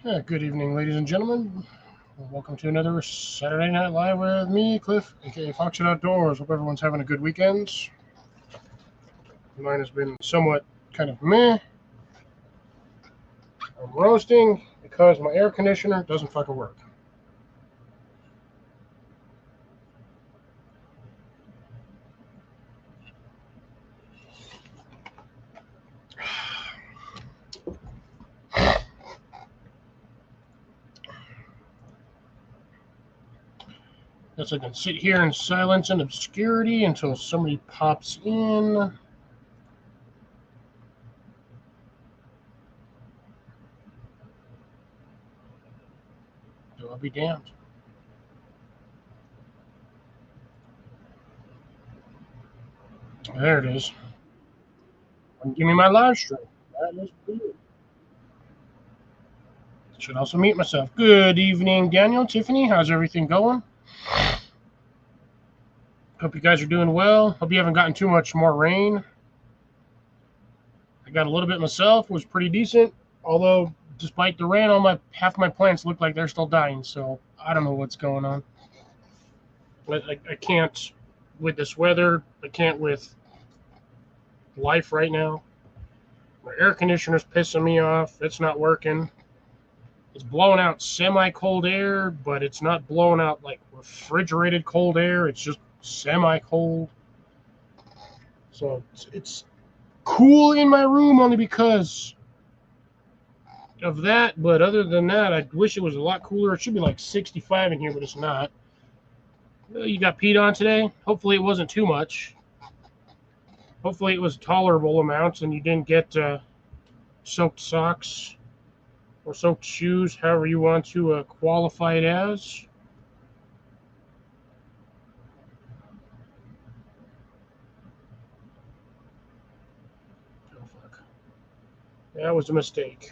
Good evening, ladies and gentlemen. Welcome to another Saturday Night Live with me, Cliff, aka Fox It Outdoors. Hope everyone's having a good weekend. Mine has been somewhat kind of meh. I'm roasting because my air conditioner doesn't fucking work. Guess I can sit here in silence and obscurity until somebody pops in. I'll be damned. There it is. Give me my live stream. That is good. Should also mute myself. Good evening, Daniel, Tiffany. How's everything going? Hope you guys are doing well. Hope you haven't gotten too much more rain. I got a little bit myself. Was pretty decent. Although, despite the rain, half my plants look like they're still dying. So I don't know what's going on. I can't with this weather. I can't with life right now. My air conditioner's pissing me off. It's not working. It's blowing out semi-cold air, but it's not blowing out like refrigerated cold air. It's just semi-cold. So it's cool in my room only because of that. But other than that, I wish it was a lot cooler. It should be like 65 in here, but it's not. You got peed on today? Hopefully it wasn't too much. Hopefully it was tolerable amounts and you didn't get soaked socks or soaked shoes, however you want to qualify it as. Oh, fuck. That was a mistake.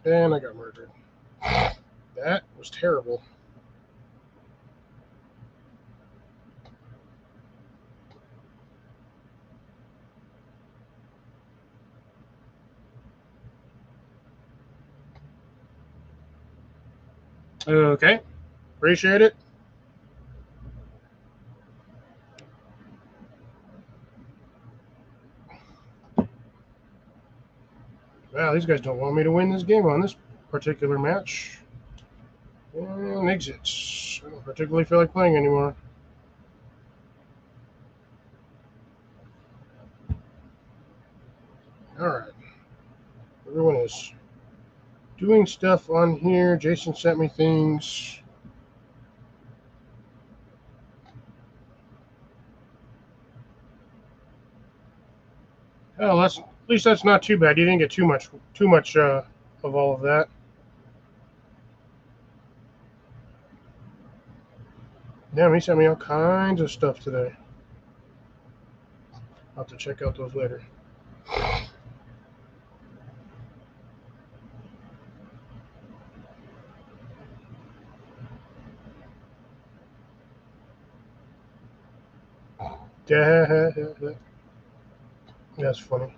And I got murdered. That was terrible. Okay. Appreciate it. Wow, these guys don't want me to win this game on this particular match. And exits. I don't particularly feel like playing anymore. Alright. Everyone is doing stuff on here. Jason sent me things. Oh, at least that's not too bad. You didn't get too much of all of that. Damn, he sent me all kinds of stuff today. I'll have to check out those later. That's funny.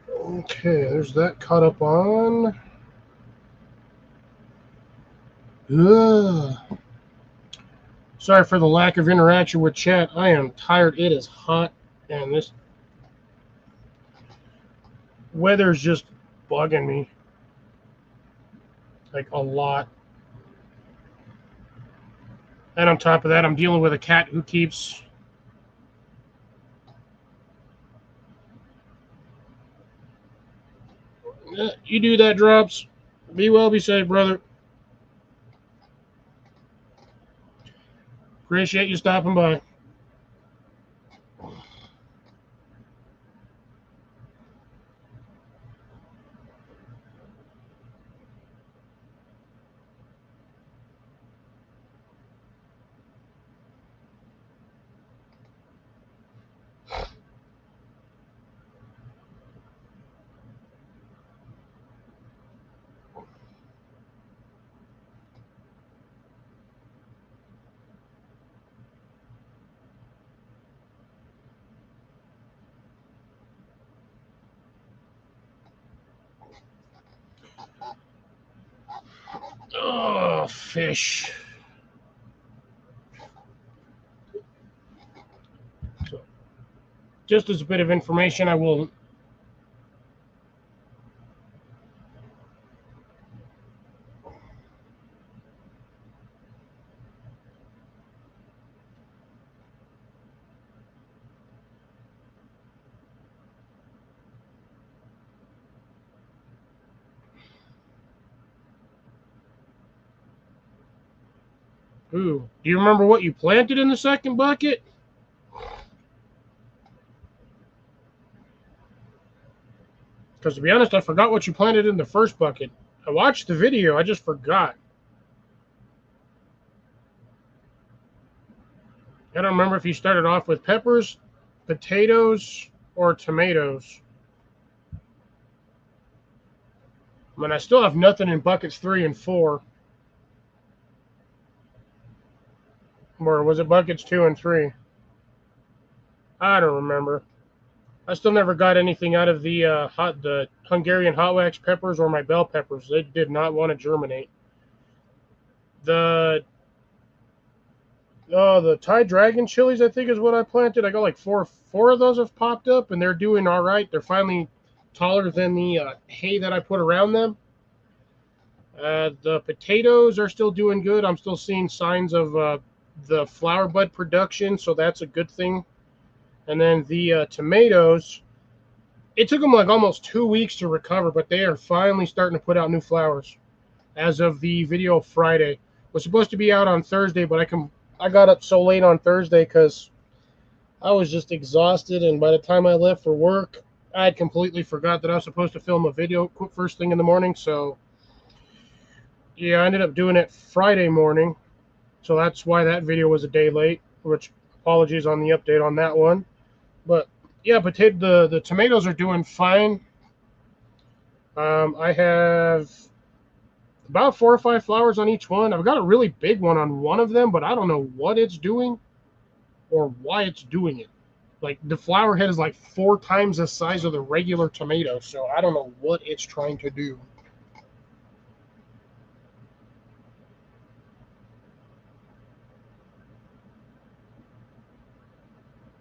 Okay, there's that caught up on. Ugh. Sorry for the lack of interaction with chat. I am tired. It is hot, and this weather's just bugging me. Like a lot. And on top of that, I'm dealing with a cat who keeps. You do that, Drops. Be well, be safe, brother. Appreciate you stopping by. Oh, fish. So, just as a bit of information, I will. Ooh, do you remember what you planted in the second bucket? Because to be honest, I forgot what you planted in the first bucket. I watched the video, I just forgot. I don't remember if you started off with peppers, potatoes, or tomatoes. I mean, I still have nothing in buckets 3 and 4. Or was it buckets 2 and 3? I don't remember. I still never got anything out of the Hungarian hot wax peppers or my bell peppers. They did not want to germinate. The the Thai dragon chilies, I think, is what I planted. I got like four of those have popped up, and they're doing all right. They're finally taller than the hay that I put around them. The potatoes are still doing good. I'm still seeing signs of the flower bud production, so that's a good thing. And then the tomatoes, it took them like almost 2 weeks to recover, but they are finally starting to put out new flowers. As of the video Friday, it was supposed to be out on Thursday, but I got up so late on Thursday because I was just exhausted, and by the time I left for work, I had completely forgot that I was supposed to film a video first thing in the morning. So yeah, I ended up doing it Friday morning. So that's why that video was a day late, which apologies on the update on that one. But yeah, the tomatoes are doing fine. I have about 4 or 5 flowers on each one. I've got a really big one on one of them, but I don't know what it's doing or why it's doing it. Like the flower head is like 4 times the size of the regular tomato, so I don't know what it's trying to do.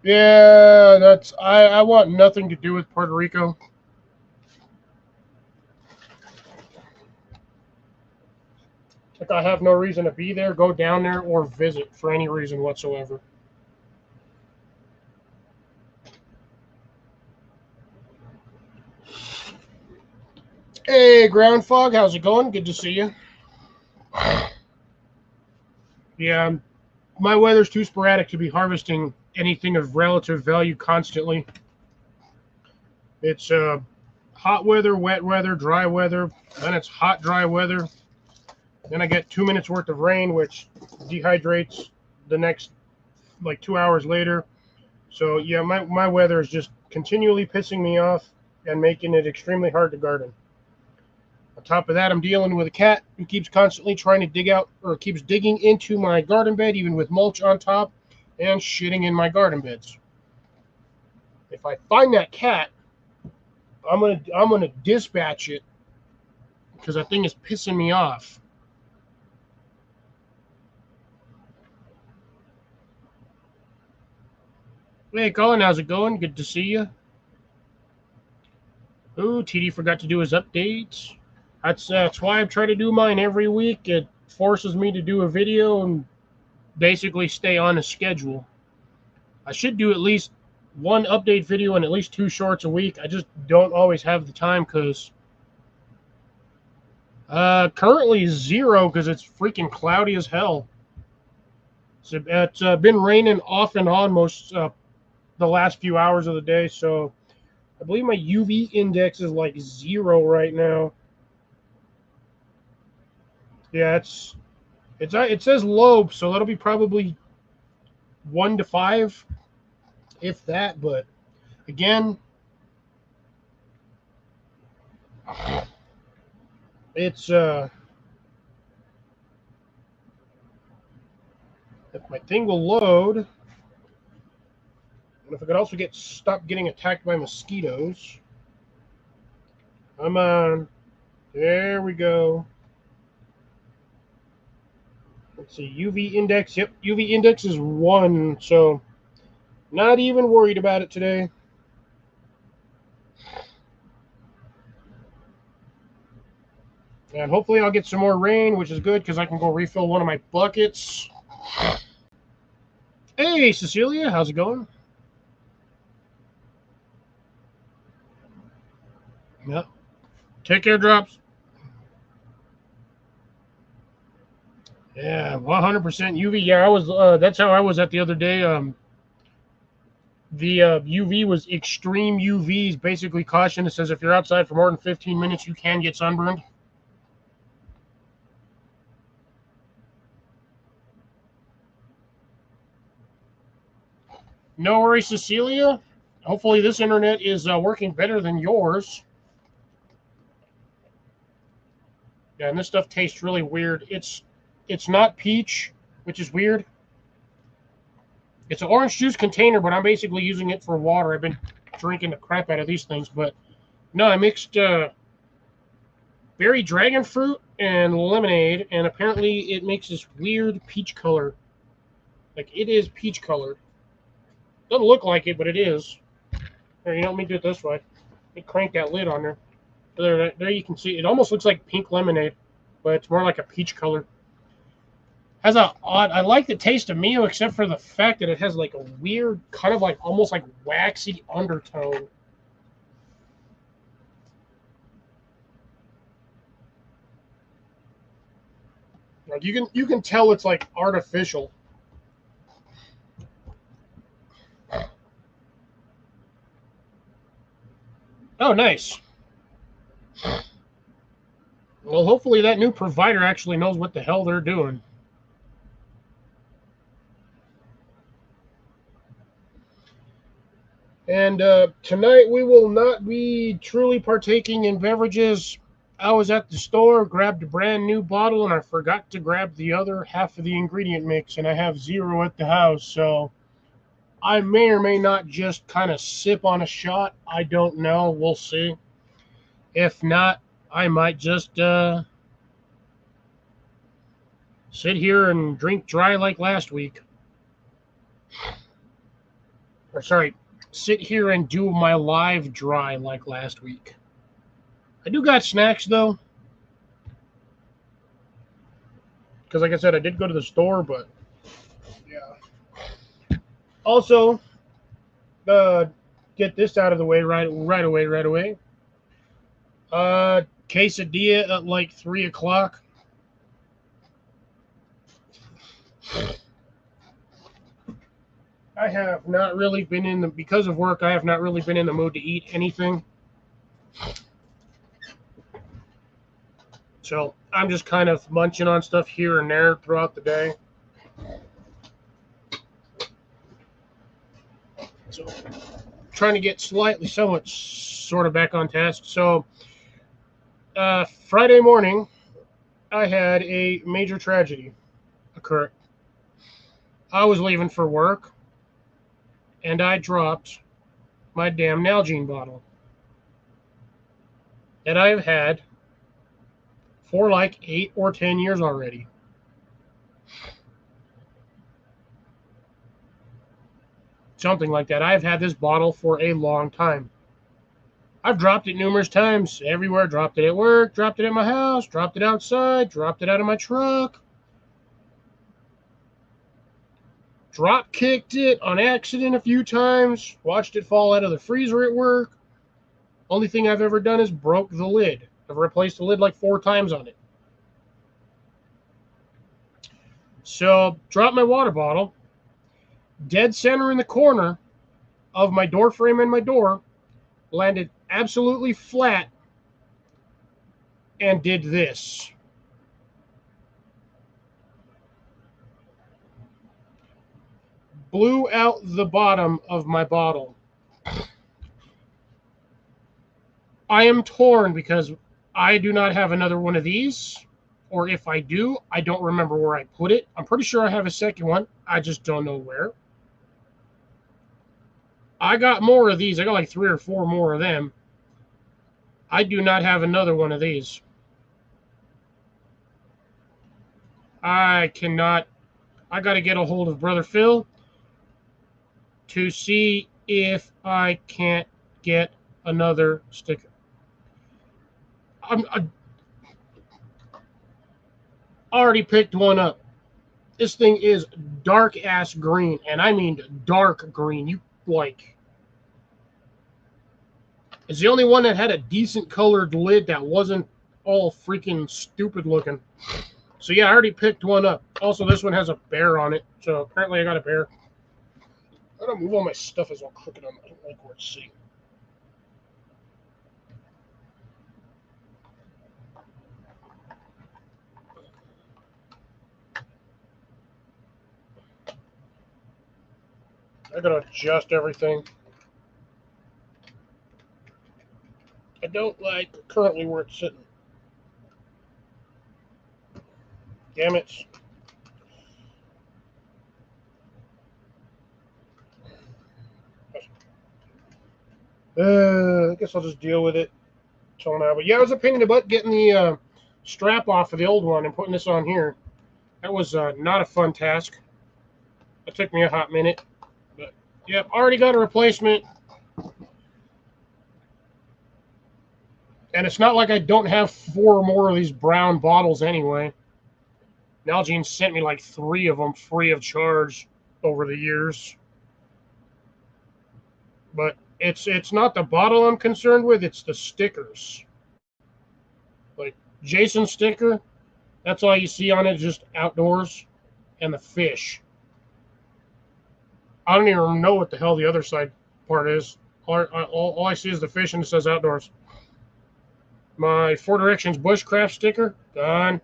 Yeah, that's I want nothing to do with Puerto Rico. Like I have no reason to be there, go down there, or visit for any reason whatsoever. Hey, Ground Fog, how's it going? Good to see you. Yeah, my weather's too sporadic to be harvesting anything of relative value constantly. It's hot weather, wet weather, dry weather. Then it's hot, dry weather. Then I get 2 minutes worth of rain, which dehydrates the next like 2 hours later. So yeah, my weather is just continually pissing me off and making it extremely hard to garden. On top of that, I'm dealing with a cat who keeps constantly trying to dig out or keeps digging into my garden bed, even with mulch on top, and shitting in my garden beds. If I find that cat, I'm gonna dispatch it because that thing is pissing me off. Hey, Colin, how's it going? Good to see you. Ooh, TD forgot to do his updates. That's why I try to do mine every week. It forces me to do a video and basically stay on a schedule. I should do at least one update video and at least 2 shorts a week. I just don't always have the time because currently 0 because it's freaking cloudy as hell. So it's been raining off and on most the last few hours of the day, so I believe my UV index is like 0 right now. Yeah, it says low, so that'll be probably 1 to 5, if that. But again, it's if my thing will load, and if I could also stop getting attacked by mosquitoes. Come on, there we go. Let's see, UV index. Yep, UV index is 1, so not even worried about it today. And hopefully I'll get some more rain, which is good because I can go refill one of my buckets. Hey, Cecilia, how's it going? Yep. Take care, drops. Yeah, 100% UV. Yeah, I was. That's how I was at the other day. The UV was extreme UVs, basically caution. It says if you're outside for more than 15 minutes, you can get sunburned. No worries, Cecilia. Hopefully this internet is working better than yours. Yeah, and this stuff tastes really weird. It's not peach, which is weird. It's an orange juice container, but I'm basically using it for water. I've been drinking the crap out of these things, but no, I mixed berry dragon fruit and lemonade, and apparently it makes this weird peach color. Like, it is peach colored. Doesn't look like it, but it is. Here, you know, let me do it this way. Let me crank that lid on there. There you can see. It almost looks like pink lemonade, but it's more like a peach color. Has a odd. I like the taste of Mio, except for the fact that it has like a weird, kind of like almost like waxy undertone. Like you can tell it's like artificial. Oh, nice. Well, hopefully that new provider actually knows what the hell they're doing. And tonight we will not be truly partaking in beverages. I was at the store, grabbed a brand new bottle, and I forgot to grab the other half of the ingredient mix, and I have 0 at the house, so I may or may not just kind of sip on a shot. I don't know. We'll see. If not, I might just sit here and drink dry like last week. Or sorry, sit here and do my live dry like last week. I do got snacks though. Because like I said, I did go to the store, but yeah. Also, get this out of the way right away. Quesadilla at like 3 o'clock. I have not really been because of work, I have not really been in the mood to eat anything. So I'm just kind of munching on stuff here and there throughout the day. So trying to get somewhat sort of back on task. So Friday morning, I had a major tragedy occur. I was leaving for work, and I dropped my damn Nalgene bottle that I've had for like 8 or 10 years already. Something like that. I've had this bottle for a long time. I've dropped it numerous times, everywhere. Dropped it at work, dropped it at my house, dropped it outside, dropped it out of my truck. Drop kicked it on accident a few times, watched it fall out of the freezer at work. Only thing I've ever done is broke the lid. I've replaced the lid like 4 times on it. So, dropped my water bottle, dead center in the corner of my door frame and my door, landed absolutely flat, and did this. Blew out the bottom of my bottle. I am torn because I do not have another one of these. Or if I do, I don't remember where I put it. I'm pretty sure I have a second one. I just don't know where. I got more of these. I got like 3 or 4 more of them. I do not have another one of these. I cannot. I got to get a hold of Brother Phil to see if I can't get another sticker. I already picked one up. This thing is dark ass green, and I mean dark green. You like. It's the only one that had a decent colored lid that wasn't all freaking stupid looking. So yeah, I already picked one up. Also, this one has a bear on it, so apparently I got a bear. I gotta move all my stuff as well crooked on. I don't like where it's sitting. I gotta adjust everything. I don't like currently where it's sitting. Damn it. I guess I'll just deal with it till now. But yeah, I was a pain in the butt getting the strap off of the old one and putting this on here. That was not a fun task. It took me a hot minute. But yeah, already got a replacement. And it's not like I don't have 4 more of these brown bottles anyway. Nalgene sent me like 3 of them free of charge over the years. But it's not the bottle I'm concerned with, it's the stickers. Like Jason's sticker, that's all you see on it, just outdoors, and the fish. I don't even know what the hell the other side part is. All I see is the fish and it says outdoors. My Four Directions Bushcraft sticker, gone.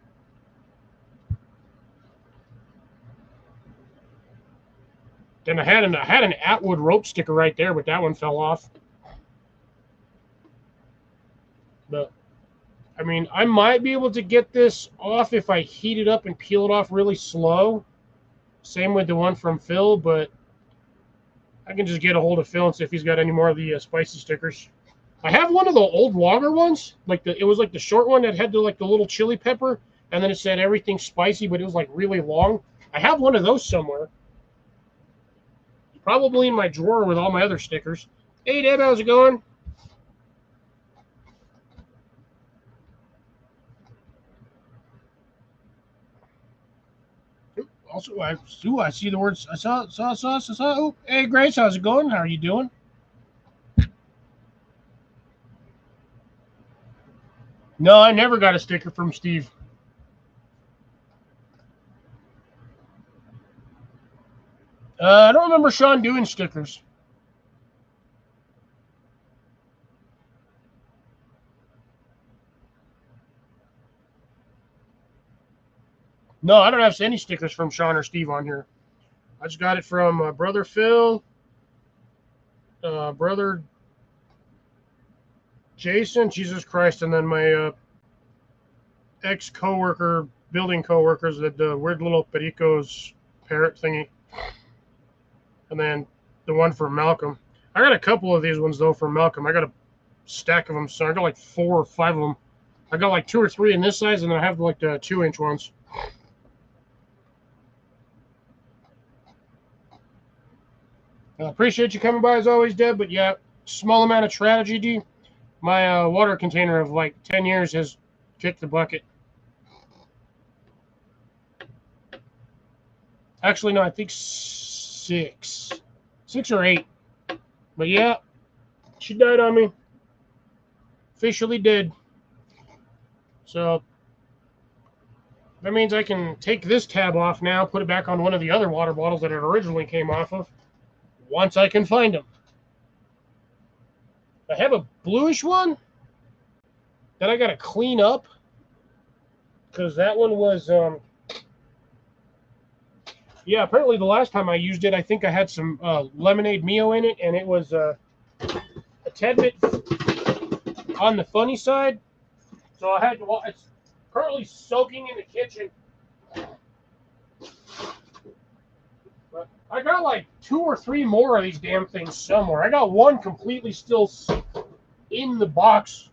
Then I had an Atwood rope sticker right there, but that one fell off. But I mean, I might be able to get this off if I heat it up and peel it off really slow. Same with the one from Phil, but I can just get a hold of Phil and see if he's got any more of the spicy stickers. I have one of the old longer ones, it was like the short one that had the little chili pepper, and then it said everything spicy, but it was like really long. I have one of those somewhere. Probably in my drawer with all my other stickers. Hey, Deb, how's it going? Also, I see the words. I saw. Oh, hey, Grace, how's it going? How are you doing? No, I never got a sticker from Steve. I don't remember Sean doing stickers. No, I don't have any stickers from Sean or Steve on here. I just got it from Brother Phil, Brother Jason, Jesus Christ, and then my ex-coworker, building coworkers, the weird little Perico's parrot thingy. And then the one for Malcolm. I got a couple of these ones, though, for Malcolm. I got a stack of them, so I got like 4 or 5 of them. I got like 2 or 3 in this size, and then I have like the 2-inch ones. I appreciate you coming by as always, Deb. But yeah, small amount of tragedy. My water container of like 10 years has kicked the bucket. Actually, no, I think 6 or 8. But yeah, she died on me. Officially dead. So that means I can take this tab off now, put it back on one of the other water bottles that it originally came off of, once I can find them. I have a bluish one that I got to clean up because that one was, yeah, apparently the last time I used it, I think I had some lemonade Mio in it, and it was a tad bit on the funny side. So I had to, it's currently soaking in the kitchen. But I got like 2 or 3 more of these damn things somewhere. I got one completely still in the box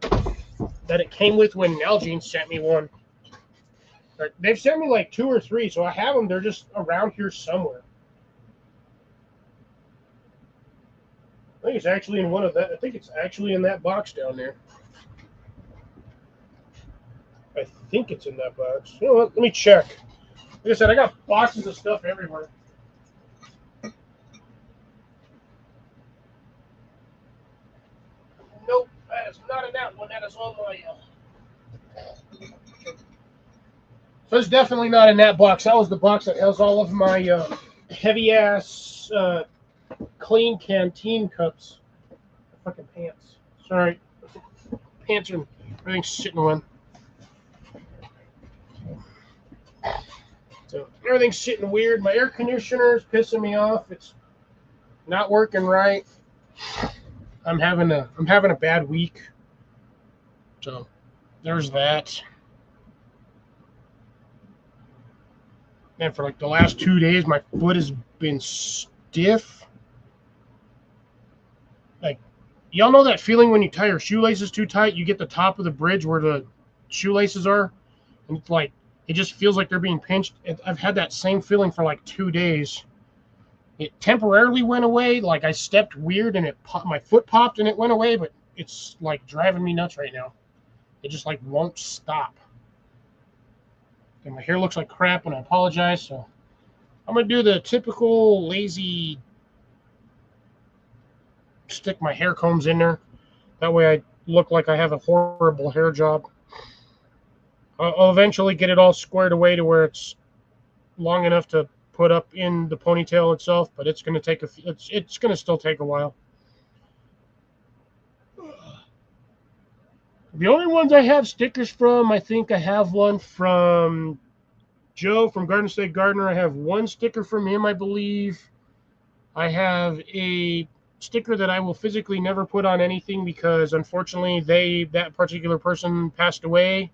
that it came with when Nalgene sent me one. Like, they've sent me like 2 or 3, so I have them. They're just around here somewhere. I think it's actually in one of that. I think it's actually in that box down there. I think it's in that box. You know what? Let me check. Like I said, I got boxes of stuff everywhere. Nope, that is not in that one. That is on my. So it's definitely not in that box. That was the box that has all of my heavy ass clean canteen cups. Fucking pants. Sorry, pants are everything's sitting one. So everything's sitting weird. My air conditioner is pissing me off. It's not working right. I'm having a bad week. So there's that. And for like the last 2 days, my foot has been stiff. Like, y'all know that feeling when you tie your shoelaces too tight, you get the top of the bridge where the shoelaces are, and it's like it just feels like they're being pinched. I've had that same feeling for like 2 days. It temporarily went away. Like I stepped weird and my foot popped and it went away, but it's like driving me nuts right now. It just like won't stop. And my hair looks like crap, and I apologize. So I'm gonna do the typical lazy stick my hair combs in there. That way I look like I have a horrible hair job. I'll eventually get it all squared away to where it's long enough to put up in the ponytail itself, but it's gonna take it's gonna still take a while. The only ones I have stickers from, I think I have one from Joe from Garden State Gardener. I have one sticker from him, I believe. I have a sticker that I will physically never put on anything because unfortunately that particular person passed away,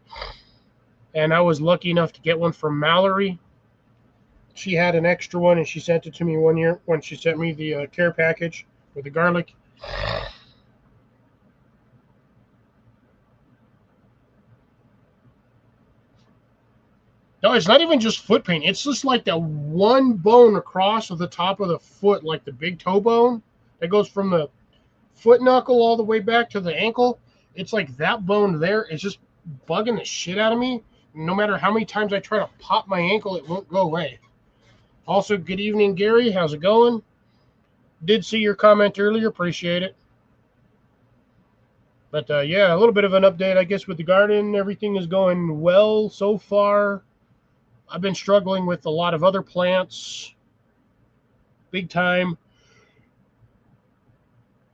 and I was lucky enough to get one from Mallory. She had an extra one and she sent it to me one year when she sent me the care package with the garlic. No, it's not even just foot pain. It's just like that one bone across of the top of the foot, like the big toe bone that goes from the foot knuckle all the way back to the ankle. It's like that bone there is just bugging the shit out of me. No matter how many times I try to pop my ankle, it won't go away. Also, good evening, Gary. How's it going? Did see your comment earlier. Appreciate it. But yeah, a little bit of an update, I guess, with the garden. Everything is going well so far. I've been struggling with a lot of other plants, big time.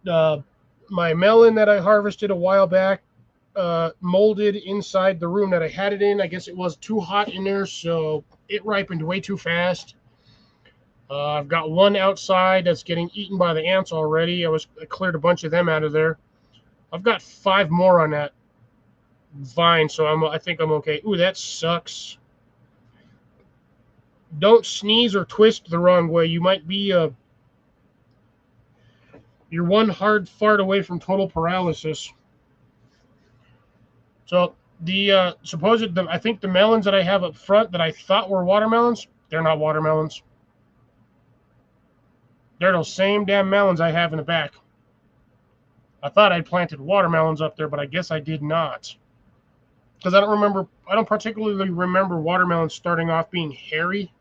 My melon that I harvested a while back molded inside the room that I had it in. I guess it was too hot in there, so it ripened way too fast. I've got one outside that's getting eaten by the ants already. I cleared a bunch of them out of there. I've got 5 more on that vine, so I think I'm okay. Ooh, that sucks. Don't sneeze or twist the wrong way. You might be you're one hard fart away from total paralysis. So the I think the melons that I have up front that I thought were watermelons, they're not watermelons. They're those same damn melons I have in the back. I thought I'd planted watermelons up there, but I guess I did not. Because I don't particularly remember watermelons starting off being hairy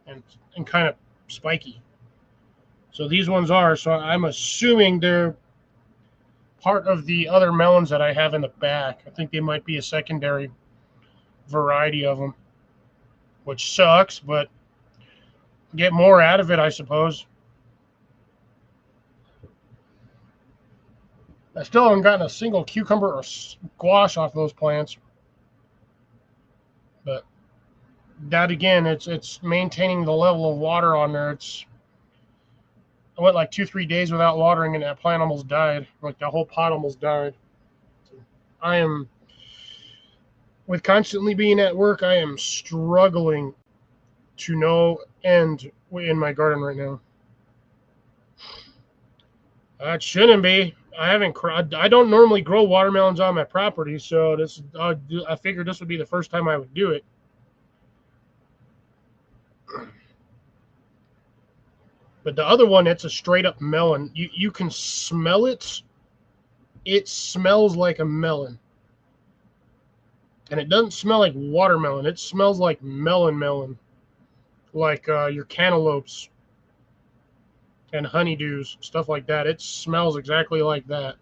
and kind of spiky. So these ones are, so I'm assuming they're part of the other melons that I have in the back. I think they might be a secondary variety of them, which sucks, but get more out of it, I suppose. I still haven't gotten a single cucumber or squash off those plants. But that again, it's maintaining the level of water on there. I went like 2-3 days without watering, and that plant almost died. Like the whole pot almost died. I am, with constantly being at work, I am struggling to no end in my garden right now. It shouldn't be. I don't normally grow watermelons on my property, so I figured this would be the first time I would do it. But the other one, it's a straight up melon. You can smell it. It smells like a melon. And it doesn't smell like watermelon. It smells like melon. Like your cantaloupes and honeydews, stuff like that. It smells exactly like that.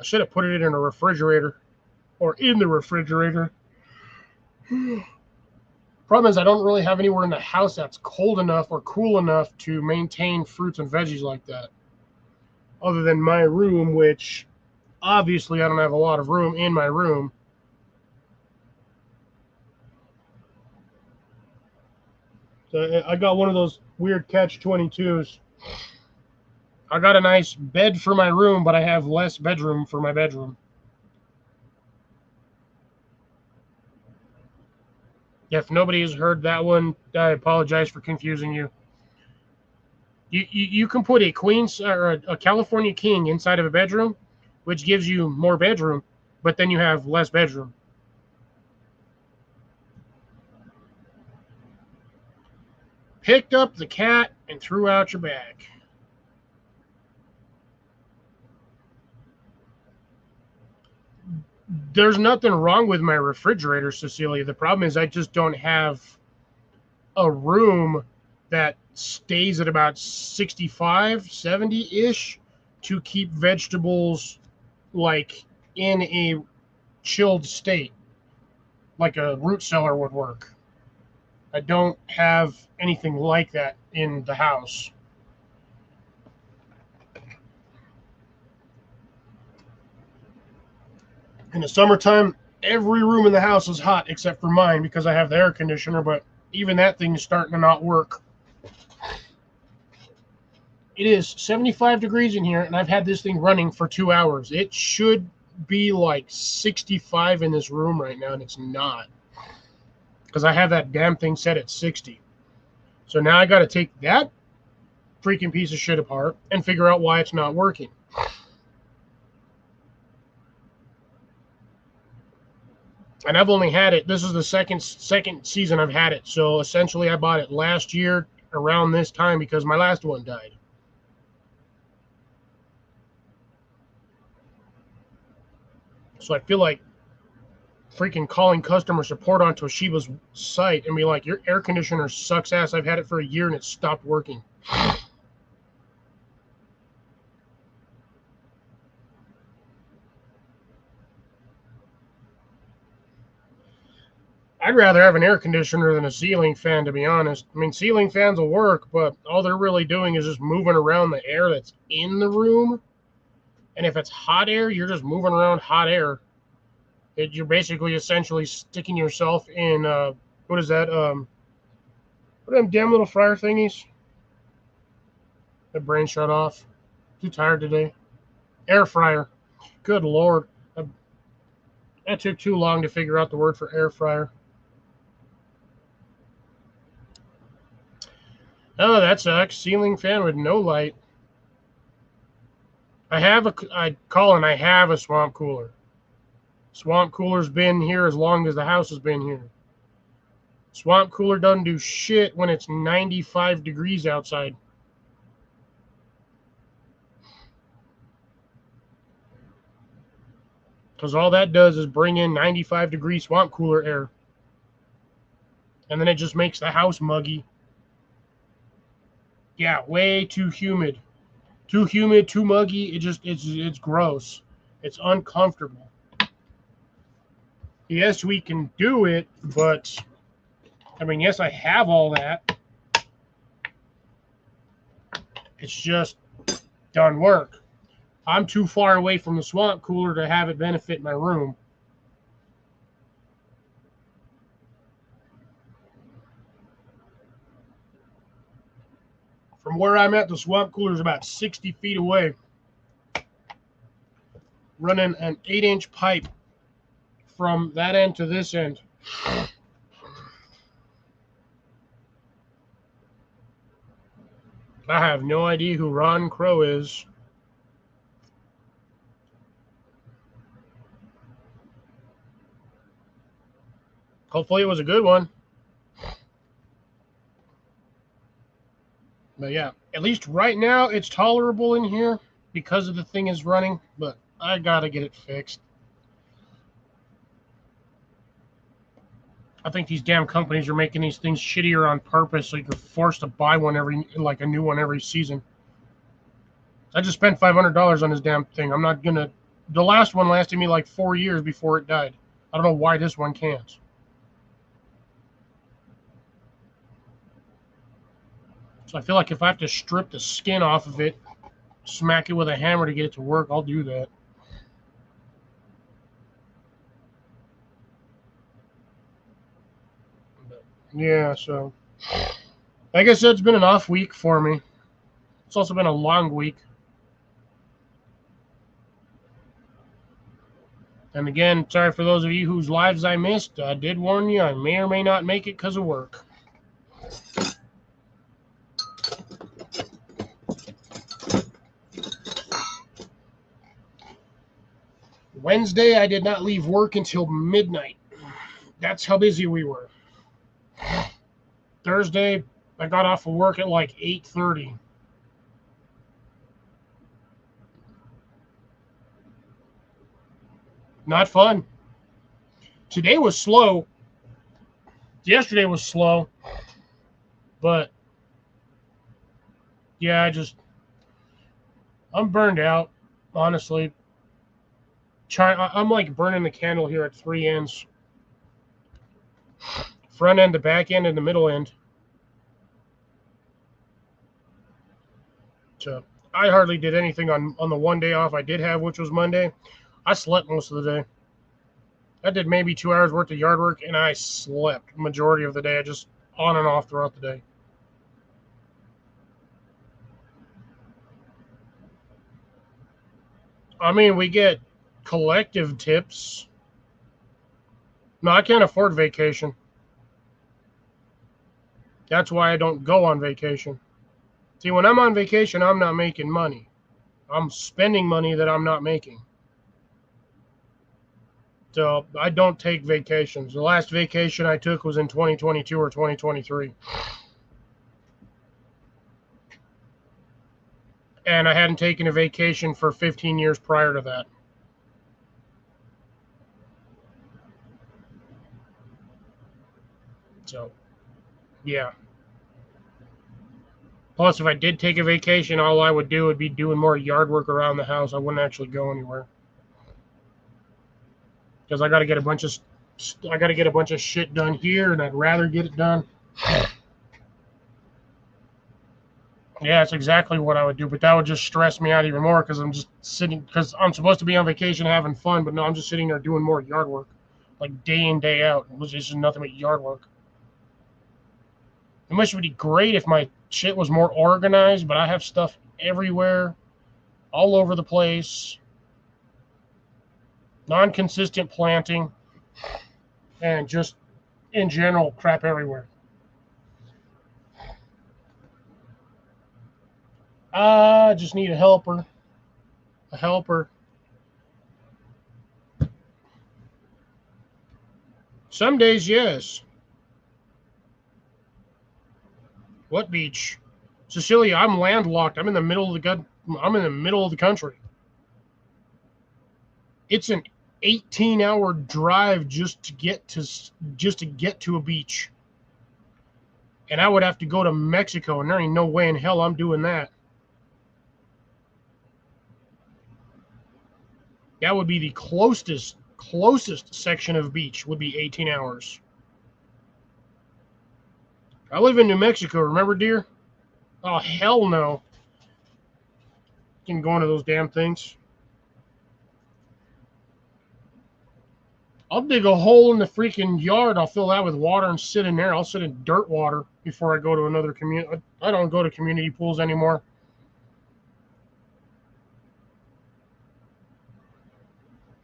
I should have put it in a refrigerator or in the refrigerator. Problem is, I don't really have anywhere in the house that's cold enough or cool enough to maintain fruits and veggies like that. Other than my room, which obviously I don't have a lot of room in my room. So I got one of those weird catch-22s. I got a nice bed for my room, but I have less bedroom for my bedroom. If nobody has heard that one, I apologize for confusing you. You can put a queen or a California king inside of a bedroom, which gives you more bedroom, but then you have less bedroom. Picked up the cat and threw out your bag. There's nothing wrong with my refrigerator, Cecilia. The problem is I just don't have a room that stays at about 65, 70-ish to keep vegetables like in a chilled state, like a root cellar would work. I don't have anything like that in the house. In the summertime, every room in the house is hot except for mine because I have the air conditioner, but even that thing is starting to not work. It is 75 degrees in here, and I've had this thing running for 2 hours. It should be like 65 in this room right now, and it's not. Because I have that damn thing set at 60. So now I got to take that freaking piece of shit apart and figure out why it's not working. And I've only had it, this is the second season I've had it. So essentially I bought it last year around this time because my last one died. So I feel like freaking calling customer support on Toshiba's site and be like, your air conditioner sucks ass. I've had it for a year and it stopped working. I'd rather have an air conditioner than a ceiling fan, to be honest. I mean, ceiling fans will work, but all they're really doing is just moving around the air that's in the room. And if it's hot air, you're just moving around hot air. You're basically essentially sticking yourself in, what is that? What are them damn little fryer thingies? My brain shut off. Too tired today. Air fryer. Good Lord. That took too long to figure out the word for air fryer. Oh, that sucks. Ceiling fan with no light. I have a swamp cooler. Swamp cooler's been here as long as the house has been here. Swamp cooler doesn't do shit when it's 95 degrees outside. Because all that does is bring in 95-degree swamp cooler air. And then it just makes the house muggy. Yeah, way too humid. Too humid, too muggy. It's gross. It's uncomfortable. Yes, we can do it, but I mean, yes, I have all that. It's just doesn't work. I'm too far away from the swamp cooler to have it benefit my room. From where I'm at, the swamp cooler is about 60 feet away. Running an 8-inch pipe from that end to this end. I have no idea who Ron Crow is. Hopefully it was a good one. But yeah, at least right now it's tolerable in here because of the thing is running, but I gotta get it fixed. I think these damn companies are making these things shittier on purpose so you're forced to buy one like a new one every season. I just spent $500 on this damn thing. I'm not gonna. The last one lasted me like 4 years before it died. I don't know why this one can't. So I feel like if I have to strip the skin off of it, smack it with a hammer to get it to work, I'll do that. But yeah, so like I said, it's been an off week for me. It's also been a long week. And again, sorry for those of you whose lives I missed. I did warn you, I may or may not make it because of work. Wednesday, I did not leave work until midnight. That's how busy we were. Thursday, I got off of work at like 8:30. Not fun. Today was slow. Yesterday was slow. But yeah, I'm burned out, honestly. I'm like burning the candle here at three ends: front end, the back end, and the middle end. So I hardly did anything on the one day off I did have, which was Monday. I slept most of the day. I did maybe 2 hours worth of yard work, and I slept majority of the day. I just on and off throughout the day. I mean, we get collective tips. No, I can't afford vacation. That's why I don't go on vacation. See, when I'm on vacation, I'm not making money. I'm spending money that I'm not making. So I don't take vacations. The last vacation I took was in 2022 or 2023. And I hadn't taken a vacation for 15 years prior to that. So, yeah. Plus, if I did take a vacation, all I would do would be doing more yard work around the house. I wouldn't actually go anywhere because I got to get a bunch of shit done here, and I'd rather get it done. Yeah, that's exactly what I would do, but that would just stress me out even more because I'm just sitting because I'm supposed to be on vacation having fun, but no, I'm just sitting there doing more yard work, like day in day out. It was just nothing but yard work. It must be great if my shit was more organized, but I have stuff everywhere, all over the place, non-consistent planting, and just in general crap everywhere. I just need a helper. A helper. Some days, yes. What beach? Cecilia, I'm landlocked. I'm in the middle of the country. It's an 18-hour drive just to get to a beach. And I would have to go to Mexico, and there ain't no way in hell I'm doing that. That would be the closest section of beach would be 18 hours. I live in New Mexico, remember, dear? Oh, hell no. Can go into those damn things. I'll dig a hole in the freaking yard. I'll fill that with water and sit in there. I'll sit in dirt water before I go to another community. I don't go to community pools anymore.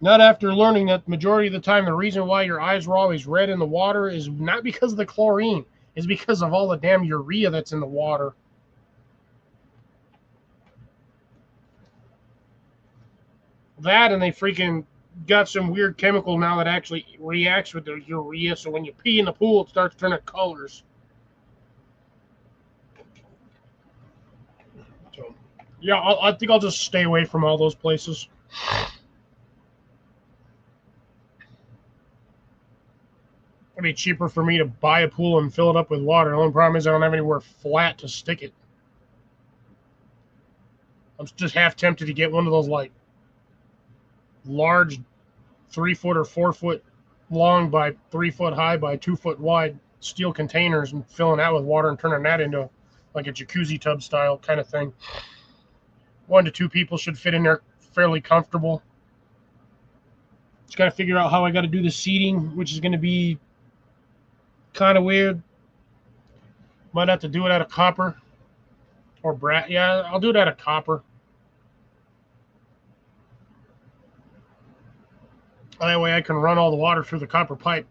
Not after learning that majority of the time the reason why your eyes were always red in the water is not because of the chlorine. It's because of all the damn urea that's in the water. That and they freaking got some weird chemical now that actually reacts with the urea. So when you pee in the pool, it starts turning colors. Yeah, I think I'll just stay away from all those places. It'd be cheaper for me to buy a pool and fill it up with water. The only problem is I don't have anywhere flat to stick it. I'm just half tempted to get one of those like large 3 foot or 4 foot long by 3 foot high by 2 foot wide steel containers and filling that with water and turning that into like a jacuzzi tub style kind of thing. 1 to 2 people should fit in there fairly comfortable. Just got to figure out how I got to do the seating, which is going to be kind of weird. Might have to do it out of copper or brass. Yeah, I'll do it out of copper. That way I can run all the water through the copper pipe.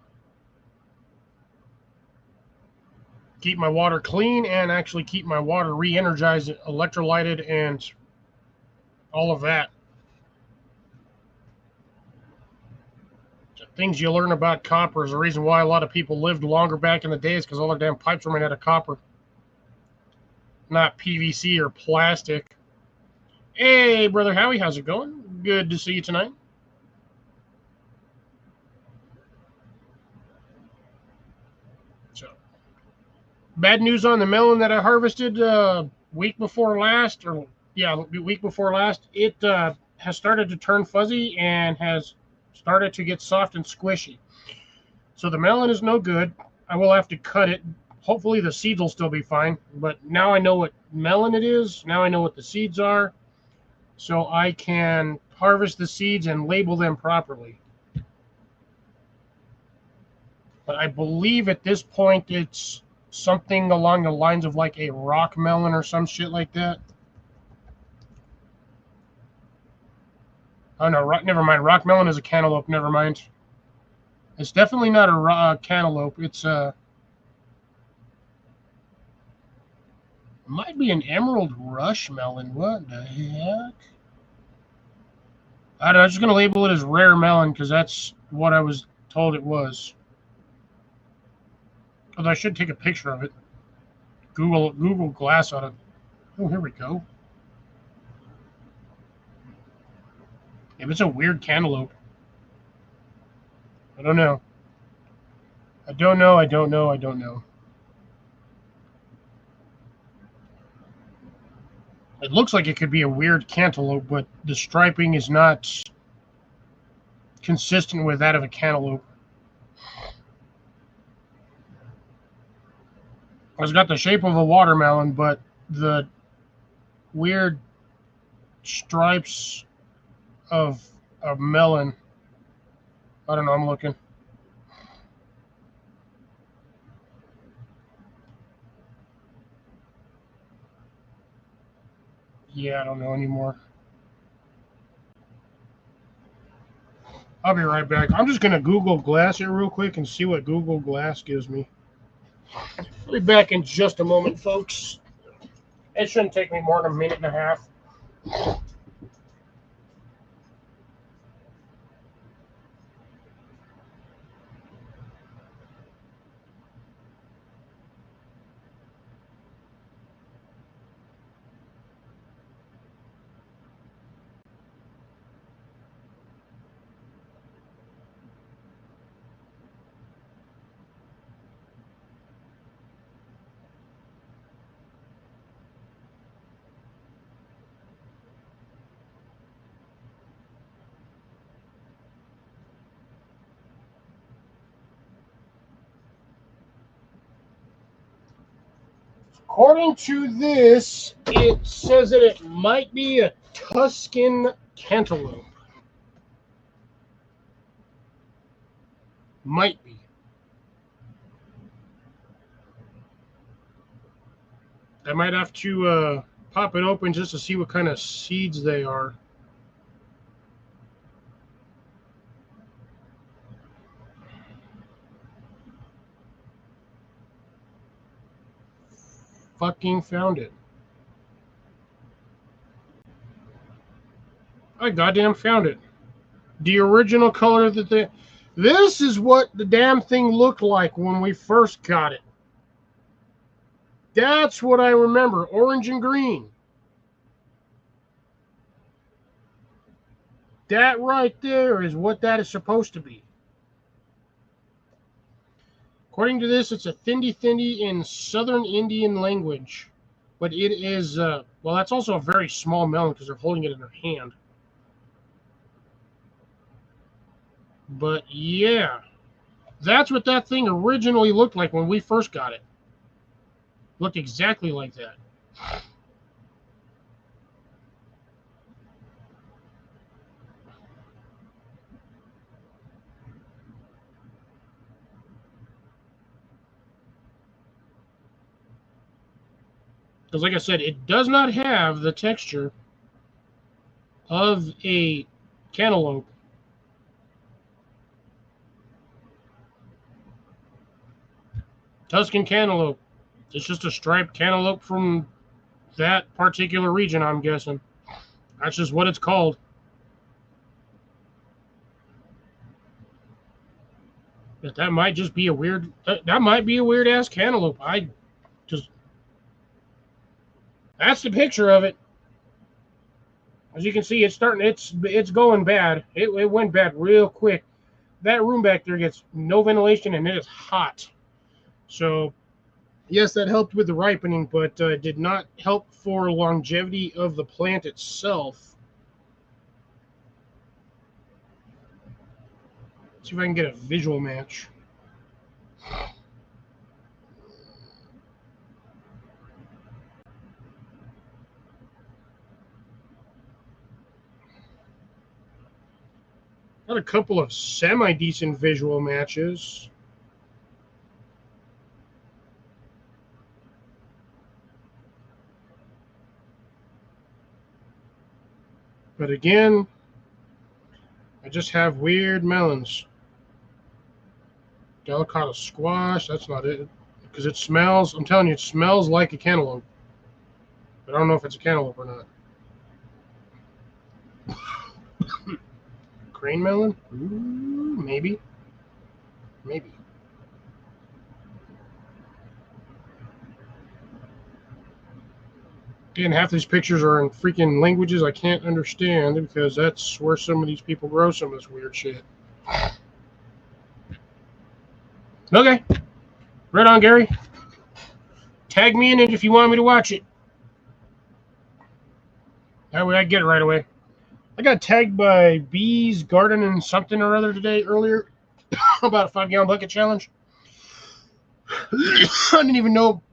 Keep my water clean and actually keep my water re-energized, electrolyted, and all of that. Things you learn about copper is the reason why a lot of people lived longer back in the days, because all their damn pipes were made out of copper, not PVC or plastic. Hey, Brother Howie, how's it going? Good to see you tonight. So, bad news on the melon that I harvested week before last. It has started to turn fuzzy and has started to get soft and squishy. So the melon is no good. I will have to cut it. Hopefully the seeds will still be fine. But now I know what melon it is. Now I know what the seeds are. So I can harvest the seeds and label them properly. But I believe at this point it's something along the lines of like a rock melon or some shit like that. Oh no, never mind. Rock melon is a cantaloupe. Never mind. It's definitely not a cantaloupe. It's might be an emerald rush melon. What the heck? I don't know. I'm just gonna label it as rare melon because that's what I was told it was. Although I should take a picture of it. Google Glass on it. Oh, here we go. If it's a weird cantaloupe. I don't know. I don't know. It looks like it could be a weird cantaloupe, but the striping is not consistent with that of a cantaloupe. It's got the shape of a watermelon, but the weird stripes of a melon. I don't know, I'm looking. Yeah, I don't know anymore. I'll be right back. I'm just going to Google Glass here real quick and see what Google Glass gives me. I'll be back in just a moment, folks. It shouldn't take me more than a minute and a half. According to this, it says that it might be a Tuscan cantaloupe. Might be. I might have to pop it open just to see what kind of seeds they are. Fucking found it. I goddamn found it. The original color that they... This is what the damn thing looked like when we first got it. That's what I remember. Orange and green. That right there is what that is supposed to be. According to this, it's a Thindi Thindi in Southern Indian language. But it is, well, that's also a very small melon because they're holding it in their hand. But yeah, that's what that thing originally looked like when we first got it. Looked exactly like that. Because like I said, it does not have the texture of a cantaloupe. Tuscan cantaloupe. It's just a striped cantaloupe from that particular region, I'm guessing. That's just what it's called. But that might just be a weird. That might be a weird ass cantaloupe. I just. That's the picture of it. As you can see, it's starting. It's going bad. It went bad real quick. That room back there gets no ventilation and it is hot. So, yes, that helped with the ripening, but did not help for longevity of the plant itself. Let's see if I can get a visual match. Got a couple of semi-decent visual matches. But again, I just have weird melons. Delicata squash, that's not it. Because it smells, I'm telling you, it smells like a cantaloupe. But I don't know if it's a cantaloupe or not. Crane melon? Ooh, maybe. Maybe. Again, half these pictures are in freaking languages I can't understand because that's where some of these people grow some of this weird shit. Okay. Right on, Gary. Tag me in it if you want me to watch it. That way I get it right away. I got tagged by Bees Garden and something or other earlier about a 5-gallon bucket challenge. I didn't even know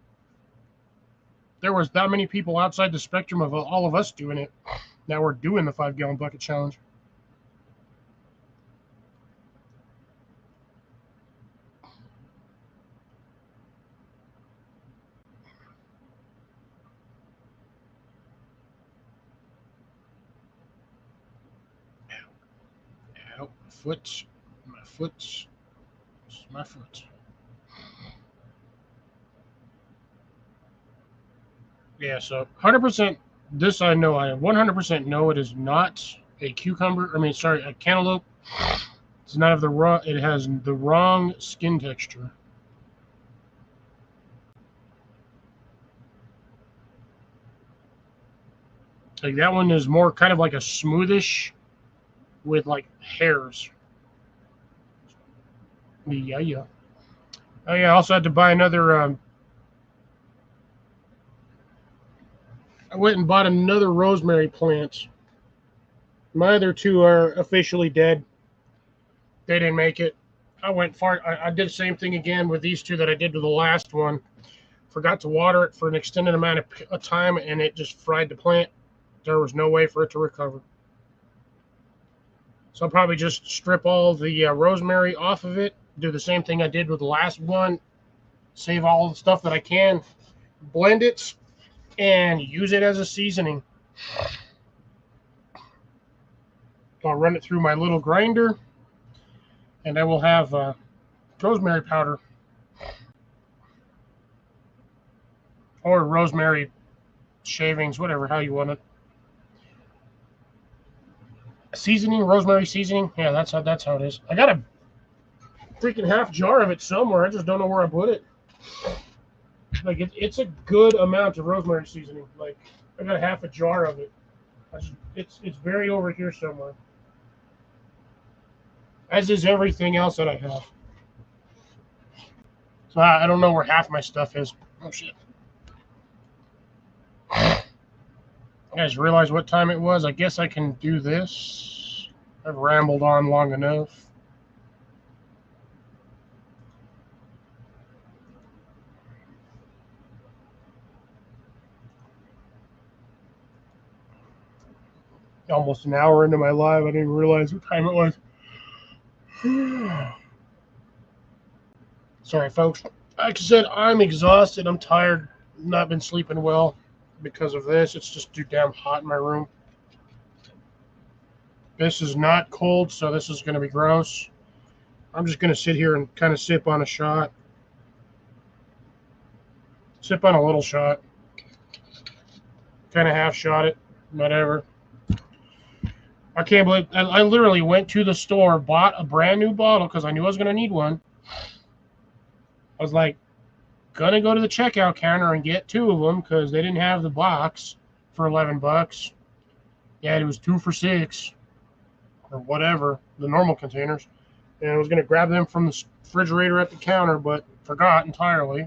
there was that many people outside the spectrum of all of us doing it. Now we're doing the 5-gallon bucket challenge. Ow, my foot. Yeah, so 100%. This I know. I 100% know it is not a cucumber. A cantaloupe. It's not of the raw. It has the wrong skin texture. Like that one is more kind of like a smoothish with like hairs. Yeah. Oh yeah. I also had to buy another. I went and bought another rosemary plant. My other two are officially dead. They didn't make it. I went far. I did the same thing again with these two that I did with the last one. Forgot to water it for an extended amount of time, and it just fried the plant. There was no way for it to recover. So I'll probably just strip all the rosemary off of it. Do the same thing I did with the last one. Save all the stuff that I can. Blend it and use it as a seasoning. I'll run it through my little grinder, and I will have rosemary powder or rosemary shavings, whatever, how you want it. Seasoning, rosemary seasoning. Yeah, that's how it is. I got a freaking half jar of it somewhere. I just don't know where I put it. Like it's a good amount of rosemary seasoning. Like I got half a jar of it. It's buried over here somewhere. as is everything else that I have. So I don't know where half my stuff is. Oh shit! You guys realize what time it was? I guess I can do this. I've rambled on long enough. Almost an hour into my live, I didn't even realize what time it was. Sorry, folks. Like I said, I'm exhausted. I'm tired. Not been sleeping well because of this. It's just too damn hot in my room. This is not cold, so this is going to be gross. I'm just going to sit here and kind of sip on a shot. Sip on a little shot. Kind of half shot it. Whatever. I can't believe I literally went to the store, bought a brand new bottle because I knew I was going to need one. I was like, gonna go to the checkout counter and get 2 of them because they didn't have the box for $11. Yeah, it was 2 for $6 or whatever, the normal containers. And I was gonna grab them from the refrigerator at the counter, but forgot entirely.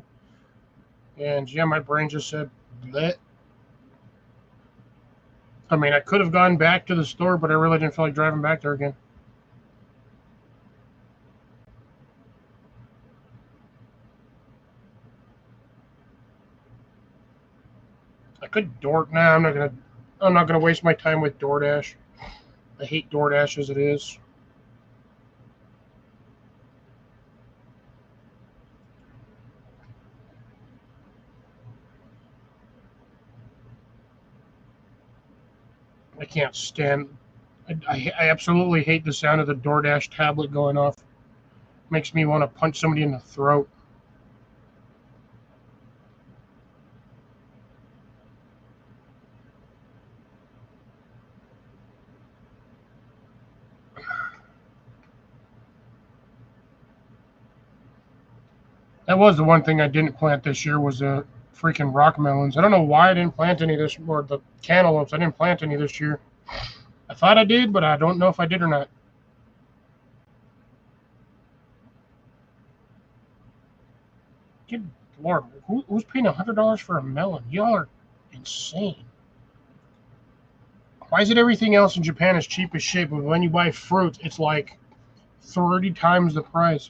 And yeah, my brain just said, bleh. I mean, I could have gone back to the store, but I really didn't feel like driving back there again. I could Nah, I'm not gonna waste my time with DoorDash. I hate DoorDash as it is. I can't stand. I absolutely hate the sound of the DoorDash tablet going off. Makes me want to punch somebody in the throat. That was the one thing I didn't plant this year was the freaking rock melons. I don't know why I didn't plant any this, or the cantaloupes. I didn't plant any this year. I thought I did, but I don't know if I did or not. Good Lord, who's paying $100 for a melon? Y'all are insane. Why is it everything else in Japan is cheap as shit, but when you buy fruit, it's like 30 times the price?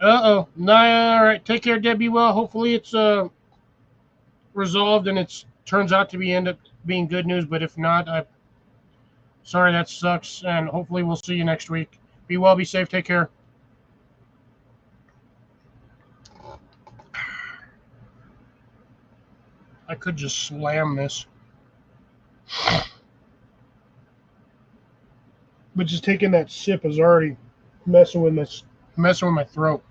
Uh-oh. Nah, all right. Take care, Debbie. Well, hopefully it's resolved and it turns out to end up being good news. But if not, sorry, that sucks. And hopefully we'll see you next week. Be well, be safe, take care. I could just slam this. But just taking that sip is already messing with my throat.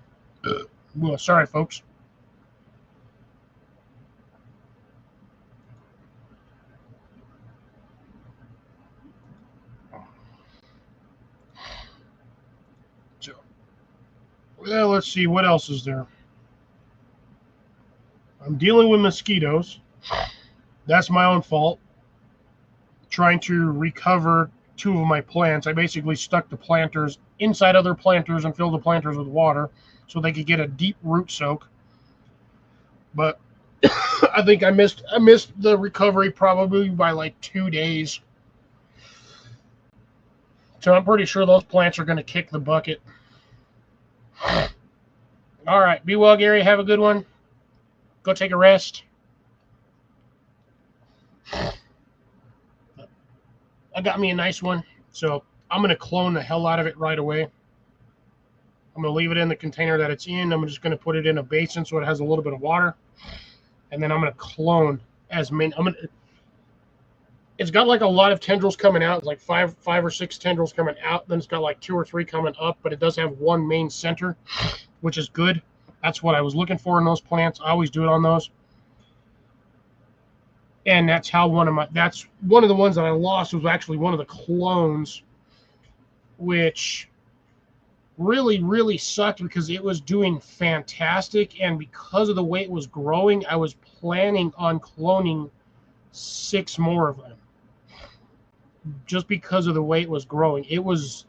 Well, sorry, folks. So, well, let's see what else is there. I'm dealing with mosquitoes. That's my own fault. Trying to recover 2 of my plants. I basically stuck the planters inside other planters and filled the planters with water so they could get a deep root soak. But I think I missed the recovery probably by like 2 days. So I'm pretty sure those plants are going to kick the bucket. All right. Be well, Gary. Have a good one. Go take a rest. I got me a nice one. So I'm going to clone the hell out of it right away. I'm going to leave it in the container that it's in. I'm just going to put it in a basin so it has a little bit of water. And then I'm going to clone as many. It's got like a lot of tendrils coming out. It's like five or six tendrils coming out. Then it's got like 2 or 3 coming up, but it does have one main center, which is good. That's what I was looking for in those plants. I always do it on those. And that's that's one of the ones that I lost was actually one of the clones, which really, really sucked because it was doing fantastic. And because of the way it was growing, I was planning on cloning 6 more of them. Just because of the way it was growing. It was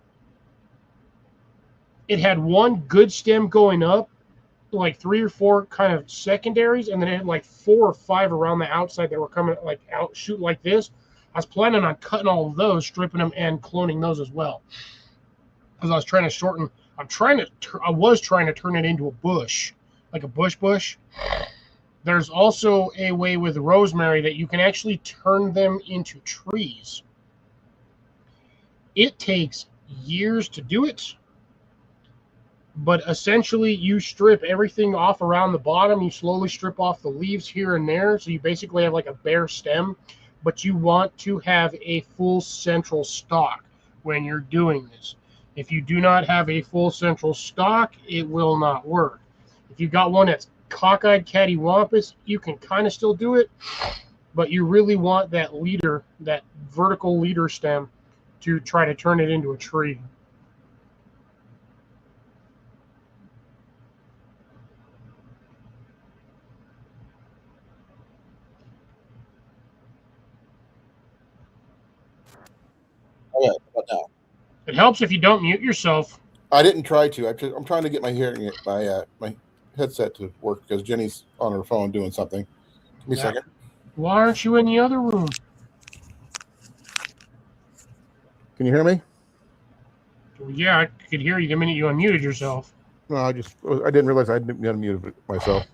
it had one good stem going up, like 3 or 4 kind of secondaries, and then it had like 4 or 5 around the outside that were coming like out shoot like this. I was planning on cutting all of those, stripping them, and cloning those as well, because I was trying to shorten. I was trying to turn it into a bush, like a bush. There's also a way with rosemary that you can actually turn them into trees. It takes years to do it, but essentially you strip everything off around the bottom. You slowly strip off the leaves here and there, so you basically have like a bare stem, but you want to have a full central stalk when you're doing this. If you do not have a full central stalk, it will not work. If you got one that's cockeyed cattywampus, you can kind of still do it, but you really want that leader, that vertical leader stem, to try to turn it into a tree. Okay, but now It helps if you don't mute yourself. I didn't try to. I'm trying to get my my headset to work because Jenny's on her phone doing something. Give me a second. Why aren't you in the other room? Can you hear me? Well, yeah, I could hear you the minute you unmuted yourself. No, I didn't realize I didn't unmute it myself.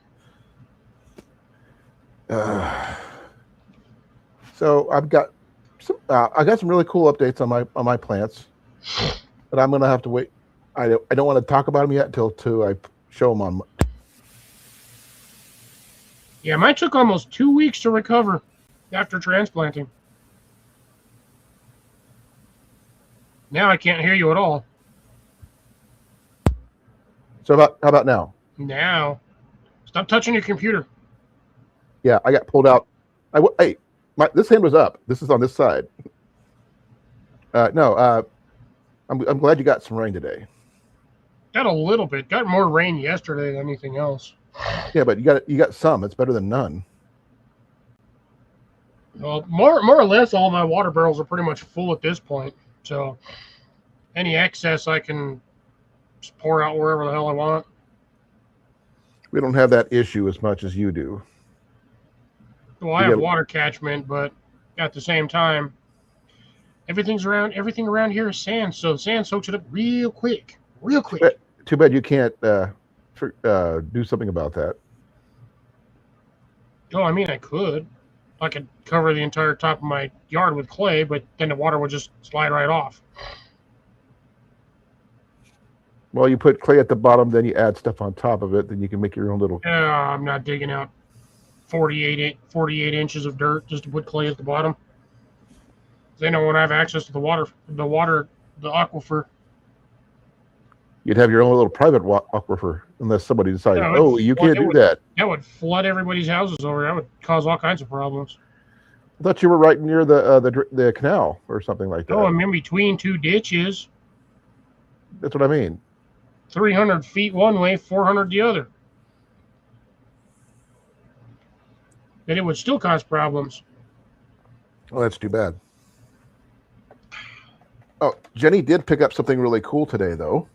So I got some really cool updates on my plants, but I'm gonna have to wait. I don't want to talk about them yet until I show them on. Yeah, mine took almost 2 weeks to recover after transplanting. Now I can't hear you at all. So how about now? Now, stop touching your computer. Yeah, I got pulled out. This hand was up. This is on this side. I'm glad you got some rain today. Got a little bit. Got more rain yesterday than anything else. Yeah, but you got some. It's better than none. Well, more or less, all my water barrels are pretty much full at this point. So any excess I can just pour out wherever the hell I want. We don't have that issue as much as you do. Well, I have water catchment, but at the same time, everything around here is sand, so the sand soaks it up real quick. Too bad you can't do something about that. Oh, I mean, I could cover the entire top of my yard with clay, but then the water would just slide right off. Well, you put clay at the bottom, then you add stuff on top of it, then you can make your own little. I'm not digging out 48 inches of dirt just to put clay at the bottom. They don't want to have access to the aquifer. You'd have your own little private aquifer, unless somebody decided, you can't do that. That would flood everybody's houses over. That would cause all kinds of problems. I thought you were right near the canal or something like that. Oh, I'm in between 2 ditches. That's what I mean. 300 feet one way, 400 the other. Then it would still cause problems. Oh, that's too bad. Oh, Jenny did pick up something really cool today, though.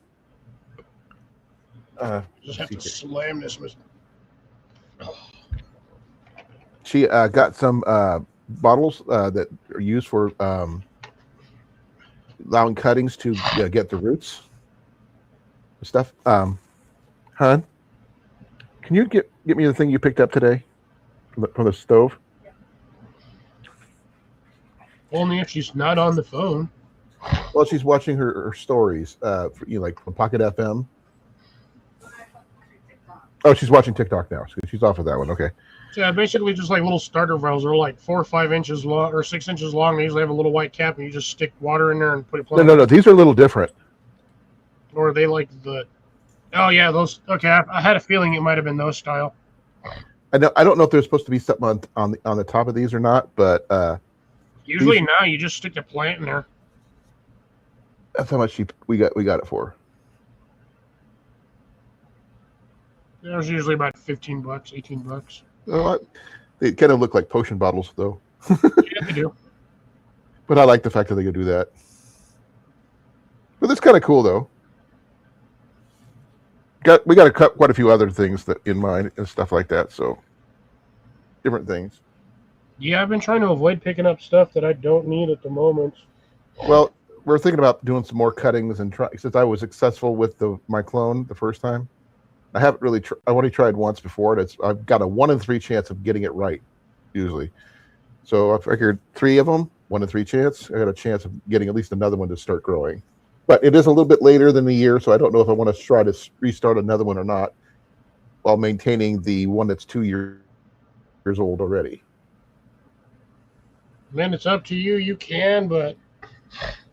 Just have to slam this. She got some bottles that are used for allowing cuttings to get the roots stuff. Hon, can you get me the thing you picked up today from the stove? Only if she's not on the phone. Well, she's watching her stories, like from Pocket FM. Oh, she's watching TikTok now. She's off of that one. Okay. So yeah, basically just like little starter valves. They're like 4 or 5 inches long or 6 inches long. They usually have a little white cap, and you just stick water in there and put it. No. These are a little different. Or are they like the? Oh yeah, those. Okay, I had a feeling it might have been those style. I don't know if there's supposed to be something on the top of these or not, but usually now you just stick the plant in there. That's how much we got it for. There's usually about $15, $18. They kind of look like potion bottles, though. Yeah, they do. But I like the fact that they could do that. But that's kind of cool, though. we got to cut quite a few other things that in mind and stuff like that. So different things. Yeah, I've been trying to avoid picking up stuff that I don't need at the moment. Well, we're thinking about doing some more cuttings and try since I was successful with my clone the first time. I haven't really. I've only tried once before, and I've got a 1 in 3 chance of getting it right usually. So I figured 3 of them, 1 in 3 chance. I got a chance of getting at least another one to start growing. But it is a little bit later than the year, so I don't know if I want to try to restart another one or not, while maintaining the one that's 2 years old already. Man, it's up to you. You can, but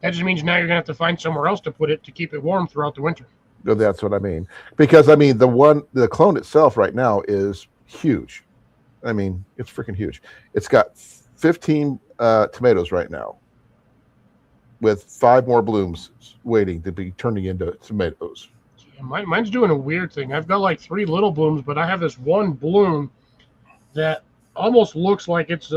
that just means now you're gonna have to find somewhere else to put it to keep it warm throughout the winter. So that's what I mean. Because I mean, the clone itself right now is huge. I mean, it's freaking huge. It's got 15 tomatoes right now, with 5 more blooms waiting to be turning into tomatoes. Yeah, mine's doing a weird thing. I've got like 3 little blooms, but I have this one bloom that almost looks like it's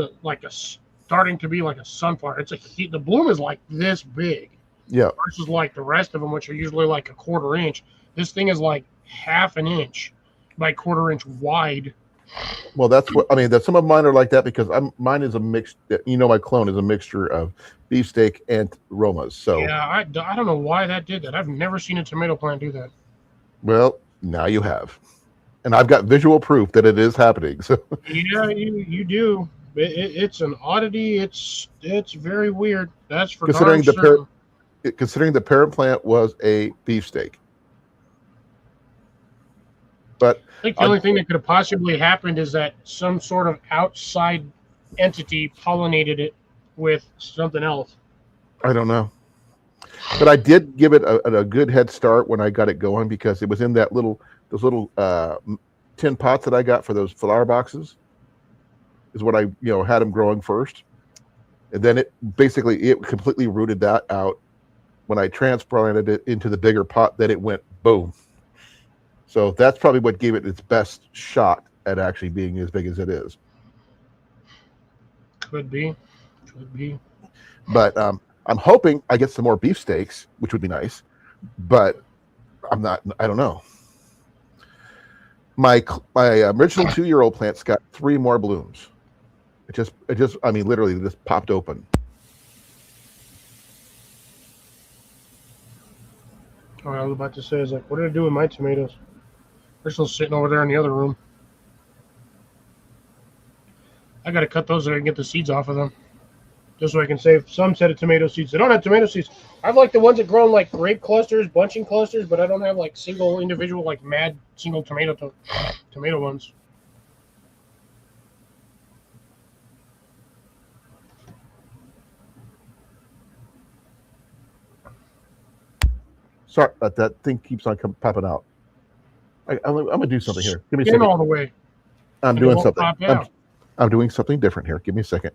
starting to be like a sunflower. The bloom is like this big. Yeah. Versus like the rest of them, which are usually like a 1/4 inch. This thing is like half an inch by 1/4 inch wide. Well, that's what I mean. That some of mine are like that because mine is a mix. My clone is a mixture of beefsteak and Romas. So yeah, I don't know why that did that. I've never seen a tomato plant do that. Well, now you have, and I've got visual proof that it is happening. So yeah, you do. It's an oddity. It's very weird. That's for considering darn certain. Considering the parent plant was a beefsteak. But I think the only thing that could have possibly happened is that some sort of outside entity pollinated it with something else. I don't know. But I did give it a good head start when I got it going because it was in those little tin pots that I got for those flower boxes. Is what I had them growing first, and then it completely rooted that out. When I transplanted it into the bigger pot, then it went boom. So that's probably what gave it its best shot at actually being as big as it is. Could be. But I'm hoping I get some more beefsteaks, which would be nice. But I don't know. My original 2-year-old plant's got 3 more blooms. I mean, literally just popped open. Oh, I was about to say, what did I do with my tomatoes? They're still sitting over there in the other room. I got to cut those so I can get the seeds off of them. Just so I can save some set of tomato seeds. They don't have tomato seeds. I have like the ones that grow in like grape clusters, bunching clusters, but I don't have like single individual, like mad single tomato ones. Sorry, that thing keeps on popping out. I'm gonna do something here. Give me a Get second. all the way. I'm doing something. I'm doing something different here. Give me a second.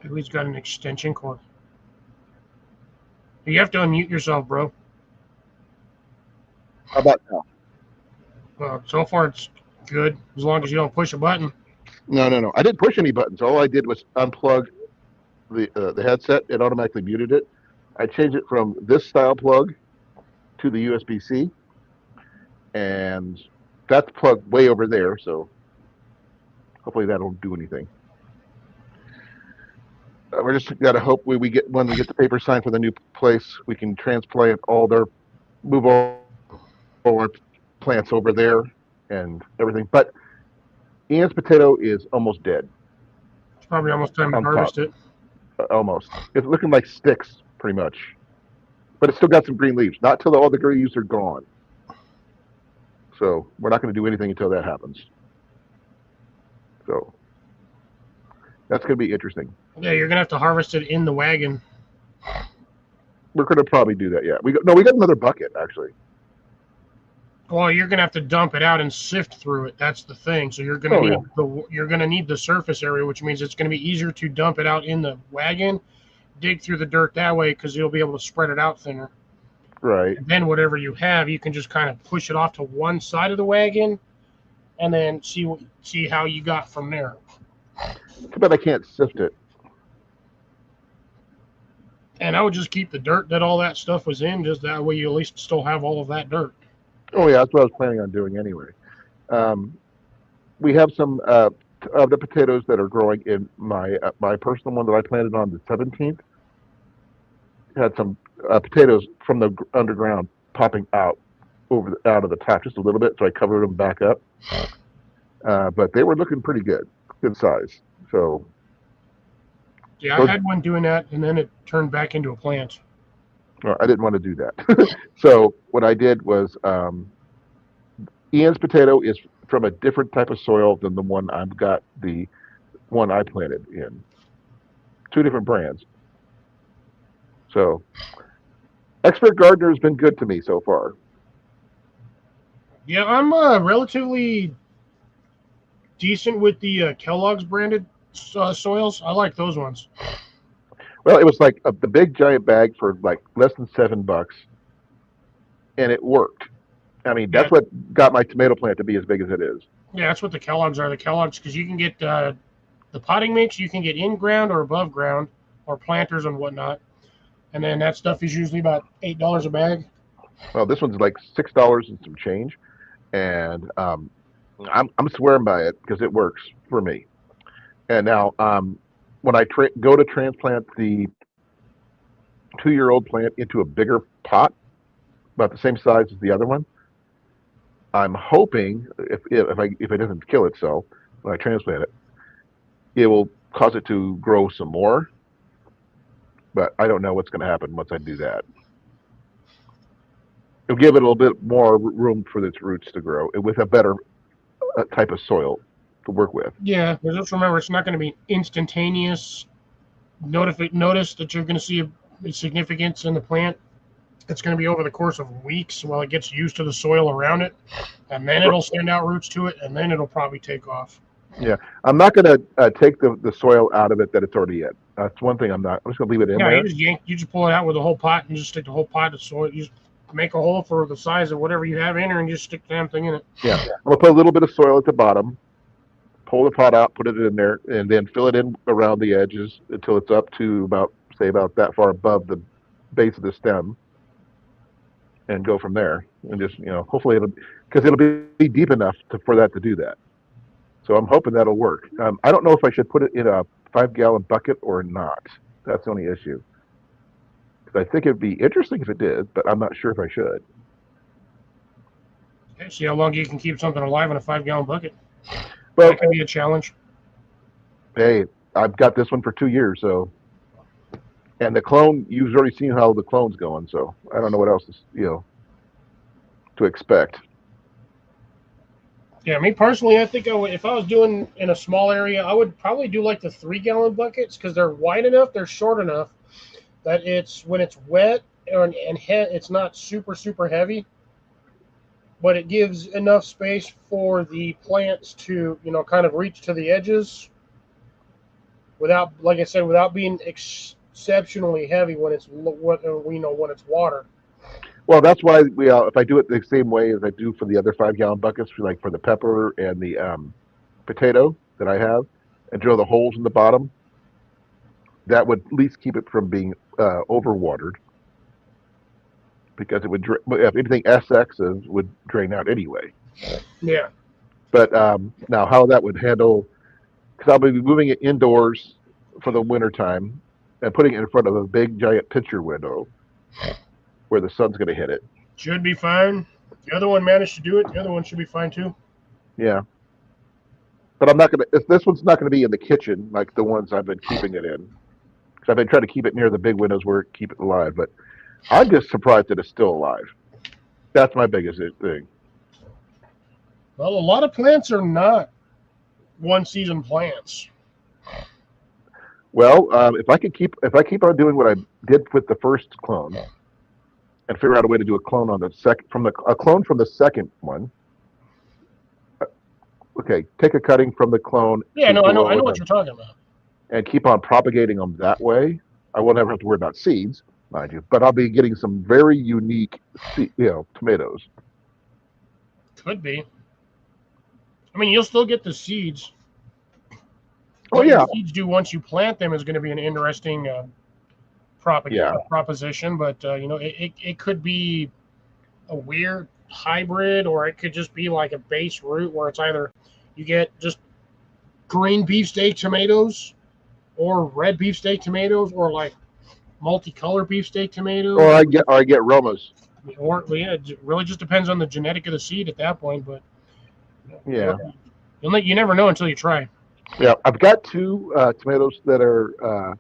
At least got an extension cord. You have to unmute yourself, bro. How about now? Well, so far it's good, as long as you don't push a button. No. I didn't push any buttons. All I did was unplug the headset. It automatically muted it. I changed it from this style plug to the USB-C, and that's plugged way over there. So hopefully that'll do anything. We're just got to hope when we get the paper signed for the new place, we can transplant move all our plants over there and everything. But Ian's potato is almost dead. It's probably almost time to harvest it. Almost. It's looking like sticks, pretty much. But it's still got some green leaves. Not till all the green leaves are gone. So we're not going to do anything until that happens. So that's going to be interesting. Yeah, you're going to have to harvest it in the wagon. We're going to probably do that, yeah. We got another bucket, actually. Well, you're going to have to dump it out and sift through it. That's the thing. So you're going to need the surface area, which means it's going to be easier to dump it out in the wagon, dig through the dirt that way because you'll be able to spread it out thinner. Right. And then whatever you have, you can just kind of push it off to one side of the wagon and then see how you got from there. Too bad I can't sift it. And I would just keep the dirt that all that stuff was in, just that way you at least still have all of that dirt. Oh yeah, that's what I was planning on doing anyway. Um, we have some of the potatoes that are growing in my personal one that I planted on the 17th. Had some potatoes from the underground popping out out of the top just a little bit, so I covered them back up. But they were looking pretty good size. So Yeah, I those, had one doing that, and then it turned back into a plant. I didn't want to do that. So what I did was Ian's potato is from a different type of soil than the one I've got the one I planted in. Two different brands. So Expert Gardener has been good to me so far. Yeah, I'm relatively decent with the Kellogg's branded soils. I like those ones. Well, it was like the big giant bag for like less than $7, and it worked. I mean, Yeah, that's what got my tomato plant to be as big as it is. yeah, that's what the Kellogg's are. The Kellogg's, because you can get the potting mix, you can get in ground or above ground, or planters and whatnot. And then that stuff is usually about $8 a bag. Well, this one's like $6 and some change, and I'm swearing by it because it works for me. And now, when I go to transplant the 2-year-old plant into a bigger pot, about the same size as the other one, I'm hoping if it doesn't kill itself when I transplant it, it will cause it to grow some more. But I don't know what's going to happen once I do that. It'll give it a little bit more room for its roots to grow with a better type of soil to work with. Yeah, but just remember, it's not going to be instantaneous. Notice that you're going to see a significance in the plant. It's going to be over the course of weeks while it gets used to the soil around it, and then it'll send out roots to it, and then it'll probably take off. Yeah, I'm not going to take the soil out of it that it's already in. That's one thing I'm not. I'm just going to leave it in Yeah, there. you just pull it out with a whole pot, and just stick the whole pot of soil. You just make a hole for the size of whatever you have in there, and just stick the damn thing in it. Yeah, I'm going to put a little bit of soil at the bottom, pull the pot out, put it in there, and then fill it in around the edges until it's up to about that far above the base of the stem, and go from there. And just hopefully it'll be deep enough for that to do that. So I'm hoping that'll work. I don't know if I should put it in a 5-gallon bucket or not. That's the only issue. Because I think it'd be interesting if it did, but I'm not sure if I should. Okay, see how long you can keep something alive in a 5-gallon bucket. Well, That could be a challenge. hey, I've got this one for 2 years, so. And the clone, you've already seen how the clone's going, so I don't know what else to expect. Yeah, me personally, I think if I was doing in a small area, I would probably do like the 3-gallon buckets because they're wide enough, they're short enough that it's when it's wet it's not super heavy, but it gives enough space for the plants to kind of reach to the edges without, like I said, without being exceptionally heavy when it's when it's water. Well, that's why if I do it the same way as I do for the other 5-gallon buckets, for the pepper and the potato that I have, and drill the holes in the bottom, that would at least keep it from being overwatered, because it would, if anything SXs would drain out anyway. Yeah. But now how that would handle, because I'll be moving it indoors for the winter time and putting it in front of a big giant picture window where the sun's going to hit it. Should be fine. If the other one managed to do it, the other one should be fine too. Yeah. But I'm not going to, this one's not going to be in the kitchen like the ones I've been keeping it in. Because I've been trying to keep it near the big windows where it keep it alive. But I'm just surprised that it's still alive. That's my biggest thing. Well, a lot of plants are not one season plants. Well, if I keep on doing what I did with the first clone, and figure out a way to do a clone on the a clone from the second one. Okay, take a cutting from the clone. Yeah, no, I know what you're talking about. And keep on propagating them that way. I won't ever have to worry about seeds, mind you, but I'll be getting some very unique, tomatoes. Could be. I mean, you'll still get the seeds. Oh What yeah, your seeds do once you plant them is going to be an interesting Yeah. proposition, but it could be a weird hybrid, or it could just be like a base root where it's either you get just green beefsteak tomatoes or red beefsteak tomatoes or like multicolored beefsteak tomatoes, Or I get Romas. or yeah, it really just depends on the genetic of the seed at that point. But Yeah. you never know until you try. Yeah. I've got two tomatoes that are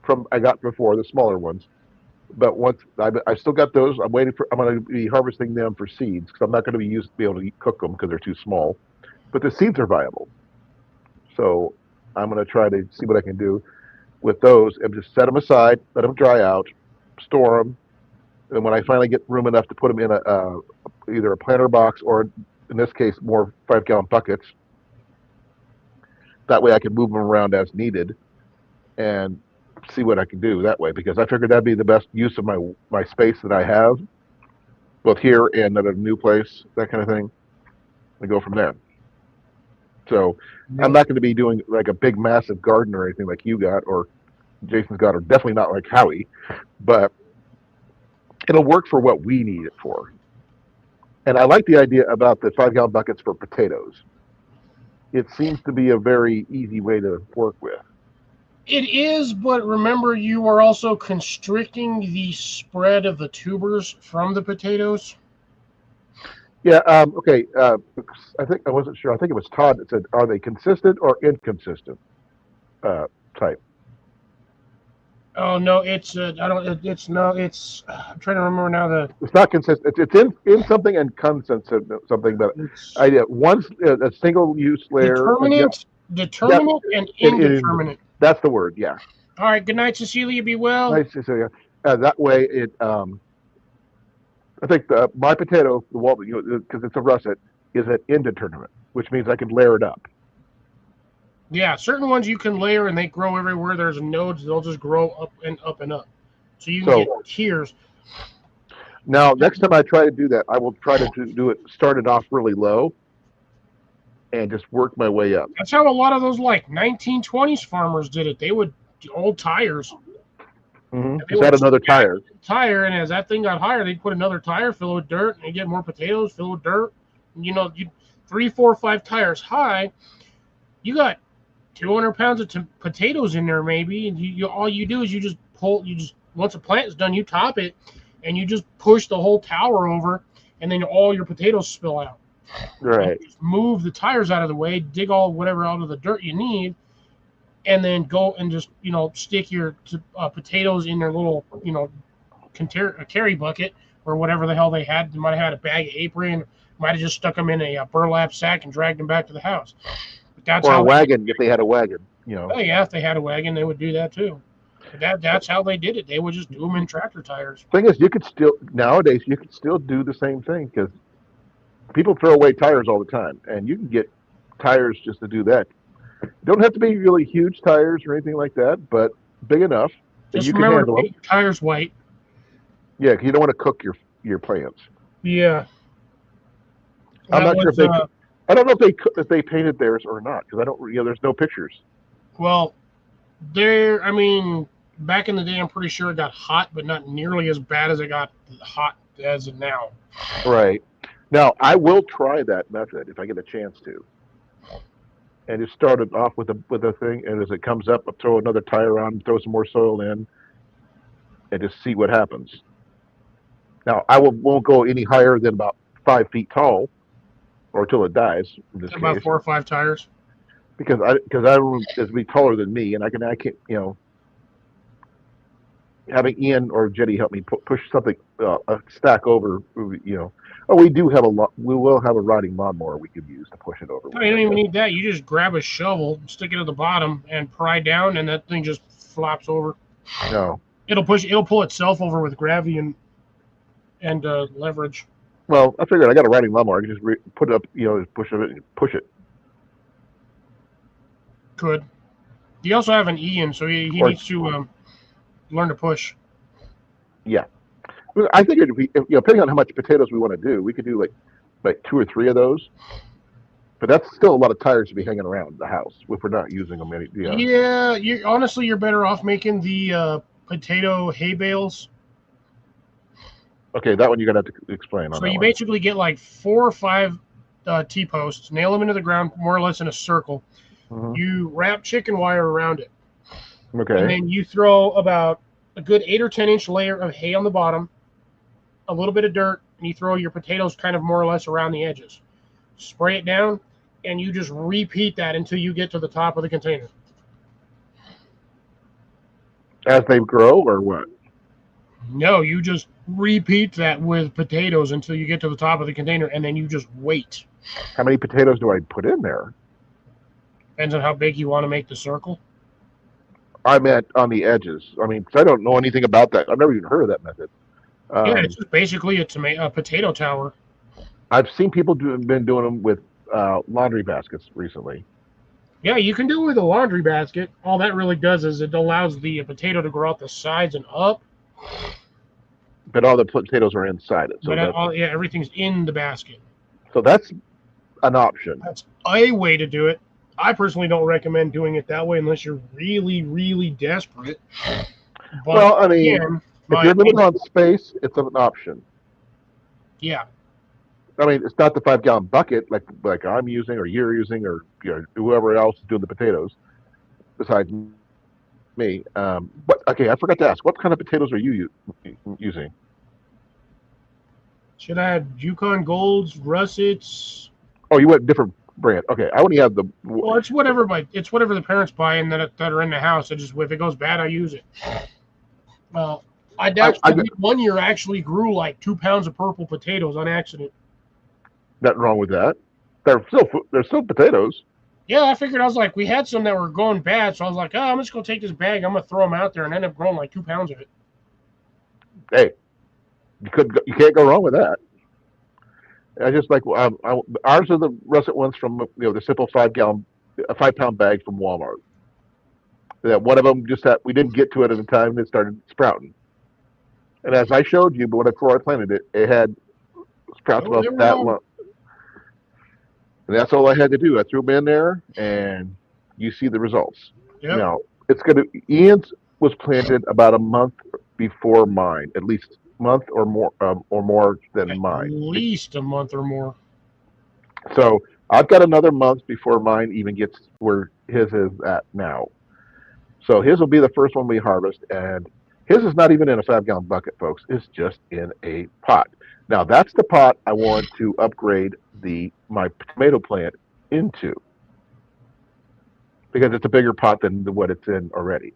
from I got before, the smaller ones. But once I still got those, I'm waiting for. I'm going to be harvesting them for seeds because I'm not going to be able to cook them because they're too small. But the seeds are viable, so I'm going to try to see what I can do with those and just set them aside, let them dry out, store them, and when I finally get room enough to put them in either a planter box or in this case more 5-gallon buckets, that way I can move them around as needed and see what I can do that way because I figured that'd be the best use of my space that I have, both here and at a new place, that kind of thing, and go from there. So I'm not going to be doing like a big massive garden or anything like you got or Jason's got, or definitely not like Howie, but it'll work for what we need it for. And I like the idea about the 5-gallon buckets for potatoes. It seems to be a very easy way to work with. It is, but remember, you are also constricting the spread of the tubers from the potatoes. Yeah. Okay. I think I wasn't sure. I think it was Todd that said, "Are they consistent or inconsistent?" Type. Oh no, it's I don't. It's no. It's I'm trying to remember now. It's not consistent. It's in something and consistent something, but It's I one's a single use layer. determinate, Yep. and It, indeterminate. that's the word. Yeah. All right. Good night, Cecilia. Be well. Nice. So yeah. That way it. I think my potato, the wall, because it's a russet, is an indeterminate, which means I can layer it up. Yeah, certain ones you can layer and they grow everywhere. There's nodes; they'll just grow up and up and up. So you can get tiers. Now, next time I try to do that, I will try to do it, start it off really low, and just work my way up. That's how a lot of those like 1920s farmers did it. They would old tires. Just add another tire. And as that thing got higher, they'd put another tire, fill it with dirt, and get more potatoes, fill with dirt. And, you 3, 4, 5 tires high, you got 200 pounds of potatoes in there maybe, and you all you do is you just once a plant is done, you top it, and you just push the whole tower over, and then all your potatoes spill out. Right. You just move the tires out of the way, dig all whatever out of the dirt you need, and then go and just stick your potatoes in their little carry bucket or whatever the hell they had. They might have had a bag of apron, might have just stuck them in a burlap sack and dragged them back to the house. But that's or how a wagon if they had a wagon. Oh yeah, if they had a wagon, they would do that too. But that's how they did it. They would just do them in tractor tires. Thing is, nowadays you could still do the same thing because people throw away tires all the time, and you can get tires just to do that. Don't have to be really huge tires or anything like that, but big enough that Just you can remember handle to them. make your tires white. Yeah, because you don't want to cook your plants. Yeah. I'm not sure if they. I don't know if they painted theirs or not because I don't. There's no pictures. Well, back in the day, I'm pretty sure it got hot, but not nearly as bad as it got hot as it now. Right. Now, I will try that method if I get a chance to. And just start it off with a thing, and as it comes up, I'll throw another tire on, throw some more soil in, and just see what happens. Now, I won't go any higher than about 5 feet tall, or until it dies. In this About case, 4 or 5 tires. Because I don't want it to be taller than me, and I can't having Ian or Jetty help me push something a stack over. Oh, we will have a riding lawnmower we could use to push it over. No, you don't even need that. You just grab a shovel, stick it at the bottom, and pry down, and that thing just flops over. No, it'll pull itself over with gravity and leverage. Well, I figured I got a riding lawnmower. I can just put it up, push it. Could. You also have an Ian, so he needs to learn to push. Yeah, I think depending on how much potatoes we want to do, we could do like 2 or 3 of those. But that's still a lot of tires to be hanging around the house if we're not using them. Yeah, honestly, you're better off making the potato hay bales. Okay, that one you're gonna have to explain on So that you one. basically get like 4 or 5 T-posts, nail them into the ground more or less in a circle. Hmm. You wrap chicken wire around it, and Okay. then you throw about a good 8 or 10 inch layer of hay on the bottom, a little bit of dirt, and you throw your potatoes kind of more or less around the edges. Spray it down, and you just repeat that until you get to the top of the container. As they grow, or what? No, you just repeat that with potatoes until you get to the top of the container, and then you just wait. How many potatoes do I put in there? Depends on how big you want to make the circle. I meant on the edges. I mean, 'cause I don't know anything about that. I've never even heard of that method. Yeah, it's Um, just basically a potato tower. I've seen people been doing them with laundry baskets recently, Yeah, you can do it with a laundry basket. All that really does is it allows the potato to grow out the sides and up, but all the potatoes are inside it. but yeah, everything's in the basket. So that's an option. That's a way to do it. I personally don't recommend doing it that way unless you're really, really desperate. But Well, I mean, again, if my you're limited opinion, on space, it's an option. yeah, I mean, it's not the 5 gallon bucket like I'm using or you're using or whoever else is doing the potatoes besides me. But okay, I forgot to ask, what kind of potatoes are you using? should I have Yukon Golds, Russets? Oh, you went different brand. Okay, I only have the. Well, it's whatever the parents buy and that are in the house. I just if it goes bad, I use it. Uh, I I, doubt I one year actually grew like 2 pounds of purple potatoes on accident. nothing wrong with that. They're still potatoes. Yeah, I figured I was like, we had some that were going bad, so I was like, oh, I'm just gonna take this bag, I'm gonna throw them out there, and end up growing like 2 pounds of it. Hey, you can't go wrong with that. I just like ours are the russet ones from the simple 5 gallon, a 5 pound bag from Walmart. That one of them just had we didn't get to it at the time it started sprouting. And as I showed you, but before I planted it, it had sprouts Oh, about they were that long. long. And that's all I had to do. I threw them in there, and you see the results. Yep. Now it's gonna. Ian's was planted about a month before mine, at least month or more than At mine. least a month or more. So I've got another month before mine even gets where his is at now. So his will be the first one we harvest, and his is not even in a 5 gallon bucket, folks. It's just in a pot. Now that's the pot I want to upgrade my tomato plant into because it's a bigger pot than what it's in already.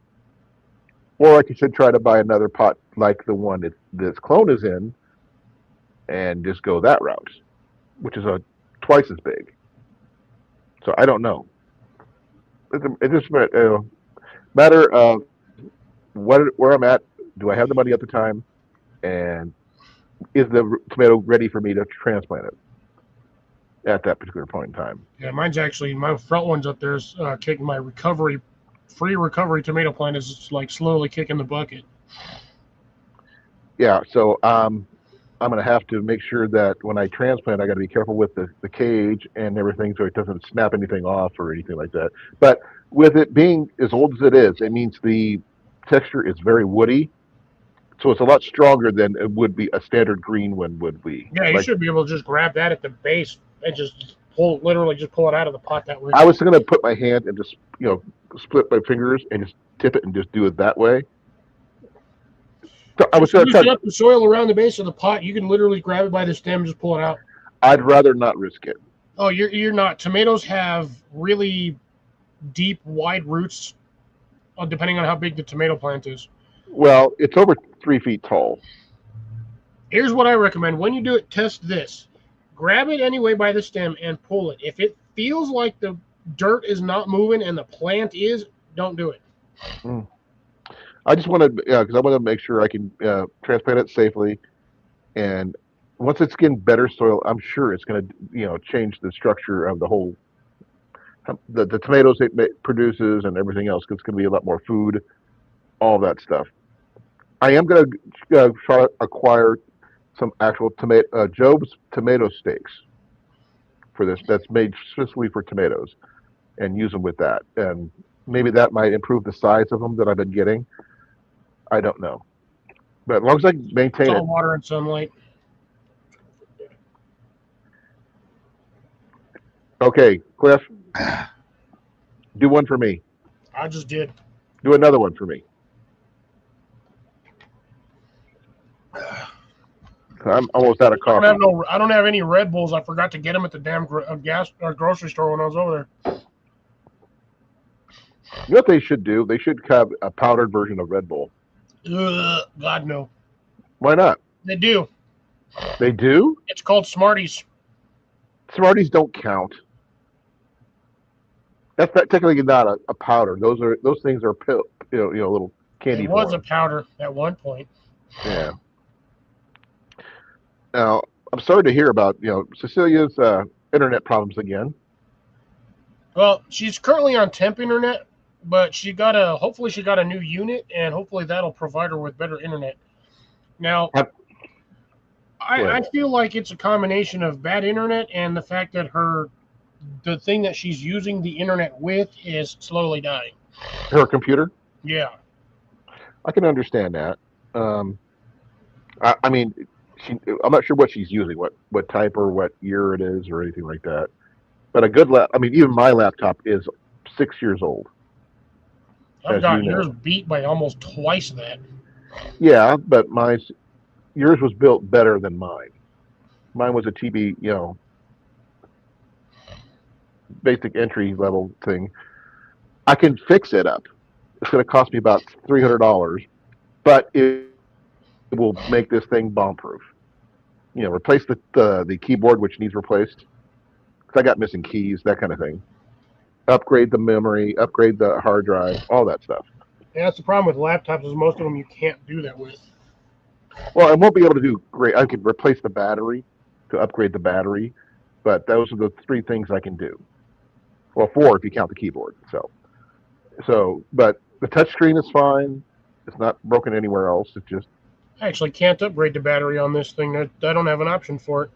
Or like you said, try to buy another pot like the one this clone is in, and just go that route, which is twice as big. So I don't know. It just matter of where I'm at. Do I have the money at the time? And is the tomato ready for me to transplant it at that particular point in time? Yeah, mine's actually my front one's up there is kicking my free recovery tomato plant is like slowly kicking the bucket. Yeah. So I'm going to have to make sure that when I transplant, I got to be careful with the cage and everything so it doesn't snap anything off or anything like that. But with it being as old as it is, it means the texture is very woody. So it's a lot stronger than it would be a standard green one would be. Yeah, you Like should be able to just grab that at the base and just literally just pull it out of the pot that way. I was going to put my hand and just split my fingers and just tip it and just do it that way. So I was Just going to loosen try. up the soil around the base of the pot. You can literally grab it by the stem and just pull it out. I'd rather not risk it. Oh, you're not. Tomatoes have really deep, wide roots, depending on how big the tomato plant is. Well, it's over 3 feet tall. Here's what I recommend. When you do it, test this. Grab it anyway by the stem and pull it. If it feels like the dirt is not moving and the plant is, don't do it. Mm. I just want to, because I want to make sure I can transplant it safely. And once it's getting better soil, I'm sure it's going to, change the structure of the whole, the tomatoes it produces and everything else. 'Cause it's going to be a lot more food, all that stuff. I am going to try to acquire some actual Job's tomato steaks for this. That's made specifically for tomatoes, and use them with that. And maybe that might improve the size of them that I've been getting. I don't know, but as long as I can It's maintain all it. water and sunlight. Okay, Cliff, do one for me. I just did. Do another one for me. I'm almost out of coffee. I don't have any Red Bulls. I forgot to get them at the damn gas or grocery store when I was over You know what they should do? They should have a powdered version of Red Bull. there. Ugh, God no. Why not? They do. They do. It's called Smarties. Smarties don't count. That's not, technically not a powder. Those things are pill, little candy It was a form. powder at one point. Yeah. Now I'm sorry to hear about Cecilia's internet problems again. Well, she's currently on temp internet, but hopefully she got a new unit, and hopefully that'll provide her with better internet. Now, Have- I feel like it's a combination of bad internet and the fact that the thing that she's using the internet with is slowly dying. Her computer. Yeah. I can understand that. Um, I mean, I'm not sure what she's using, what type or what year it is or anything like that. But a good I mean, even my laptop is 6 years old, I've as got you yours know. beat by almost twice that. Yeah, but yours was built better than mine. Mine was a TB, basic entry level thing. I can fix it up. It's going to cost me about $300, but it will make this thing bomb-proof. Replace the keyboard which needs replaced because I got missing keys, that kind of thing. Upgrade the memory, upgrade the hard drive, all that stuff. Yeah, that's the problem with laptops is most of them you can't do that with. Well, I won't be able to do great. I could replace the battery to upgrade the battery, but those are the three things I can do. Well, four if you count the keyboard. But the touchscreen is fine. It's not broken anywhere else. It's just I actually can't upgrade the battery on this thing. I don't have an option for it.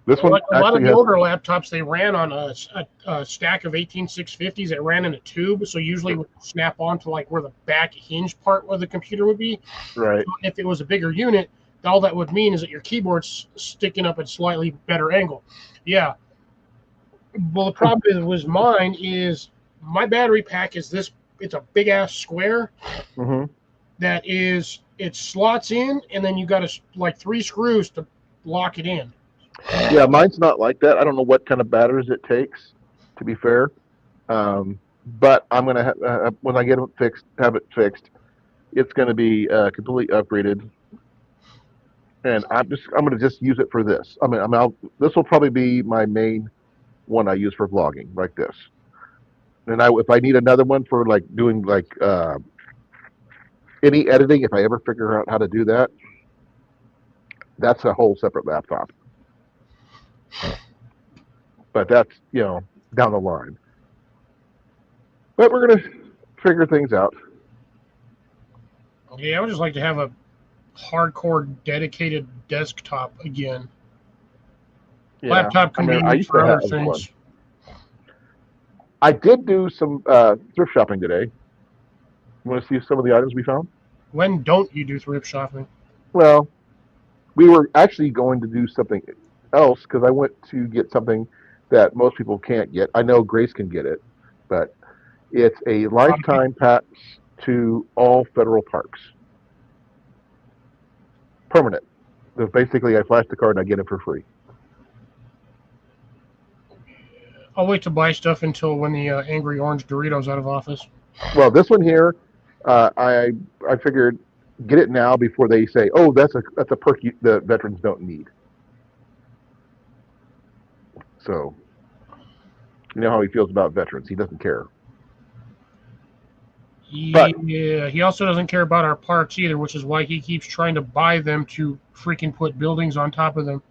this one Like a lot of actually the has. older laptops, they ran on a stack of 18650s that ran in a tube. So usually it would snap onto like where the back hinge part of the computer would be. Right. If it was a bigger unit, all that would mean is that your keyboard's sticking up at slightly better angle. Yeah. Well, the problem was mine is my battery pack is this. It's a big ass square Hmm. it slots in, and then you got like three screws to lock it in. Yeah, mine's not like that. I don't know what kind of batteries it takes. To be fair, but I'm gonna when I get it fixed, have it fixed. It's gonna be completely upgraded, and I'm gonna just use it for this. This will probably be my main one I use for vlogging, like this. And if I need another one for like doing like any editing, if I ever figure out how to do that, that's a whole separate laptop. But that's down the line. But we're gonna figure things out. Yeah, I would just like to have a hardcore dedicated desktop again. Yeah, Laptop I can be mean, I used used to for other have one. things. I did do some thrift shopping today. You want to see some of the items we found? When don't you do thrift shopping? Well, we were actually going to do something else because I went to get something that most people can't get. I know Grace can get it, but it's a A lot of people. lifetime pass to all federal parks. Permanent. So basically, I flash the card and I get it for free. I'll wait to buy stuff until when the Angry Orange Doritos out of office. Well, this one here, I figured get it now before they say, oh, that's a perk the veterans don't need. So you know how he feels about veterans. He doesn't care. But Yeah, he also doesn't care about our parks either, which is why he keeps trying to buy them to freaking put buildings on top of them.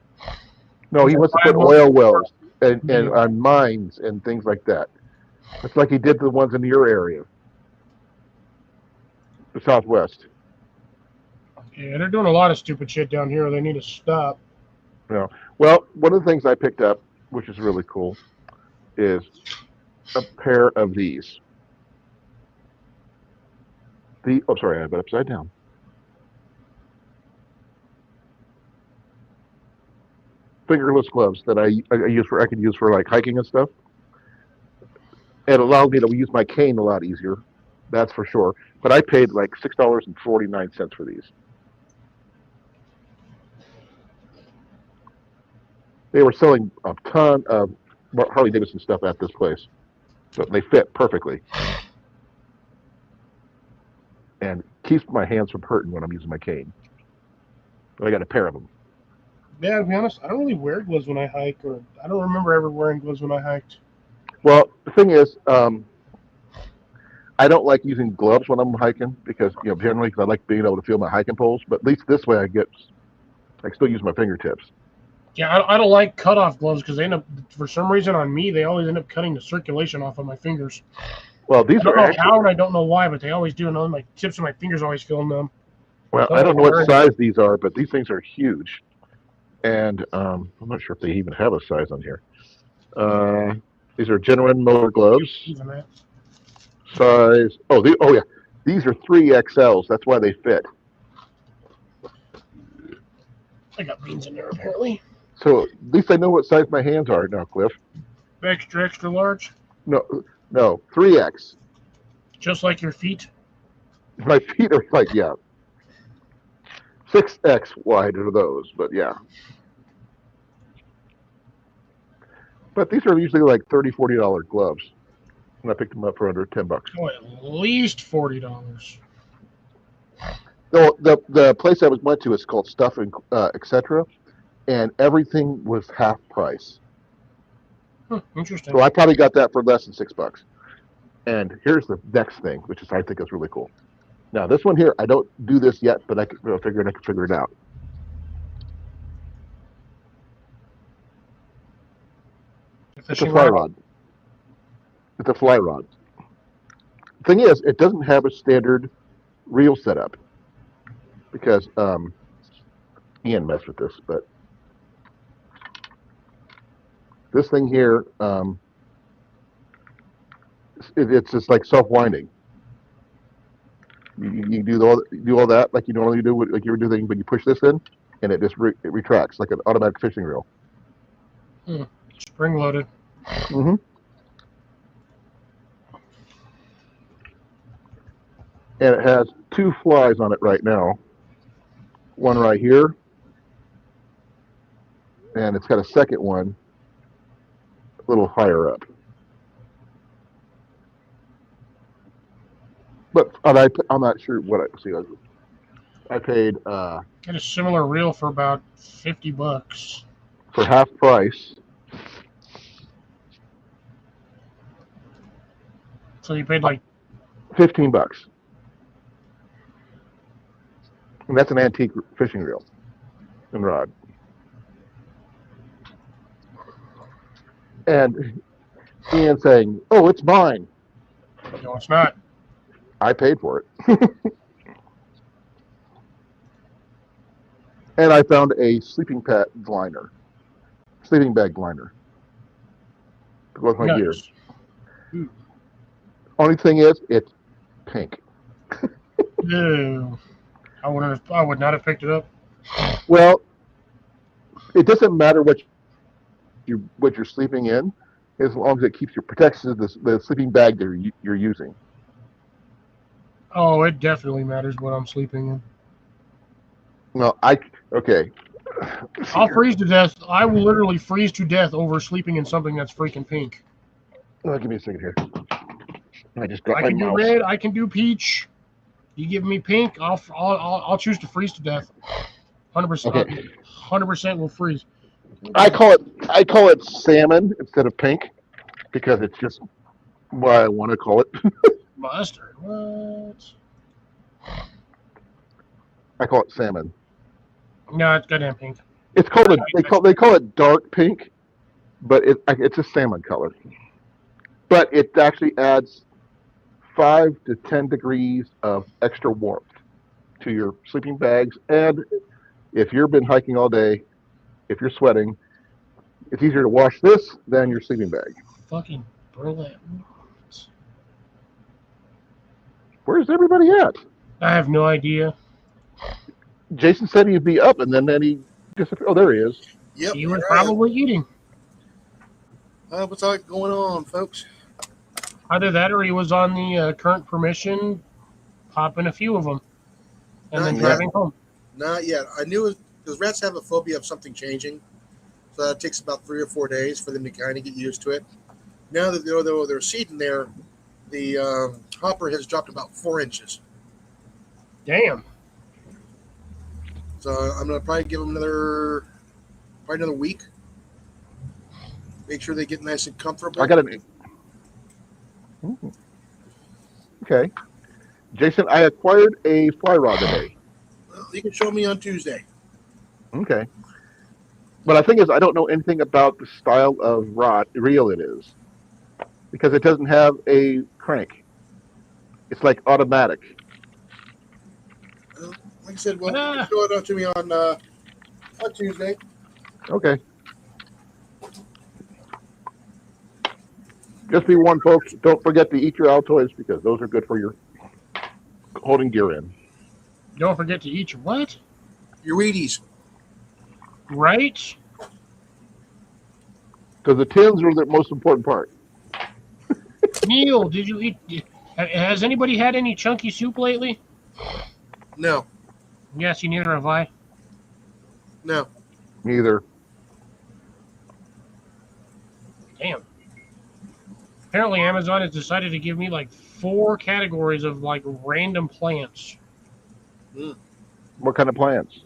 no, he wants to put Reliable- oil wells and Yeah. on mines and things like that. It's like he did the ones in your area, the Southwest. Yeah, they're doing a lot of stupid shit down here. They need to stop. Well, one of the things I picked up, which is really cool, is a pair of these. Sorry, I have it upside down. fingerless gloves that I could use for like hiking and stuff. It allowed me to use my cane a lot easier. That's for sure. But I paid like $6.49 for these. They were selling a ton of Harley Davidson stuff at this place, but they fit perfectly and keeps my hands from hurting when I'm using my cane. But I got a pair of them. Yeah, to be honest, I don't really wear gloves when I hike, or I don't remember ever wearing gloves when I hiked. Well, the thing is, I don't like using gloves when I'm hiking because generally because I like being able to feel my hiking poles. But at least this way, I can still use my fingertips. Yeah, I don't like cutoff gloves because they end up, for some reason on me, they always end up cutting the circulation off of my fingers. Well, I don't know how and I don't know why, but they always do. And my tips of my fingers always feel numb. well, I don't know what size these are, but these things are huge, and I'm not sure if they even have a size on here. These are genuine motor gloves. Size. Oh yeah, these are 3XLs. That's why they fit. I got beans in there apparently. So at least I know what size my hands are now, Cliff. Extra large? No, 3X. Just like your feet? My feet are like, yeah. 6X wide are those, but yeah. But these are usually like $30, $40 gloves. And I picked them up for under $10. Oh, at least $40. So the place I went to is called Stuff and Etc. And everything was half price. Interesting. So I probably got that for less than $6. And here's the next thing, which I think is really cool. Now this one here, I don't do this yet, but I can figure it out. It's a fly rod. It's a fly rod. The thing is, it doesn't have a standard reel setup because Ian messed with this, but this thing here, it's just like self-winding. You do all that like you normally do, like you were doing, but you push this in, and it just it retracts like an automatic fishing reel. Spring loaded. Mm-hmm. And it has 2 flies on it right now. One right here, and it's got a second one a little higher up. But I'm not sure what I see. I paid. Get a similar reel for about $50 for half price. So you paid like $15, and that's an antique fishing reel and rod. And Ian saying, "Oh, it's mine." No, it's not. I paid for it. And I found a sleeping bag liner to go with my gear. Only thing is, it's pink. Ew. I would not have picked it up. Well, it doesn't matter what you're sleeping in, as long as it keeps your protection the sleeping bag that you're using. Oh, it definitely matters what I'm sleeping in. No, okay. I'll freeze to death. I will literally freeze to death over sleeping in something that's freaking pink. Oh, give me a second here. I can do red. I can do peach. You give me pink, I'll choose to freeze to death. 100%. Okay. 100% will freeze. I call it salmon instead of pink because it's just what I want to call it. Mustard. What? I call it salmon. No, it's goddamn pink. It's called they call it dark pink, but it's a salmon color. But it actually adds 5 to 10 degrees of extra warmth to your sleeping bags, and if you've been hiking all day, if you're sweating, it's easier to wash this than your sleeping bag. Fucking brilliant. Where's everybody at? I have no idea. Jason said he'd be up, and then he disappeared. Oh, there he is. Yep, He was here I am. probably eating. What's all going on, folks? Either that or he was on the current permission, popping a few of them, and then Not yet. driving home. Not yet. I knew it because rats have a phobia of something changing, so that takes about 3 or 4 days for them to kind of get used to it. Now that they're seeding there, the hopper has dropped about 4 inches. Damn. So I'm gonna probably give them probably another week. Make sure they get nice and comfortable. I got an. Okay, Jason, I acquired a fly rod today. Well, you can show me on Tuesday. Okay, but the thing is, I don't know anything about the style of reel it is because it doesn't have a crank. It's like automatic. Like I said, well, you can Ah, show it to me on Tuesday. Okay. Just be warned, folks. Don't forget to eat your Altoids because those are good for your holding gear in. don't forget to eat your what? Your Wheaties. Right? Because the tins are the most important part. Neil, did you eat? Has anybody had any chunky soup lately? No, Yes, you neither have I. no. Neither. Damn. Apparently, Amazon has decided to give me like 4 categories of like random plants. What kind of plants?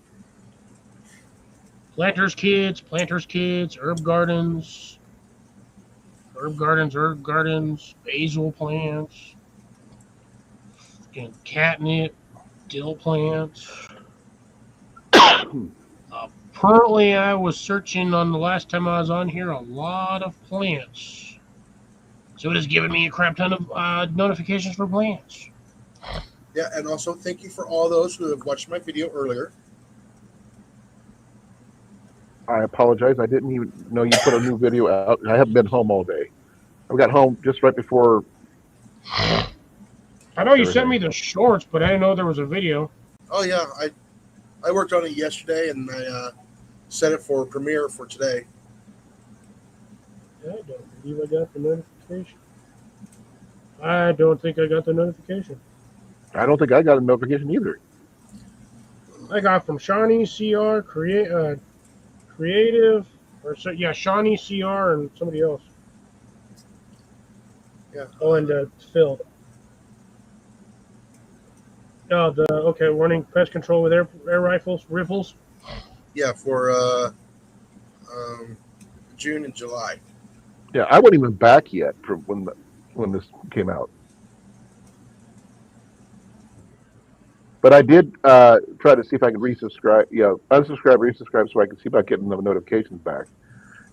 Planters' kids, herb gardens, basil plants, fucking catnip, dill plants. Apparently, I was searching on the last time I was on here a lot of plants. So it has given me a crap ton of notifications for plants. Yeah, and also thank you for all those who have watched my video earlier. I apologize. I didn't even know you put a new video out. I haven't been home all day. I got home just right before. I know you sent me the shorts, but I didn't know there was a video. Oh yeah, I worked on it yesterday and I set it for premiere for today. I don't believe I got the notification. I don't think I got the notification. I don't think I got a notification either. I got from Shawnee CR Creative, or so yeah, Shawnee CR and somebody else. Yeah. Oh, and Phil. Oh, warning pest control with air rifles. Yeah, for June and July. Yeah, I wasn't even back yet from when this came out. But I did try to see if I could resubscribe. Resubscribe, so I can see about getting the notifications back.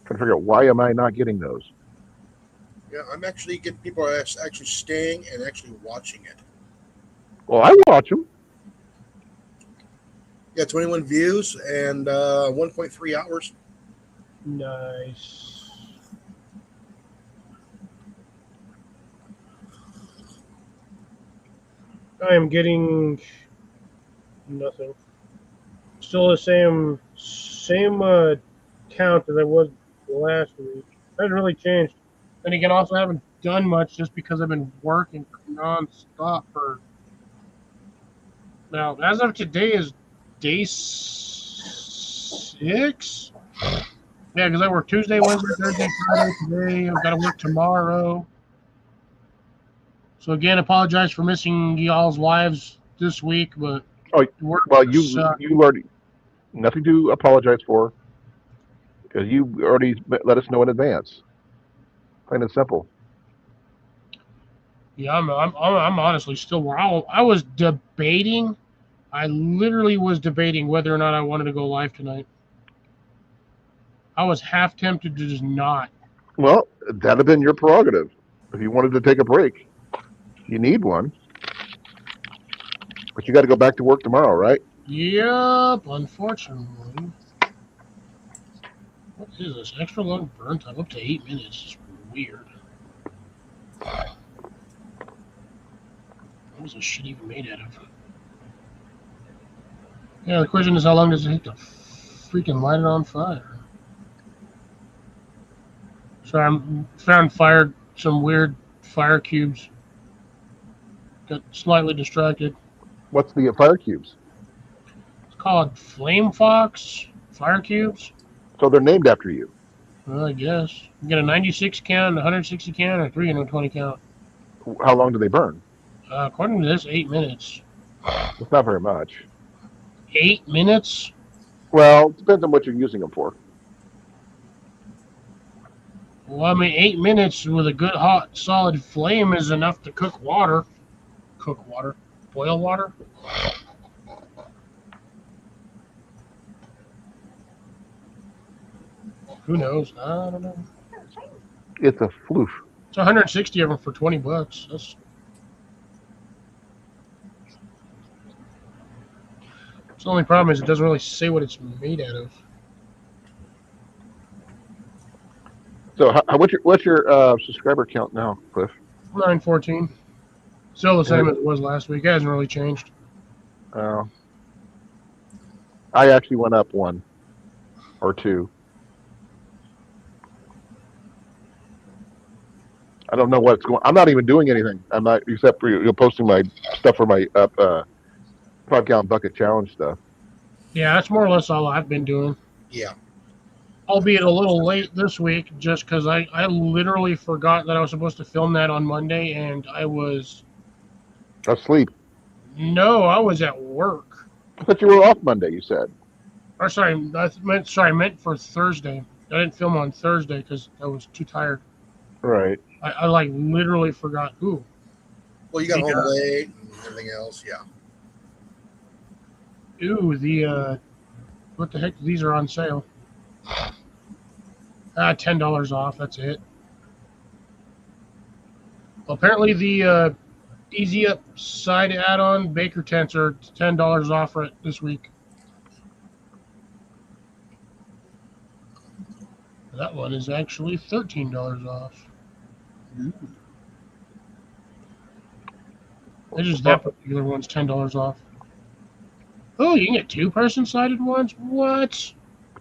Trying to figure out why am I not getting those? Yeah, I'm actually getting people actually staying and actually watching it. Well, I watch them. Yeah, 21 views and 1.3 hours. Nice. I am getting nothing. Still the same count as I was last week. Hasn't really changed. Then again, also haven't done much just because I've been working nonstop for. Now, as of today is day 6. Yeah, because I work Tuesday, Wednesday, Thursday, Friday. Today I've got to work tomorrow. So again, apologize for missing y'all's lives this week, but You already nothing to apologize for because you already let us know in advance. Plain and simple. Yeah, I'm honestly still where I was debating. I literally was debating whether or not I wanted to go live tonight. I was half tempted to just not. Well, that'd have been your prerogative if you wanted to take a break. You need one, but you got to go back to work tomorrow, right? Yep, unfortunately. What is this? Extra long burn time, up to 8 minutes. It's weird. What was this shit even made out of? Yeah, the question is how long does it take to freaking light it on fire? So I found some weird fire cubes. Got slightly distracted. What's the fire cubes? It's called Flame Fox fire cubes. So they're named after you. Well, I guess you get a 96 count, a 160 count, or a 320 count. How long do they burn? According to this, 8 minutes. It's not very much. 8 minutes? Well, it depends on what you're using them for. Well, I mean, 8 minutes with a good hot solid flame is enough to cook water. Cook water? Boil water? Who knows? I don't know. It's a floof. It's 160 of them for $20. That's the only problem is it doesn't really say what it's made out of. So, what's your subscriber count now, Cliff? 914. Still the same as it was last week. It hasn't really changed. I actually went up 1 or 2. I don't know what's going. I'm not even doing anything. I'm not, except for you're posting my stuff for my 5-gallon bucket challenge stuff. Yeah, that's more or less all I've been doing. Yeah. Albeit a little late this week, just because I literally forgot that I was supposed to film that on Monday, and I was... Asleep. No, I was at work. I thought you were off Monday. You said. Or sorry, I meant for Thursday. I didn't film on Thursday because I was too tired. Right. I like literally forgot. Ooh. Well, you got home late and everything else. Yeah. Ooh, what the heck? These are on sale. $10 off. That's it. Well, apparently the Easy Up side add-on Baker tents are $10 off this week. That one is actually $13 off. It's just that particular one's $10 off. Oh, you can get 2-person sided ones? What?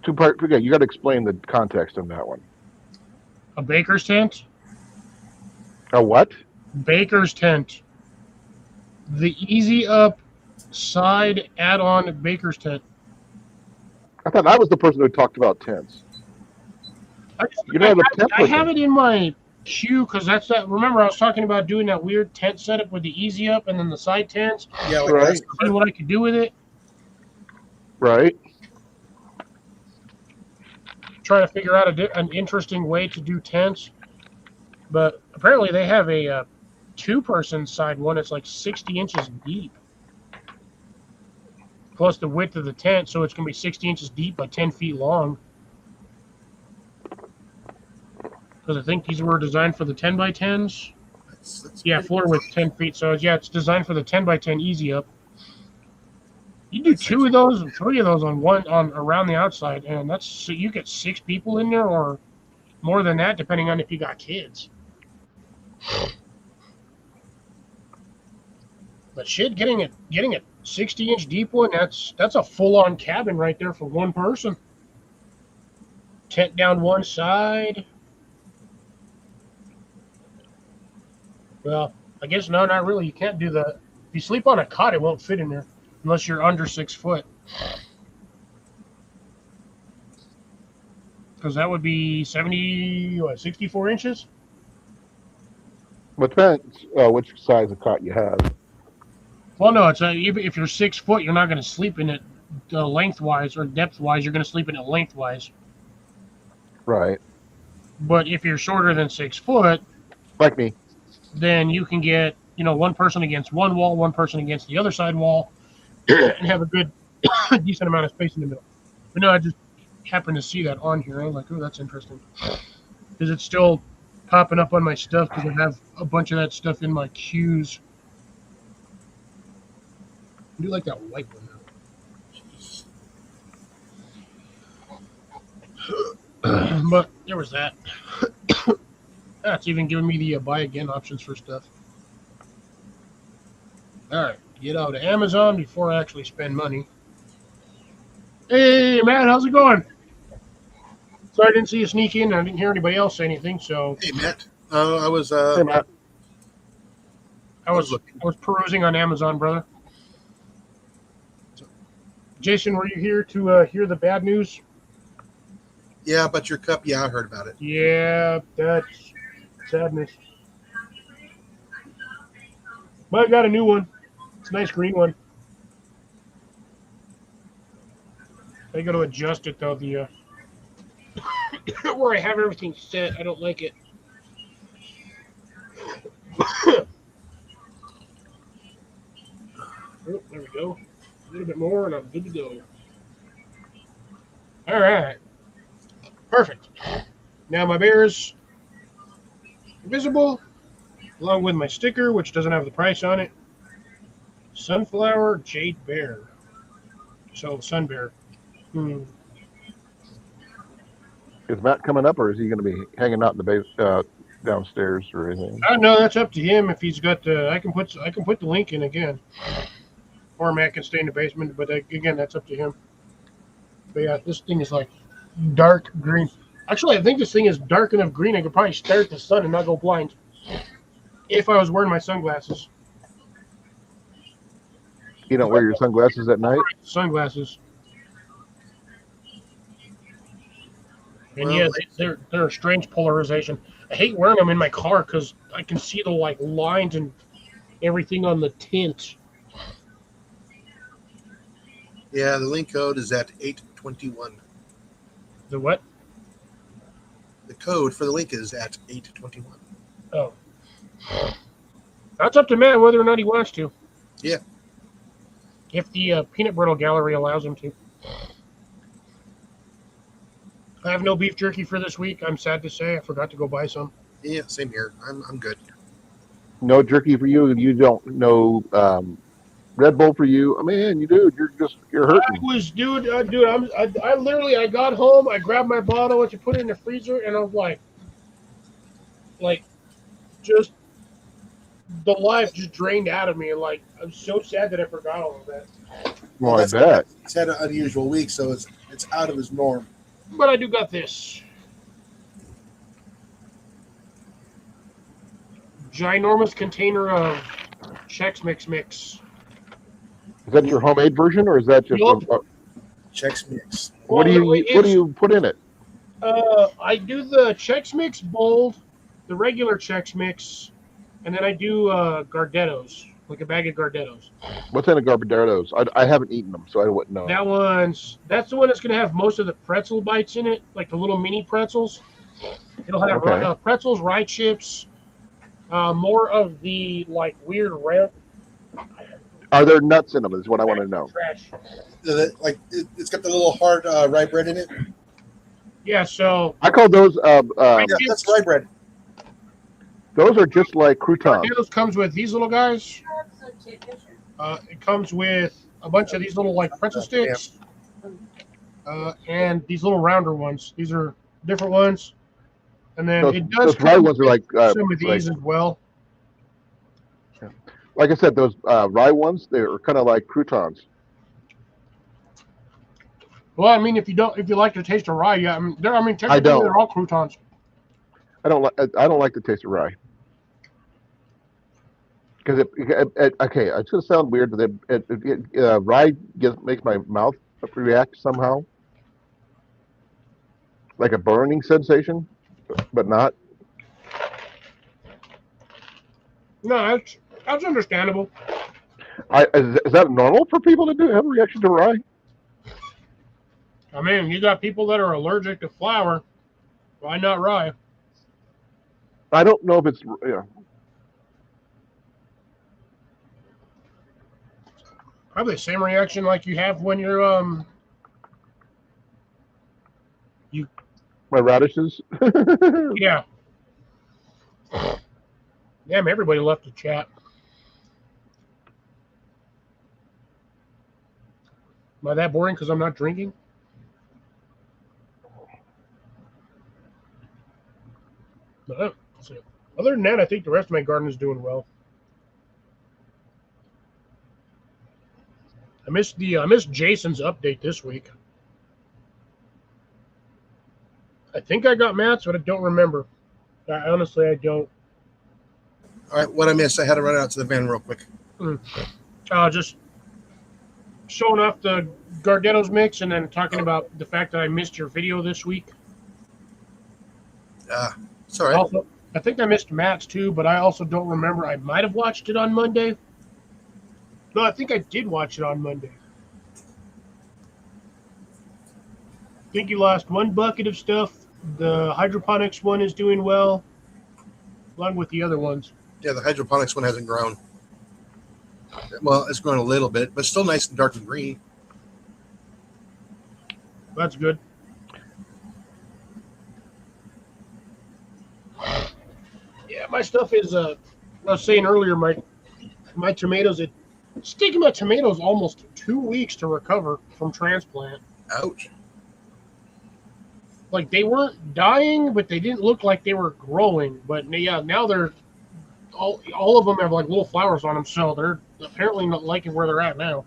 Two-part. Yeah, you got to explain the context on that one. A baker's tent? A what? Baker's tent. The Easy Up side add-on baker's tent. I thought I was the person who talked about tents. I have it in my queue because that's that. Remember, I was talking about doing that weird tent setup with the Easy Up and then the side tents. Yeah, like right. See what I could do with it. Right. Try to figure out an interesting way to do tents. But apparently they have a 2-person side one. It's like 60 inches deep. Plus the width of the tent, so it's going to be 60 inches deep by 10 feet long. Because I think these were designed for the 10 by 10s. Yeah, floor width 10 feet. So yeah, it's designed for the 10 by 10 Easy Up. You do 2 of those and 3 of those on around the outside, and that's so you get 6 people in there or more than that, depending on if you got kids. But shit, getting a 60-inch deep one, that's a full-on cabin right there for one person. Tent down one side. Well, I guess no, not really. You can't do that. If you sleep on a cot, it won't fit in there unless you're under 6 foot. Because that would be 64 inches? Well, it depends which size of cot you have. Well, no, it's if you're 6 foot, you're not going to sleep in it lengthwise or depthwise. You're going to sleep in it lengthwise. Right. But if you're shorter than 6 foot, like me, then you can get one person against one wall, one person against the other side wall, and have a good decent amount of space in the middle. But no, I just happened to see that on here. I was like, oh, that's interesting. Because it's still popping up on my stuff because I have a bunch of that stuff in my queues. I do like that white one though. But there was that. That's even giving me the buy again options for stuff. Alright, get out of Amazon before I actually spend money. Hey, Matt, how's it going? So I didn't see you sneak in. I didn't hear anybody else say anything. So Hey, Matt. I was Hey, Matt. I was perusing on Amazon, brother. Jason, were you here to hear the bad news? Yeah, but your cup. Yeah, I heard about it. Yeah, that's sadness. But I got a new one. It's a nice green one. I got to adjust it though. The where I have everything set, I don't like it. Oh, there we go. A little bit more, and I'm good to go. All right, perfect. Now my bear's visible, along with my sticker, which doesn't have the price on it. Sunflower Jade Bear. So Sun Bear. Is Matt coming up, or is he going to be hanging out in the base downstairs or anything? I don't know. That's up to him. If he's got the, I can put the link in again, or Matt can stay in the basement. But again, that's up to him. But yeah, this thing is like dark green. Actually, I think this thing is dark enough green. I could probably stare at the sun and not go blind if I was wearing my sunglasses. You don't wear your sunglasses at night? Sunglasses. And Well, yeah, they're a strange polarization. I hate wearing them in my car because I can see the like lines and everything on the tint. yeah, the link code is at 821. The what? The code for the link is at 821. Oh, that's up to Matt whether or not he wants to. Yeah. If the peanut brittle gallery allows him to. I have no beef jerky for this week. I'm sad to say I forgot to go buy some. Yeah, same here. I'm good. No jerky for you, and you don't know Red Bull for you. I mean, you do. You're hurting. Dude. I literally, I got home, I grabbed my bottle, and put it in the freezer, and I was like, just the life just drained out of me. And like, I'm so sad that I forgot all of that. Well, I bet. He's had an unusual week, so it's out of his norm. But I do got this ginormous container of Chex Mix. Is that your homemade version, or is that just Yup. Chex Mix. what do you put in it? I do the Chex Mix bold, the regular Chex Mix, and then I do Gardettos, like a bag of Gardettos. What's in a Garbadados? I haven't eaten them, so I wouldn't know. That's the one that's gonna have most of the pretzel bites in it, like the little mini pretzels. It'll have pretzels, rye chips, more of the like weird round. Are there nuts in them? Is what I want to know. Trash. Like it's got the little hard rye bread in it. Yeah, so I call those. Yeah, that's rye bread. Those are just like croutons. Gardettos comes with these little guys. It comes with a bunch of these little like pretzel sticks, and these little rounder ones. These are different ones, and then it does those rye ones are like some of these as well. Like I said, those rye ones, they're kind of like croutons. Well, I mean, if you like the taste of rye, yeah, technically they're all croutons. I don't like the taste of rye. Because okay, it's gonna sound weird, but rye makes my mouth react somehow, like a burning sensation, but not. No, that's understandable. Is that normal for people to have a reaction to rye? I mean, you got people that are allergic to flour. Why not rye? I don't know if it's Probably the same reaction like you have when you're my radishes. Yeah. Damn, everybody left the chat. Am I that boring because I'm not drinking? No. Other than that, I think the rest of my garden is doing well. I missed Jason's update this week. I think I got mats, but I don't remember. Honestly, I don't. All right, what I missed, I had to run out to the van real quick. Just showing off the Gardetto's mix and then talking about the fact that I missed your video this week. It's all right. Also, I think I missed Matt's too, but I also don't remember. I might have watched it on Monday. No, I think I did watch it on Monday. I think you lost one bucket of stuff. The hydroponics one is doing well, along with the other ones. Yeah, the hydroponics one hasn't grown. Well, it's grown a little bit, but still nice and dark and green. That's good. Yeah, my stuff is. I was saying earlier, my tomatoes. It's taking my tomatoes almost 2 weeks to recover from transplant. Ouch. Like they weren't dying, but they didn't look like they were growing. But yeah, now they're all of them have like little flowers on them, so they're apparently not liking where they're at now.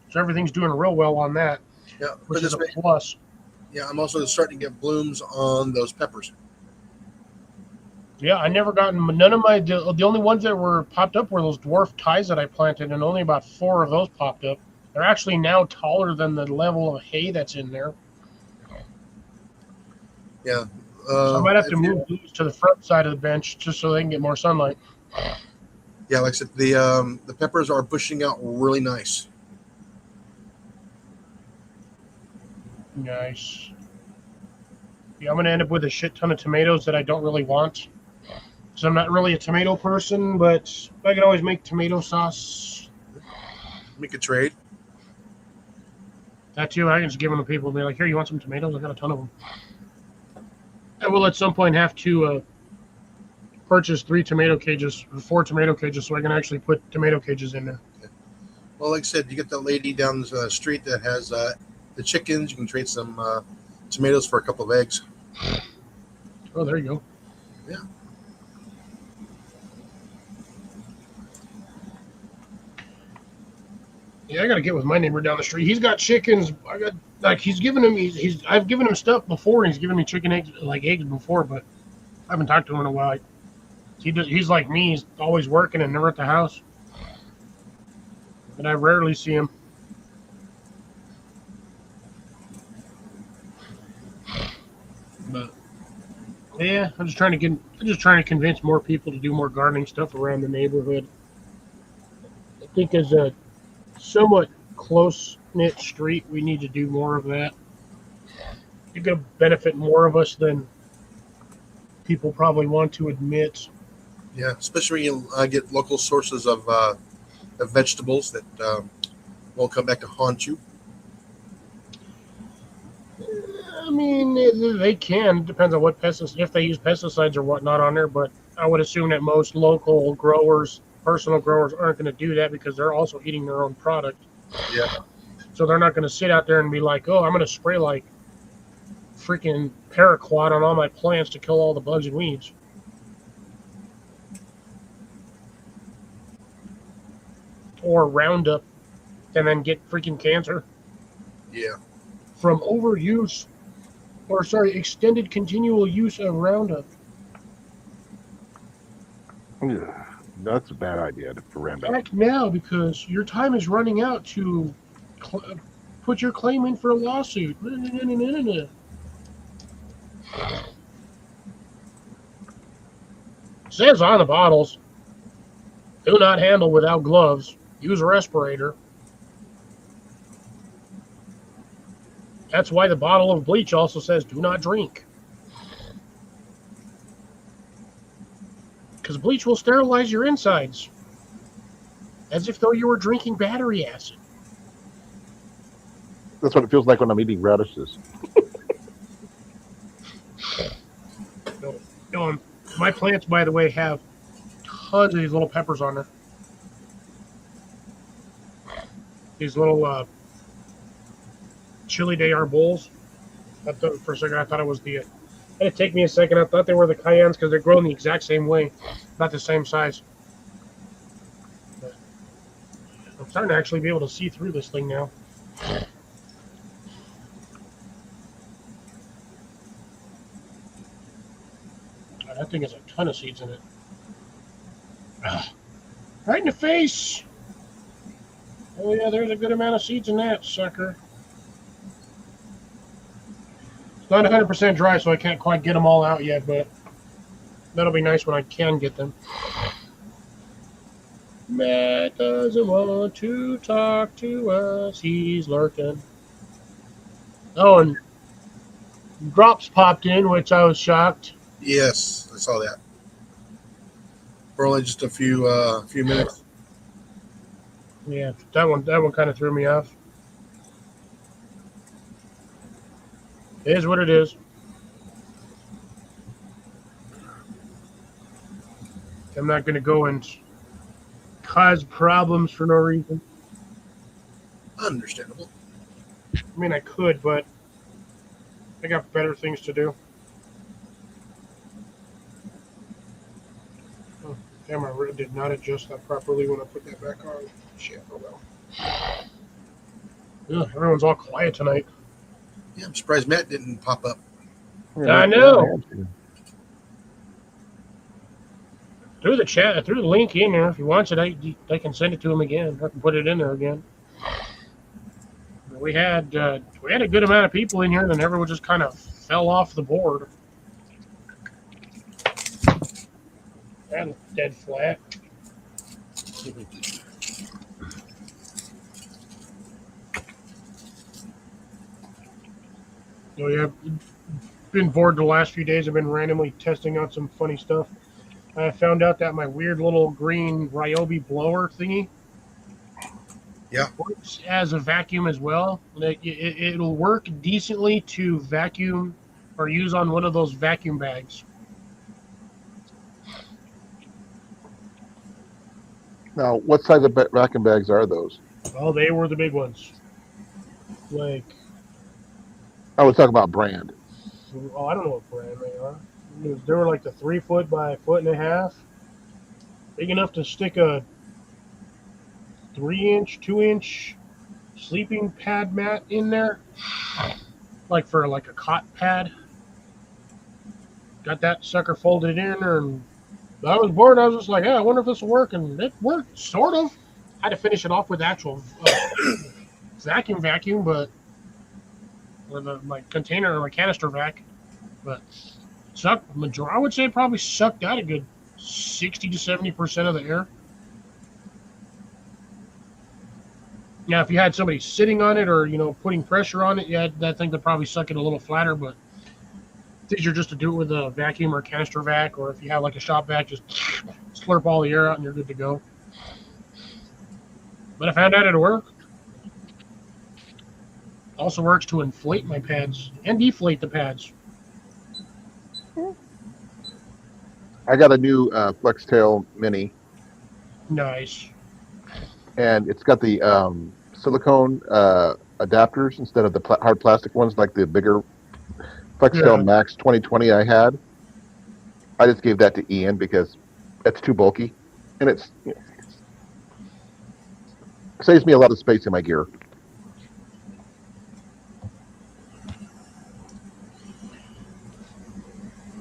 So everything's doing real well on that. Yeah, which is a plus. Yeah, I'm also starting to get blooms on those peppers. Yeah, I never gotten none of my. The only ones that were popped up were those dwarf ties that I planted, and only about 4 of those popped up. They're actually now taller than the level of hay that's in there. Yeah. So I might have to move these to the front side of the bench just so they can get more sunlight. Yeah, like I said, the peppers are bushing out really nice. Nice. Yeah, I'm going to end up with a shit ton of tomatoes that I don't really want. Because I'm not really a tomato person, but I can always make tomato sauce. Make a trade. That too, I can just give them to people and be like, here, you want some tomatoes? I got a ton of them. I will at some point have to purchase 4 tomato cages so I can actually put tomato cages in there. Okay. Well, like I said, you get that lady down the street that has the chickens. You can trade some tomatoes for a couple of eggs. Oh, there you go. Yeah. Yeah, I got to get with my neighbor down the street. He's got chickens. He's given him. I've given him stuff before, and he's given me chicken eggs, like eggs before, but I haven't talked to him in a while. He's like me. He's always working and never at the house. But I rarely see him. But yeah, I'm just trying to convince more people to do more gardening stuff around the neighborhood. I think as a somewhat close-knit street, we need to do more of that. It's going to benefit more of us than people probably want to admit. Yeah, especially when you get local sources of vegetables that won't come back to haunt you. I mean, they can. It depends on what if they use pesticides or whatnot on there, but I would assume that most local growers, personal growers, aren't going to do that because they're also eating their own product. Yeah. So they're not going to sit out there and be like, oh, I'm going to spray like freaking paraquat on all my plants to kill all the bugs and weeds. Or Roundup and then get freaking cancer. Yeah. From overuse, extended continual use of Roundup. Yeah, that's a bad idea for Roundup. Act now because your time is running out to put your claim in for a lawsuit. Says on the bottles, do not handle without gloves. Use a respirator. That's why the bottle of bleach also says do not drink. Because bleach will sterilize your insides. As if though you were drinking battery acid. That's what it feels like when I'm eating radishes. No, my plants, by the way, have tons of these little peppers on there. These little chili de arbol. For a second, I thought it was it had to take me a second. I thought they were the cayennes because they're grown the exact same way, not the same size. But I'm starting to actually be able to see through this thing now. God, that thing has a ton of seeds in it. Ah, right in the face! Oh yeah, there's a good amount of seeds in that sucker. It's not 100% dry, so I can't quite get them all out yet, but that'll be nice when I can get them. Matt doesn't want to talk to us. He's lurking. Oh, and drops popped in, which I was shocked. Yes, I saw that. For only just a few minutes. Yeah, that one kind of threw me off. It is what it is. I'm not going to go and cause problems for no reason. Understandable. I mean, I could, but I got better things to do. Oh, damn, I did not adjust that properly when I put that back on. Shit, oh well. Yeah, everyone's all quiet tonight. Yeah, I'm surprised Matt didn't pop up. I know. Through the chat, through the link in there, if he wants it, I can send it to him again. I can put it in there again. We had a good amount of people in here, and then everyone just kind of fell off the board. That dead flat. Oh yeah, been bored the last few days. I've been randomly testing out some funny stuff. I found out that my weird little green Ryobi blower thingy works as a vacuum as well. It'll work decently to vacuum or use on one of those vacuum bags. Now, what size of vacuum bags are those? Oh, they were the big ones. Like, I was talking about brand. oh, I don't know what brand they are. They were like the 3 foot by 1.5 feet. Big enough to stick a 3-inch, 2-inch sleeping pad mat in there. Like for like a cot pad. Got that sucker folded in, and I was bored. I was just like, yeah, I wonder if this will work. And it worked, sort of. I had to finish it off with actual vacuum, but with my container or my canister vac. But sucked majority. I would say probably sucked out a good 60 to 70% of the air. Now, if you had somebody sitting on it or putting pressure on it, yeah, that thing could probably suck it a little flatter. But it's easier just to do it with a vacuum or a canister vac, or if you have like a shop vac, just slurp all the air out and you're good to go. But I found out it'll work. Also works to inflate my pads and deflate the pads. I got a new FlexTail Mini. Nice. And it's got the silicone adapters instead of the hard plastic ones, like the bigger FlexTail Max 2020 I had. I just gave that to Ian because it's too bulky, and it saves me a lot of space in my gear.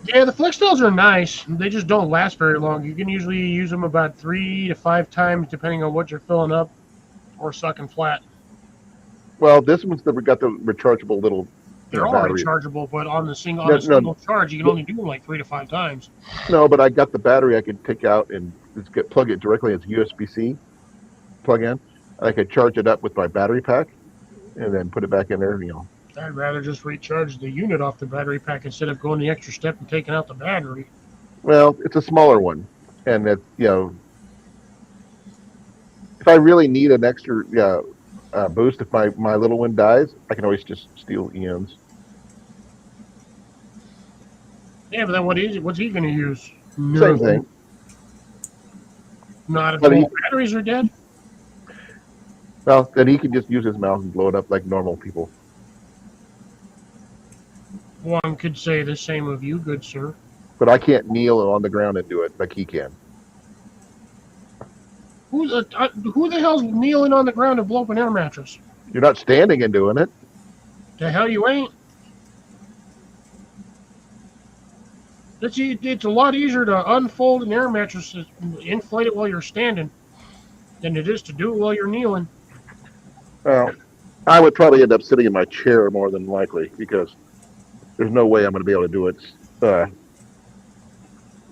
Yeah, the FlexTails are nice. They just don't last very long. You can usually use them about 3 to 5 times, depending on what you're filling up or sucking flat. Well, this one's got the rechargeable little. They're all battery. rechargeable, but on a single charge, you can only do them like 3 to 5 times. No, but I got the battery I could take out and just plug it directly as USB-C plug-in. I could charge it up with my battery pack and then put it back in there. I'd rather just recharge the unit off the battery pack instead of going the extra step and taking out the battery. Well, it's a smaller one, and if I really need an extra boost, if my little one dies, I can always just steal Ian's. Yeah, but then what's he going to use? Same thing. Not if the batteries are dead. Well, then he can just use his mouth and blow it up like normal people. One could say the same of you, good sir. But I can't kneel on the ground and do it like he can. Who the hell's kneeling on the ground to blow up an air mattress? You're not standing and doing it. The hell you ain't? It's a lot easier to unfold an air mattress, inflate it while you're standing, than it is to do it while you're kneeling. Well, I would probably end up sitting in my chair more than likely because there's no way I'm going to be able to do it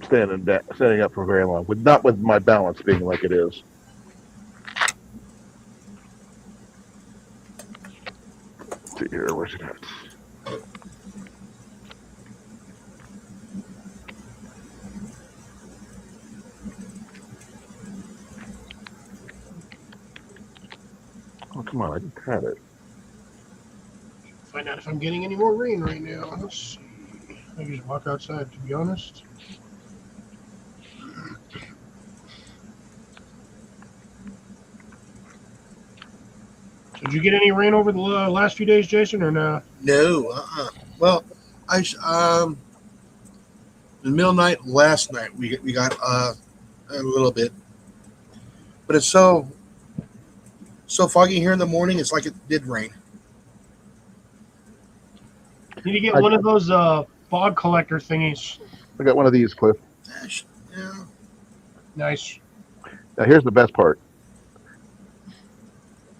standing up for very long. Not with my balance being like it is. Let's see here, where's it at? Oh, come on, I just had it. Find out if I'm getting any more rain right now. Let's see. I can just walk outside, to be honest. Did you get any rain over the last few days, Jason, or no? No. Well, in the middle of the night last night we got a little bit, but it's so foggy here in the morning. It's like it did rain. You need to get one of those fog collector thingies. I got one of these, Cliff. Yeah. Nice. Now here's the best part.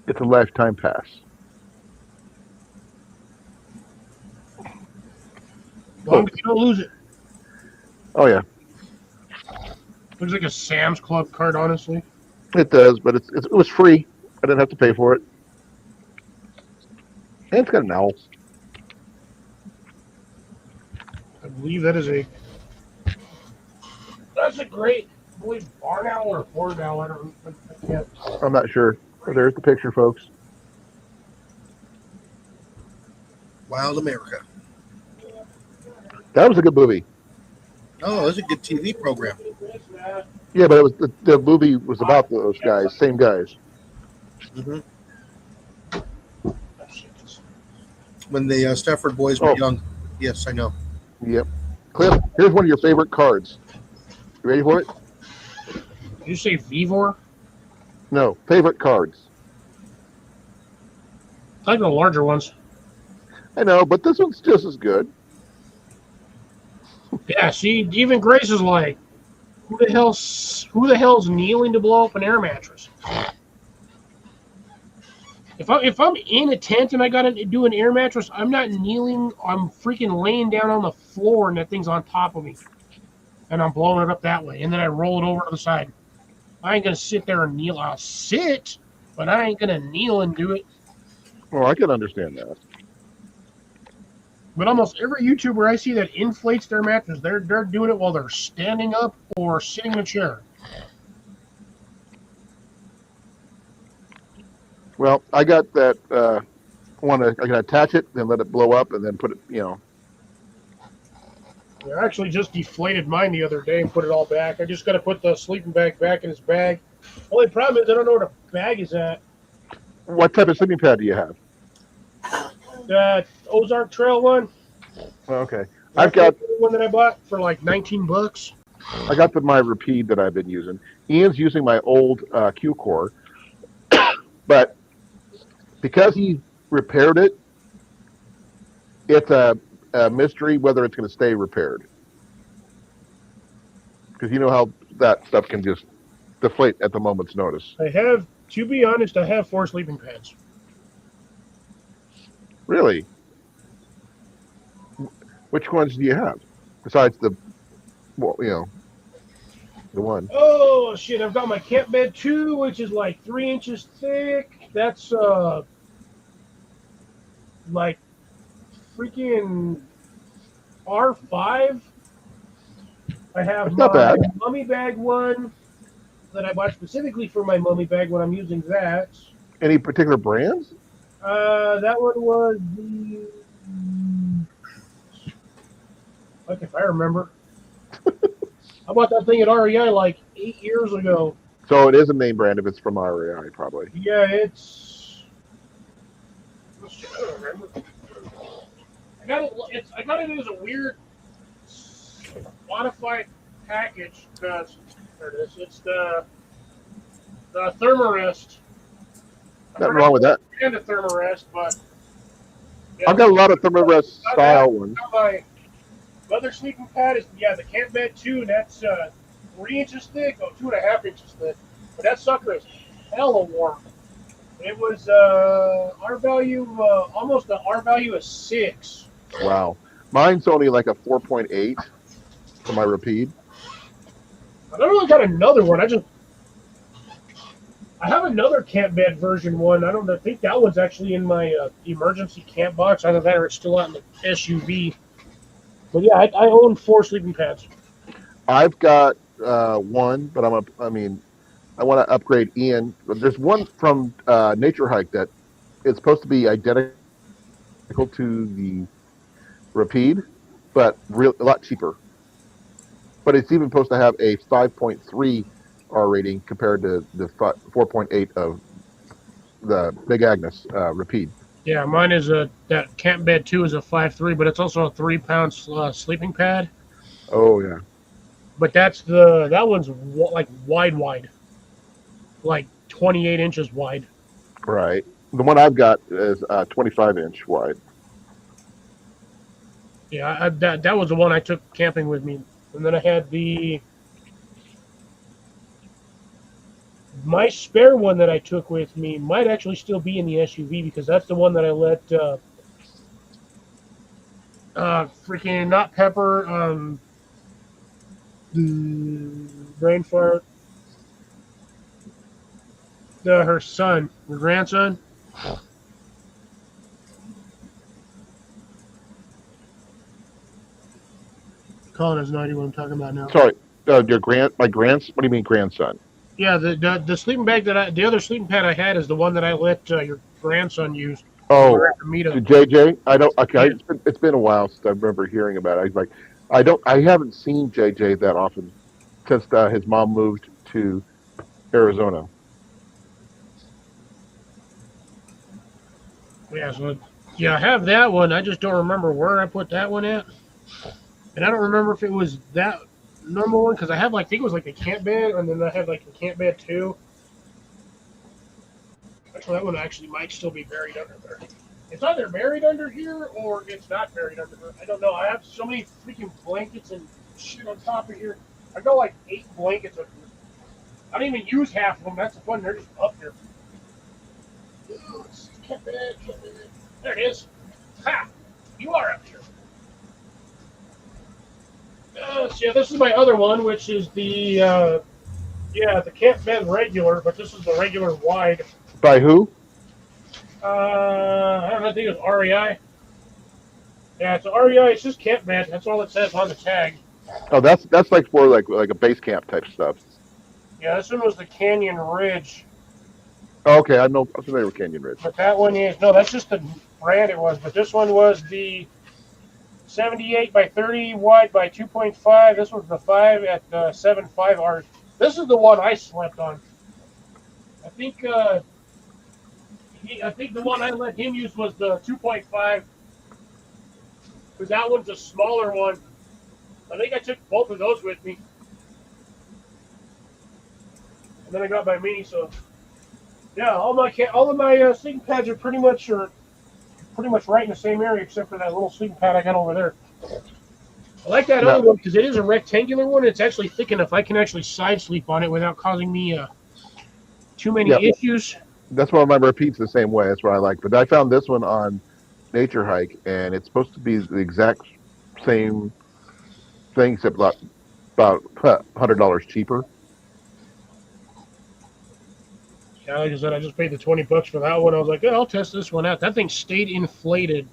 It's a lifetime pass. As long as you don't lose it. Oh yeah, Looks like a Sam's Club card, honestly. it does, but it was free. I didn't have to pay for it, and it's got an owl. I believe that's a great, I believe, barn owl or horned owl. I can't. I'm not sure. But there's the picture, folks. Wild America. That was a good movie. Oh, that's a good TV program. Yeah, but it was the movie was about those guys, same guys. Mm-hmm. When the Stafford boys were young. Yes, I know. Yep. Cliff, here's one of your favorite cards. You ready for it? Did you say Vivor? No, favorite cards. I like the larger ones. I know, but this one's just as good. Yeah, see, even Grace is like, who the hell's kneeling to blow up an air mattress? If I'm in a tent and I gotta do an air mattress, I'm not kneeling. I'm freaking laying down on the floor and that thing's on top of me, and I'm blowing it up that way, and then I roll it over to the side. I ain't gonna sit there and kneel. I'll sit, but I ain't gonna kneel and do it. Well, I can understand that. But almost every YouTuber I see that inflates their mattress, they're doing it while they're standing up or sitting in a chair. Well, I got that one. I can attach it, then let it blow up, and then put it. I actually just deflated mine the other day and put it all back. I just got to put the sleeping bag back in its bag. Only problem is I don't know where the bag is at. What type of sleeping pad do you have? The Ozark Trail one. Oh, okay, I've got the one that I bought for like $19. I got my Rapide that I've been using. Ian's using my old Q Core, but because he repaired it, it's a mystery whether it's going to stay repaired. Because you know how that stuff can just deflate at the moment's notice. To be honest, I have 4 sleeping pads. Really? Which ones do you have? Besides the one. Oh, shit. I've got my camp bed 2, which is like 3 inches thick. That's like freaking R5. I have That's not bad. mummy bag one that I bought specifically for my mummy bag when I'm using that. Any particular brands? That one was the, like, if I remember. I bought that thing at REI like 8 years ago. So it is a name brand if it's from REI, probably. Yeah, it's. I don't remember. I got it as a weird modified package because there it is. It's the Thermarest. Nothing wrong with that. And a Thermarest, but I've got a lot of Thermarest style ones. My other sleeping pad is the camp bed 2, and that's 3 inches thick, 2.5 inches thick. But that sucker is hella warm. It was R value, almost an R value of 6. Wow. Mine's only like a 4.8 for my Rapide. I don't really got another one. I have another camp bed version one. I think that one's actually in my emergency camp box. Either that or it's still out in the SUV. But yeah, I own 4 sleeping pads. I've got one, but I want to upgrade Ian. There's one from Nature Hike that it's supposed to be identical to the Rapide, but a lot cheaper. But it's even supposed to have a 5.3 R rating compared to the 4.8 of the Big Agnes Rapide. Yeah, mine is that camp bed 2 is a 5.3, but it's also a 3-pound sleeping pad. Oh yeah. But that one's like wide, like 28 inches wide. Right. The one I've got is 25-inch wide. Yeah, that was the one I took camping with me, and then I had my spare one that I took with me might actually still be in the SUV because that's the one that I let freaking not Pepper, brain fart, her son, her grandson. Colin has no idea what I'm talking about now. Sorry, my grandson. What do you mean grandson? Yeah, the sleeping bag the other sleeping pad I had is the one that I let your grandson use. Oh, meetup. JJ. I don't. Okay, Yeah. it's been a while since I remember hearing about it. I haven't seen JJ that often since his mom moved to Arizona. Yeah, so I have that one. I just don't remember where I put that one at, and I don't remember if it was that number one because I think it was like a camp bed, and then I had like a camp bed 2. Actually, that one actually might still be buried under there. It's either buried under here or it's not buried under there. I don't know. I have so many freaking blankets and shit on top of here. I got like 8 blankets up here. I don't even use half of them. That's the fun. They're just up here. Camp bed. There it is. Ha! You are up here. So yeah, this is my other one, which is the camp bed regular, but this is the regular wide. By who? I don't know. I think it's REI. Yeah, it's REI. It's just camp bed. That's all it says on the tag. Oh, that's like for like a base camp type stuff. Yeah, this one was the Canyon Ridge. Oh, okay, I'm familiar with Canyon Ridge. But that one is that's just the brand it was. But this one was the 78 by 30 wide by 2.5. This was the 5 at 7.5 R. This is the one I slept on. I think the one I let him use was the 2.5. Because that one's a smaller one. I think I took both of those with me. And then I got my mini, so yeah, all of my sleeping pads are pretty much right in the same area, except for that little sleeping pad I got over there. I like that other one because it is a rectangular one. It's actually thick enough I can actually side sleep on it without causing me too many issues. That's why my repeats the same way. That's what I like. But I found this one on Nature Hike, and it's supposed to be the exact same thing, except about $100 cheaper. Yeah, like I said, I just paid the $20 for that one. I was like, I'll test this one out. That thing stayed inflated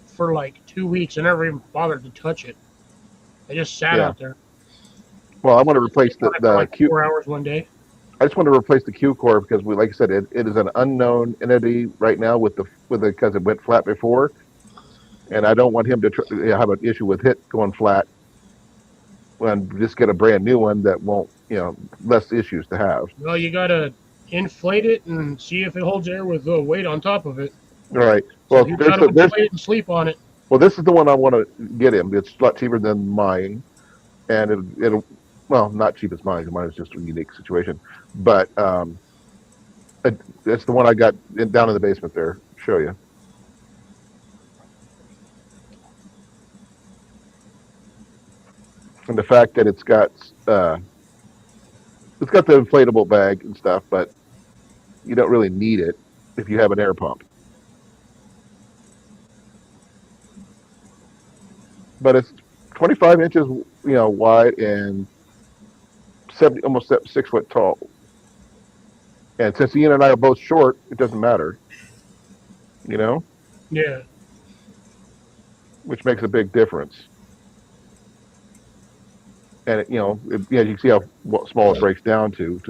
for like 2 weeks. I never even bothered to touch it. I just sat out there. Well, I want to replace the like 4 hours one day. I just want to replace the Q core because like I said, it is an unknown entity right now because it went flat before, and I don't want him to have an issue with it going flat. And just get a brand new one that won't, less issues to have. Well, you gotta inflate it and see if it holds air with weight on top of it. All right. Well, you gotta inflate it and sleep on it. Well, this is the one I want to get him. It's a lot cheaper than mine, and it'll not cheap as mine. Mine is just a unique situation, but it's the one I got down in the basement there. Show you. and the fact that it's got the inflatable bag and stuff, but you don't really need it if you have an air pump. But it's 25 inches, wide and 70, almost 6 foot tall. And since Ian and I are both short, it doesn't matter, you know, Yeah. which makes a big difference. And yeah, you can see how small it breaks down to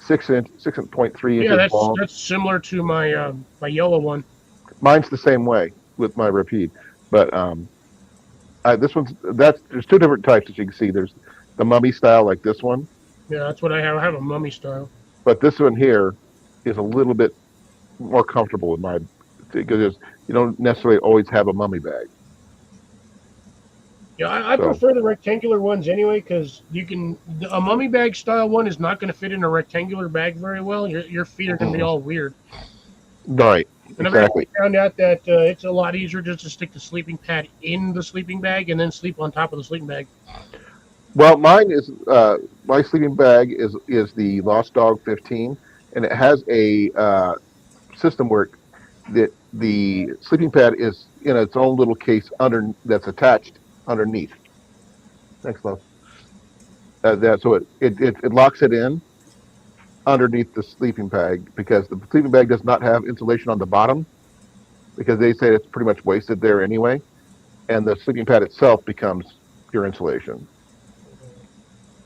6 inch, 6.3 Yeah, inches that's long. that's similar to my yellow one. Mine's the same way with my repeat, but this one's there's two different types as you can see. There's the mummy style like this one, Yeah, that's what I have. I have a mummy style. but this one here is a little bit more comfortable with my because you don't necessarily always have a mummy bag. Yeah, I So prefer the rectangular ones anyway because a mummy bag style one is not going to fit in a rectangular bag very well. Your feet are going to be mm-mm. all weird. Right, And I've actually exactly. found out that it's a lot easier just to stick the sleeping pad in the sleeping bag and then sleep on top of the sleeping bag. Well, mine is my sleeping bag is the Lost Dog 15, and it has a system where the sleeping pad is in its own little case under that's attached underneath. Thanks, love. That so it locks it in underneath the sleeping bag because the sleeping bag does not have insulation on the bottom because they say it's pretty much wasted there anyway, and the sleeping pad itself becomes pure insulation.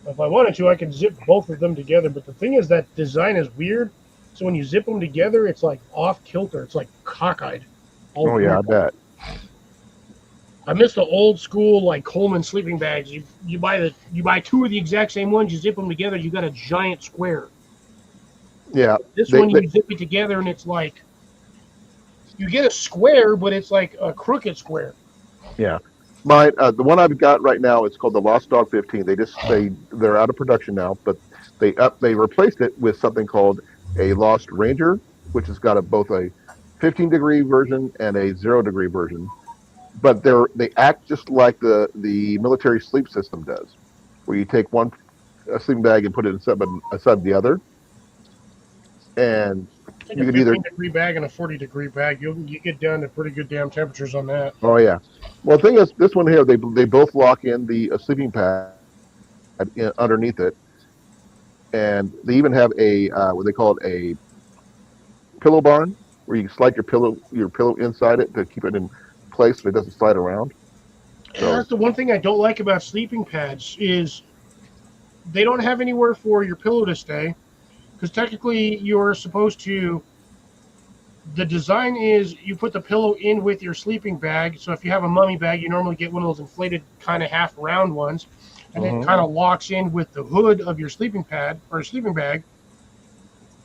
If I wanted to, I could zip both of them together. But the thing is, that design is weird. So when you zip them together, it's like off kilter. It's like cockeyed. All Oh yeah, weird. I bet. I miss the old school like Coleman sleeping bags. You buy two of the exact same ones. You zip them together. You got a giant square. Yeah, This they, one they you zip it together and it's like you get a square, but it's like a crooked square. yeah. My the one I've got right now it's called the Lost Dog 15. They're out of production now, but they replaced it with something called a Lost Ranger, which has got both a 15-degree version and a 0-degree version. But they act just like the military sleep system does, where you take one sleeping bag and put it inside the other, and Take a you could either 15-degree bag and a 40-degree bag. You get down to pretty good damn temperatures on that. oh yeah. Well, the thing is, this one here they both lock in the sleeping pad underneath it, and they even have a what they call it a pillow barn where you slide your pillow inside it to keep it in place so it doesn't slide around. And So that's the one thing I don't like about sleeping pads is they don't have anywhere for your pillow to stay because technically you're supposed to. The design is you put the pillow in with your sleeping bag. So if you have a mummy bag, you normally get one of those inflated kind of half round ones, and it hmm kind of locks in with the hood of your sleeping pad or sleeping bag.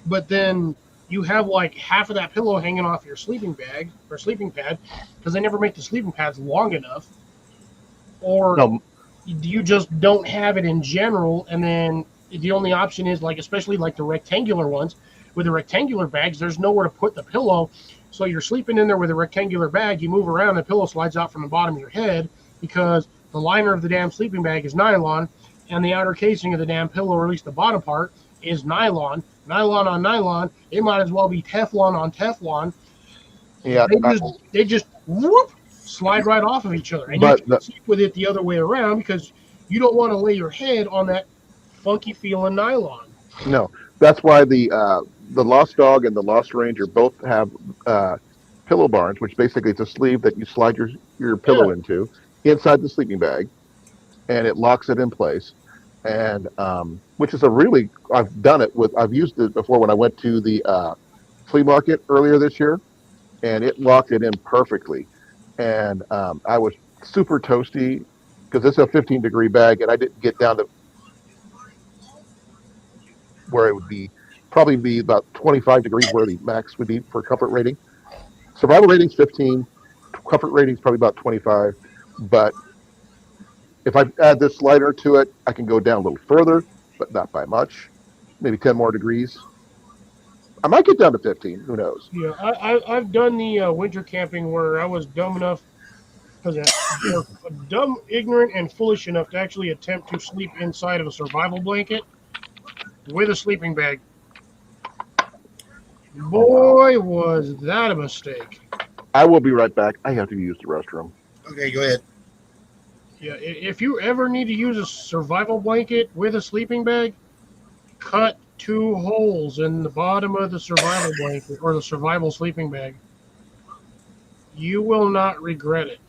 But then you have like half of that pillow hanging off your sleeping bag or sleeping pad because they never make the sleeping pads long enough, or no, you just don't have it in general. And then the only option is like, especially like the rectangular ones, with the rectangular bags, there's nowhere to put the pillow. So you're sleeping in there with a rectangular bag. You move around, the pillow slides out from the bottom of your head because the liner of the damn sleeping bag is nylon, and the outer casing of the damn pillow, or at least the bottom part, is nylon. Nylon on nylon. It might as well be Teflon on Teflon. yeah, They just whoop slide right off of each other, and you but can't sleep with it the other way around because you don't want to lay your head on that funky feeling nylon. no, that's why the Lost Dog and the Lost Ranger both have uh, pillow barns, which basically it's a sleeve that you slide your Yeah, pillow into inside the sleeping bag, and it locks it in place. And which is a really I've used it before when I went to the flea market earlier this year, and it locked it in perfectly. And I was super toasty because it's a 15-degree bag, and I didn't get down to where it would probably be about 25 degrees where the max would be for comfort rating. Survival rating's 15, comfort rating's probably about 25. But if I add this slider to it, I can go down a little further, but not by much. Maybe 10 more degrees. I might get down to 15. Who knows? yeah. I've done the winter camping where I was dumb enough. because they're dumb, ignorant, and foolish enough to actually attempt to sleep inside of a survival blanket with a sleeping bag. Boy, was that a mistake. I will be right back. I have to use the restroom. Okay, go ahead. Yeah, if you ever need to use a survival blanket with a sleeping bag, cut 2 holes in the bottom of the survival blanket or the survival sleeping bag. You will not regret it.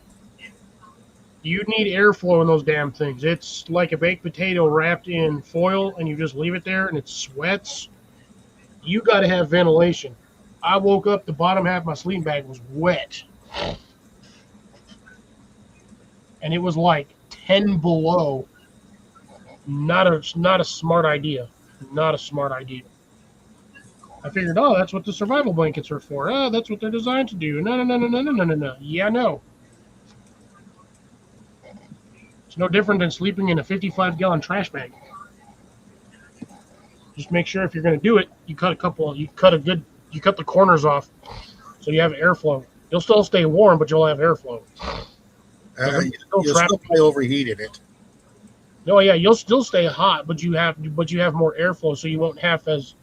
You need airflow in those damn things. It's like a baked potato wrapped in foil and you just leave it there and it sweats. You got to have ventilation. I woke up, the bottom half of my sleeping bag was wet. And it was like 10 below. Not a smart idea. Not a smart idea. I figured, oh, that's what the survival blankets are for. Oh, that's what they're designed to do. No. Yeah, no. It's no different than sleeping in a 55-gallon trash bag. Just make sure if you're going to do it, you cut the corners off so you have airflow. You'll still stay warm, but you'll have airflow. You'll still probably overheat in it. No, yeah, you'll still stay hot, but you have more airflow, so you won't have as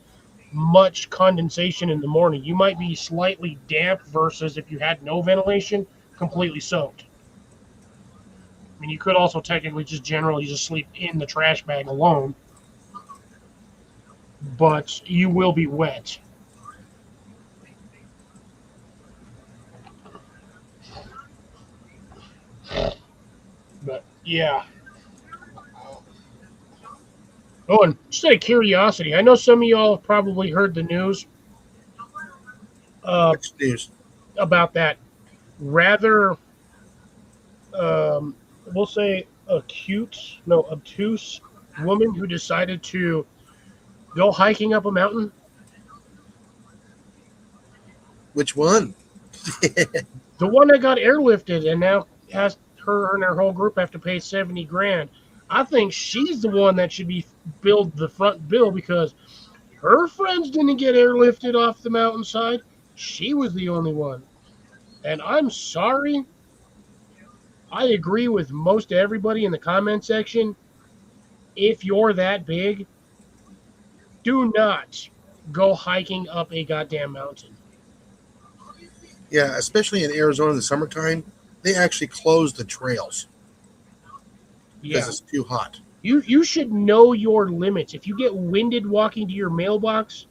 much condensation in the morning. You might be slightly damp versus if you had no ventilation, completely soaked. I mean, you could also technically just generally just sleep in the trash bag alone, but you will be wet. But yeah. Oh, and just out of curiosity, I know some of y'all have probably heard the news What's news? about that rather, we'll say, obtuse woman who decided to go hiking up a mountain. Which one? The one that got airlifted and now has her and her whole group have to pay $70,000. I think she's the one that should be billed the front bill because her friends didn't get airlifted off the mountainside. She was the only one. And I'm sorry. I agree with most everybody in the comment section. If you're that big, do not go hiking up a goddamn mountain. Yeah, especially in Arizona in the summertime, they actually close the trails because it's too hot. You should know your limits. If you get winded walking to your mailbox,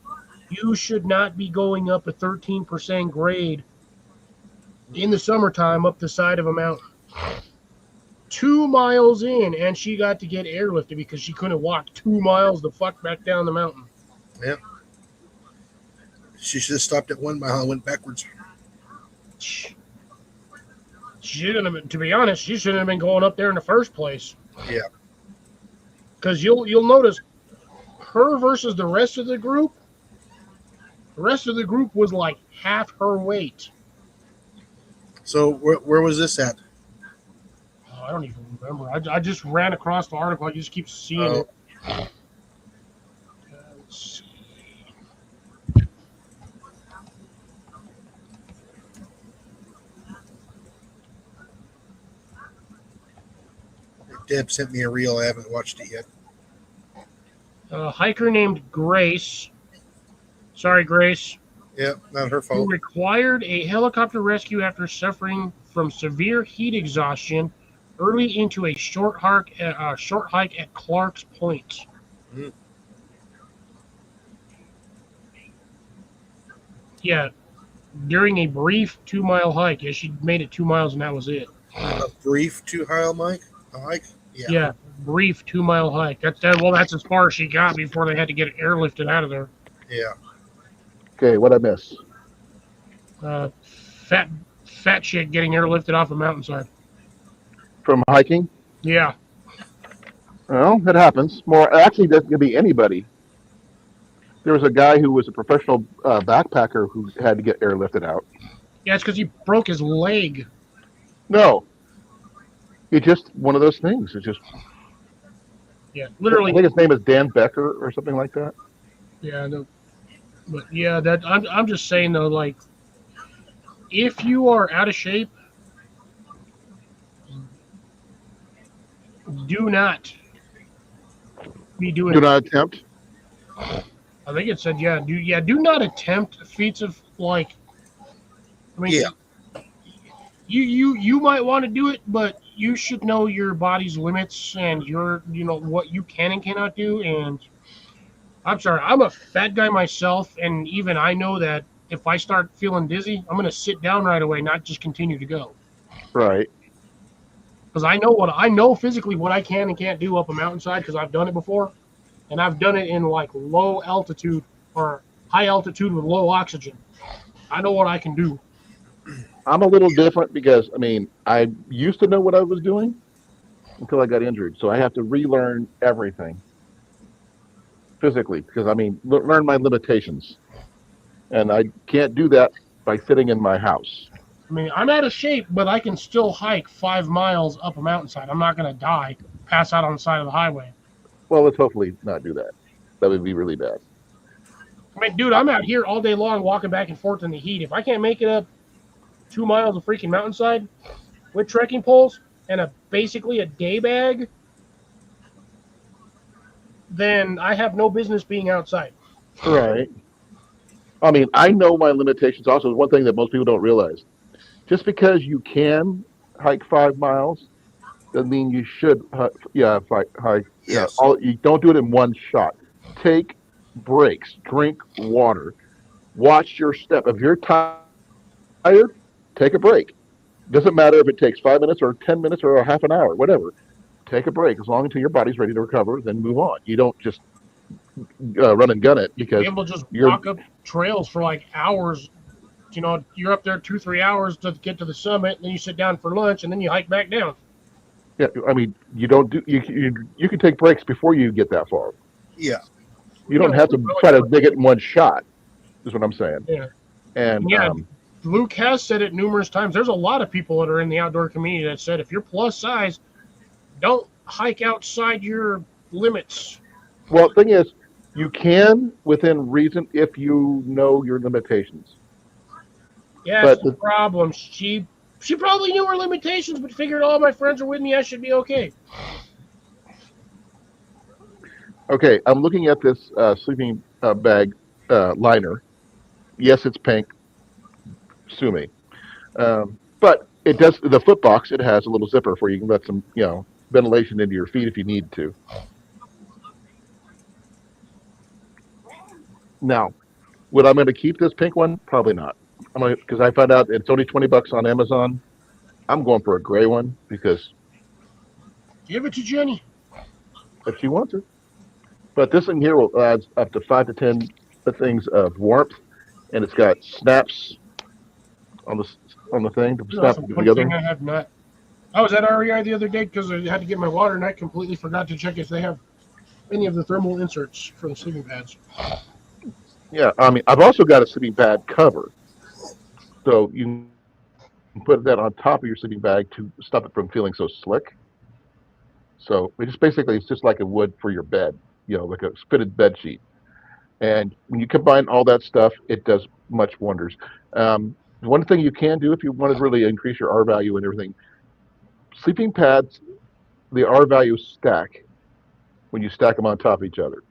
you should not be going up a 13% grade in the summertime up the side of a mountain. 2 miles in, and she got to get airlifted because she couldn't walk 2 miles the fuck back down the mountain. Yeah. She should have stopped at 1 mile and went backwards. She shouldn't have been, to be honest, she shouldn't have been going up there in the first place. Yeah. Because you'll notice her versus the rest of the group was like half her weight. So where was this at? Oh, I don't even remember. I just ran across the article. I just keep seeing it. Let's see. Deb sent me a reel. I haven't watched it yet. A hiker named Grace. Sorry, Grace. Yeah, not her Who fault. required a helicopter rescue after suffering from severe heat exhaustion early into a short hike at Clark's Point. Mm. Yeah, during a brief 2-mile hike. Yeah, she made it 2 miles and that was it. A brief 2-mile hike? Yeah, brief 2-mile hike. That's as far as she got before they had to get it airlifted out of there. Yeah. Okay, what I miss? Fat chick getting airlifted off a mountainside. From hiking? Yeah. Well, it happens. Actually, that could be anybody. There was a guy who was a professional backpacker who had to get airlifted out. Yeah, it's because he broke his leg. No. It's just one of those things. It's just. Yeah, literally. I think his name is Dan Becker or something like that. Yeah, no, but yeah, that I'm just saying though, like, if you are out of shape, Do not be doing Do it. not attempt. I think it said, do not attempt feats of like. I Yeah. mean, you might want to do it, but you should know your body's limits and what you can and cannot do. And I'm sorry, I'm a fat guy myself, and even I know that if I start feeling dizzy, I'm gonna sit down right away, not just continue to go. Right. Because I know physically what I can and can't do up a mountainside because I've done it before, and I've done it in like low altitude or high altitude with low oxygen. I know what I can do. I'm a little different because I used to know what I was doing until I got injured, so I have to relearn everything physically because learn my limitations, and I can't do that by sitting in my house. I mean, I'm out of shape, but I can still hike 5 miles up a mountainside. I'm not gonna die, pass out on the side of the highway. Well, let's hopefully not do that. That would be really bad. I mean, dude, I'm out here all day long walking back and forth in the heat. If I can't make it up 2 miles of freaking mountainside with trekking poles and basically a day bag, then I have no business being outside. Right. I know my limitations. Also, one thing that most people don't realize: just because you can hike 5 miles doesn't mean you should. Yeah, hike. Yeah, Yes. you don't do it in one shot. Take breaks. Drink water. Watch your step. If you're tired, take a break. Doesn't matter if it takes 5 minutes or 10 minutes or a half an hour, whatever. Take a break as long until your body's ready to recover. Then move on. You don't just run and gun it Be because able to just you're. walk up trails for like hours. You're up there 2-3 hours to get to the summit, and then you sit down for lunch, and then you hike back down. Yeah, you don't do. You can take breaks before you get that far. Yeah. You Yeah, don't have to try to dig it in one shot. Is what I'm saying. yeah, And and Luke has said it numerous times. There's a lot of people that are in the outdoor community that said if you're plus size, don't hike outside your limits. well, the thing is, you can within reason if you know your limitations. Yeah, that's But the problem. She probably knew her limitations, but figured all my friends are with me, I should be okay. okay, I'm looking at this sleeping bag liner. Yes, it's pink. Sue me. But it does the foot box. It has a little zipper where you can let some ventilation into your feet if you need to. Now, would I'm going to keep this pink one? Probably not. I'm going because I found out it's only $20 on Amazon. I'm going for a gray one because Give it to Jenny. if she wants it. But this thing here will add up to 5 to 10 things of warmth, and it's got snaps on the on the thing to snap Awesome. them One thing together. I have not. I was at REI the other day because I had to get my water, and I completely forgot to check if they have any of the thermal inserts for the sleeping pads. Yeah, I've also got a sleeping pad cover, so you can put that on top of your sleeping bag to stop it from feeling so slick. So it's just like a wood for your bed, like a fitted bed sheet. And when you combine all that stuff, it does much wonders. One thing you can do if you want to really increase your R value and everything, sleeping pads, the R value stack when you stack them on top of each other.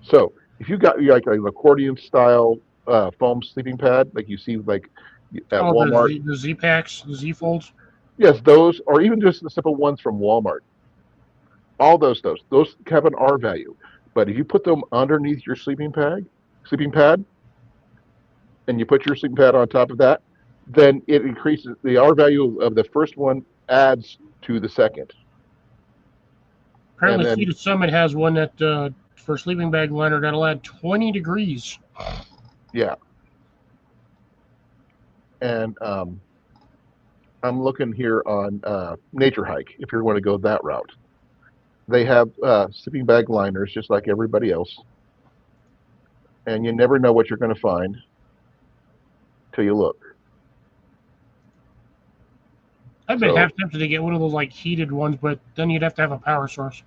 So if you got like an accordion style foam sleeping pad, like you see like at Oh, the Walmart, Z packs, the Z folds. yes, those, or even just the simple ones from Walmart, all those have an R value. But if you put them underneath your sleeping pad, and you put your sleeping pad on top of that, then it increases the R value of the first one adds to the second. And Apparently, then, Sea to Summit has one that for sleeping bag liner that'll add 20 degrees. yeah. And I'm looking here on Nature Hike if you want to go that route. They have sleeping bag liners just like everybody else. And you never know what you're going to find till you look. I've been So, half tempted to get one of those like heated ones, but then you'd have to have a power source.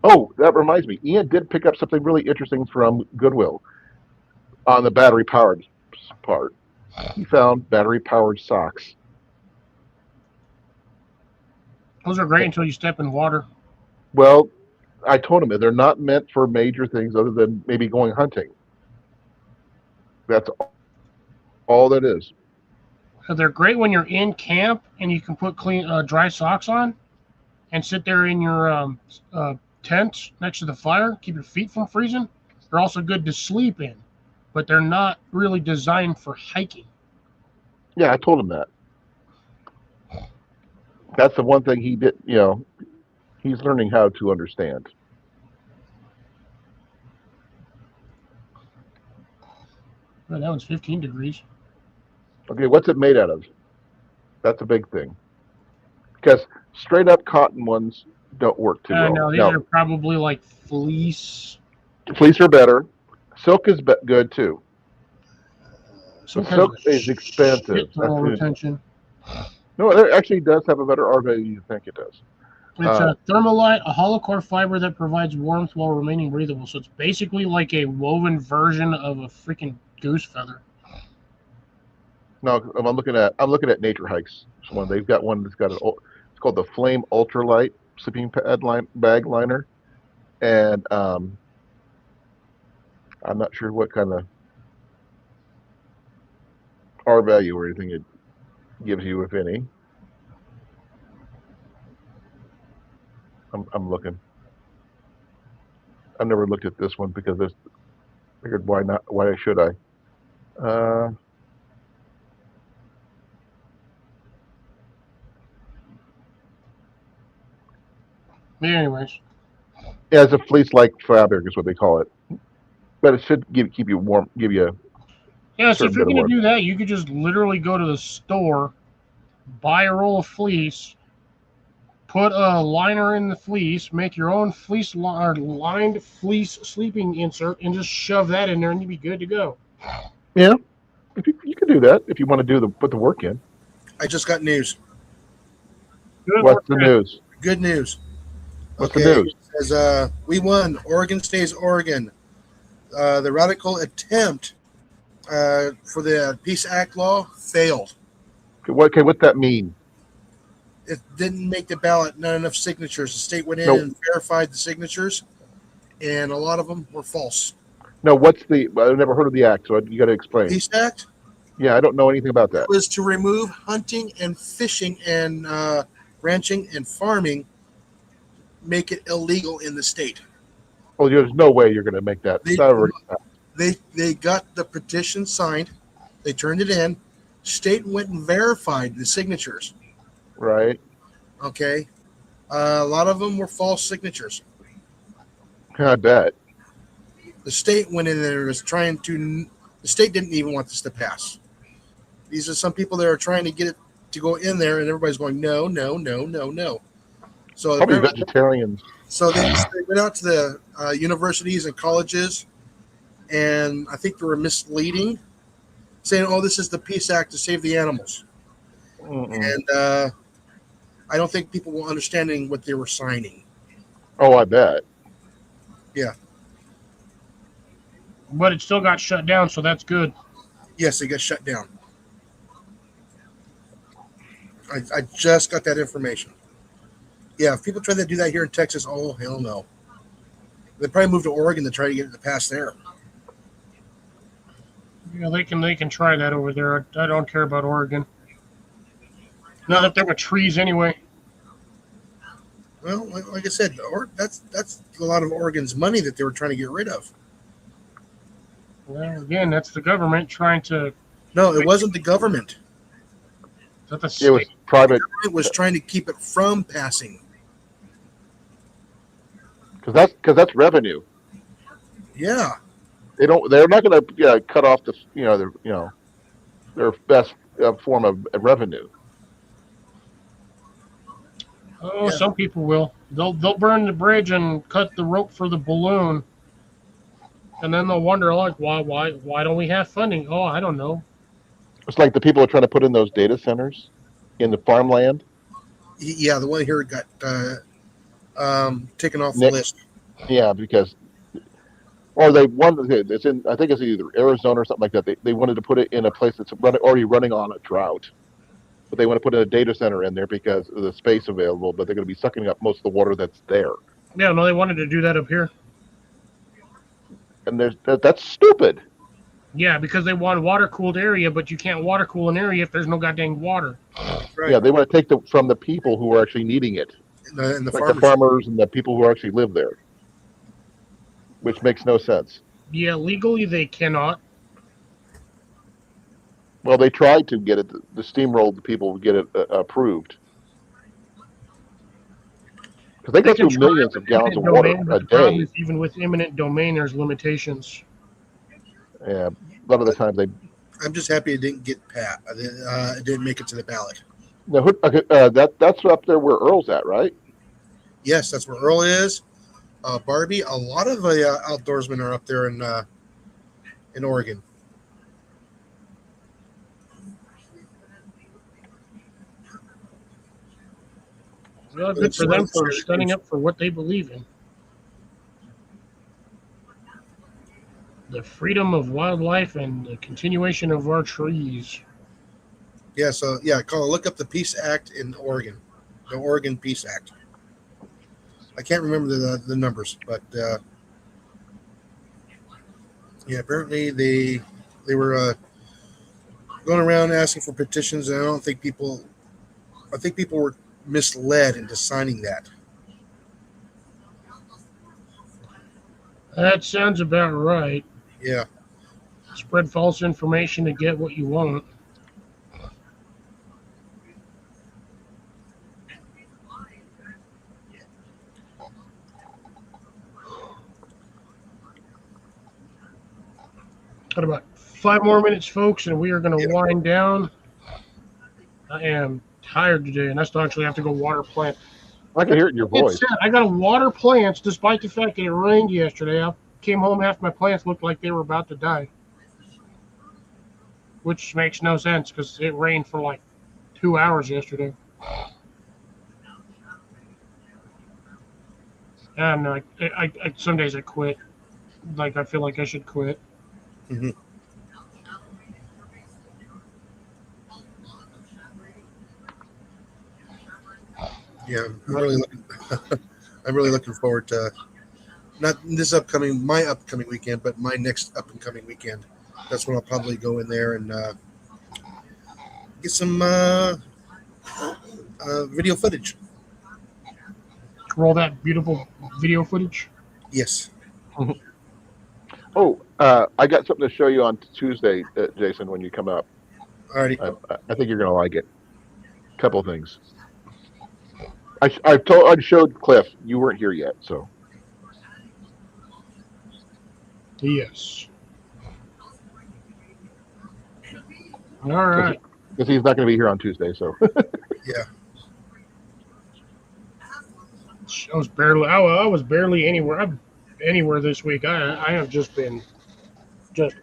oh, that reminds me. Ian did pick up something really interesting from Goodwill on the battery powered part. He found battery powered socks. Those are great until you step in water. Well, I told him they're not meant for major things other than maybe going hunting. That's all that is. They're great when you're in camp and you can put clean, dry socks on and sit there in your tent next to the fire, keep your feet from freezing. They're also good to sleep in, but they're not really designed for hiking. Yeah, I told him that. That's the one thing he did. He's learning how to understand. Oh, that one's 15 degrees. Okay, what's it made out of? That's a big thing because straight up cotton ones don't work too well. No, these Now, are probably like fleece. fleece are better. Silk is good too. But Silk has silk a is expensive. shit thermal retention. No, it actually does have a better R value than you think it does. It's a thermalite, a hollow core fiber that provides warmth while remaining breathable. So it's basically like a woven version of a freaking goose feather. No, I'm looking at Nature Hikes. One they've got one that's got it's called the Flame Ultralight sleeping pad bag liner, and I'm not sure what kind of R value or anything it gives you, if any. I'm looking. I've never looked at this one because I figured why not? Why should I? Uh, But anyways, yeah, it's a fleece-like fabric is what they call it, but it should keep you warm, give you a yeah. So if certain you're bit of gonna warmth. do that, you could just literally go to the store, buy a roll of fleece, put a liner in the fleece, make your own fleece or lined fleece sleeping insert, and just shove that in there, and you'd be good to go. Yeah, if you can do that if you want to put the work in. I just got news. Good What's work, the man. news? Good news. What's the Okay, it news? says we won. Oregon stays Oregon. The radical attempt for the Peace Act law failed. What's that mean? It didn't make the ballot. Not enough signatures. The state went in No, and verified the signatures, and a lot of them were false. no. I've never heard of the act, so you got to explain. Peace Act Yeah, I don't know anything about that. was to remove hunting and fishing and ranching and farming, make it illegal in the state. Oh, there's no way you're going to make that. They, That already- they got the petition signed. They turned it in. State went and verified the signatures. right? Okay, a lot of them were false signatures. I bet. The state went in there and was trying to. The state didn't even want this to pass. These are some people that are trying to get it to go in there, and everybody's going no, no, no, no, no. So Probably vegetarians. So they went out to the universities and colleges, and I think they were misleading, saying, "Oh, this is the Peace Act to save the animals." Mm-mm. And I don't think people were understanding what they were signing. Oh, I bet. But it still got shut down, so that's good. Yes, they got shut down. I just got that information. Yeah, if people try to do that here in Texas, oh hell no. They probably moved to Oregon to try to get it to pass there. Yeah, they can try that over there. I don't care about Oregon. Not that there were trees anyway. Well, like I said, that's a lot of Oregon's money that they were trying to get rid of. Well, again, that's the government trying to. No, it wasn't the government. Is that the It was state? private It was trying to keep it from passing. because that's revenue. Yeah. They're not going to cut off their best form of revenue. Oh, Yeah. some people will. They'll burn the bridge and cut the rope for the balloon, and then they'll wonder like why don't we have funding? Oh, I don't know. It's like the people are trying to put in those data centers in the farmland. Yeah, the one here got taken off the Nick- list. Yeah, because or they wanted it's in. I think it's either Arizona or something like that. They wanted to put it in a place that's already running on a drought. but they want to put a data center in there because of the space available. But they're going to be sucking up most of the water that's there, Yeah, no, they wanted to do that up here. and that's stupid. Yeah, because they want a water cooled area, but you can't water cool an area if there's no goddamn water. Right. Yeah, they want to take from the people who are actually needing it, And the like the farmers. farmers and the people who actually live there, which makes no sense. Yeah, legally they cannot. Well, they tried to get it, the steamroll the people to get it approved. Because they They go can through try millions with of gallons of eminent water domain, a but the problem day. is even with eminent domain, there's limitations. Yeah, a lot of the time they. I'm just happy it didn't get it didn't make it to the ballot. No, that's up there where Earl's at, right? Yes, that's where Earl is. Barbie. A lot of outdoorsmen are up there in Oregon. Well, good for them for standing up for what they believe in. The freedom of wildlife and the continuation of our trees. Yeah, so yeah, look up the Peace Act in Oregon, the Oregon Peace Act. I can't remember the numbers, but yeah, apparently they were going around asking for petitions, and I think people were misled into signing that. That sounds about right. Yeah, Spread false information to get what you want. Got about 5 more minutes, folks, and we are going to wind down. I am tired today, and I still actually have to go water plant. I can hear it in your voice. I got to water plants despite the fact that it rained yesterday. I came home, half my plants looked like they were about to die. Which makes no sense because it rained for like 2 hours yesterday. And I some days I quit. Like I feel like I should quit. mm-hmm. Yeah, I'm really looking forward to not this my upcoming weekend, but my next up and coming weekend. That's when I'll probably go in there and get some video footage. Roll that beautiful video footage. Yes. Oh, I got something to show you on Tuesday, Jason, when you come up. Alrighty. I think you're going to like it. A couple of things. I showed Cliff. You weren't here yet, so. Yes. All right. Because he's not going to be here on Tuesday, so. Yeah. I was barely anywhere this week. I have just been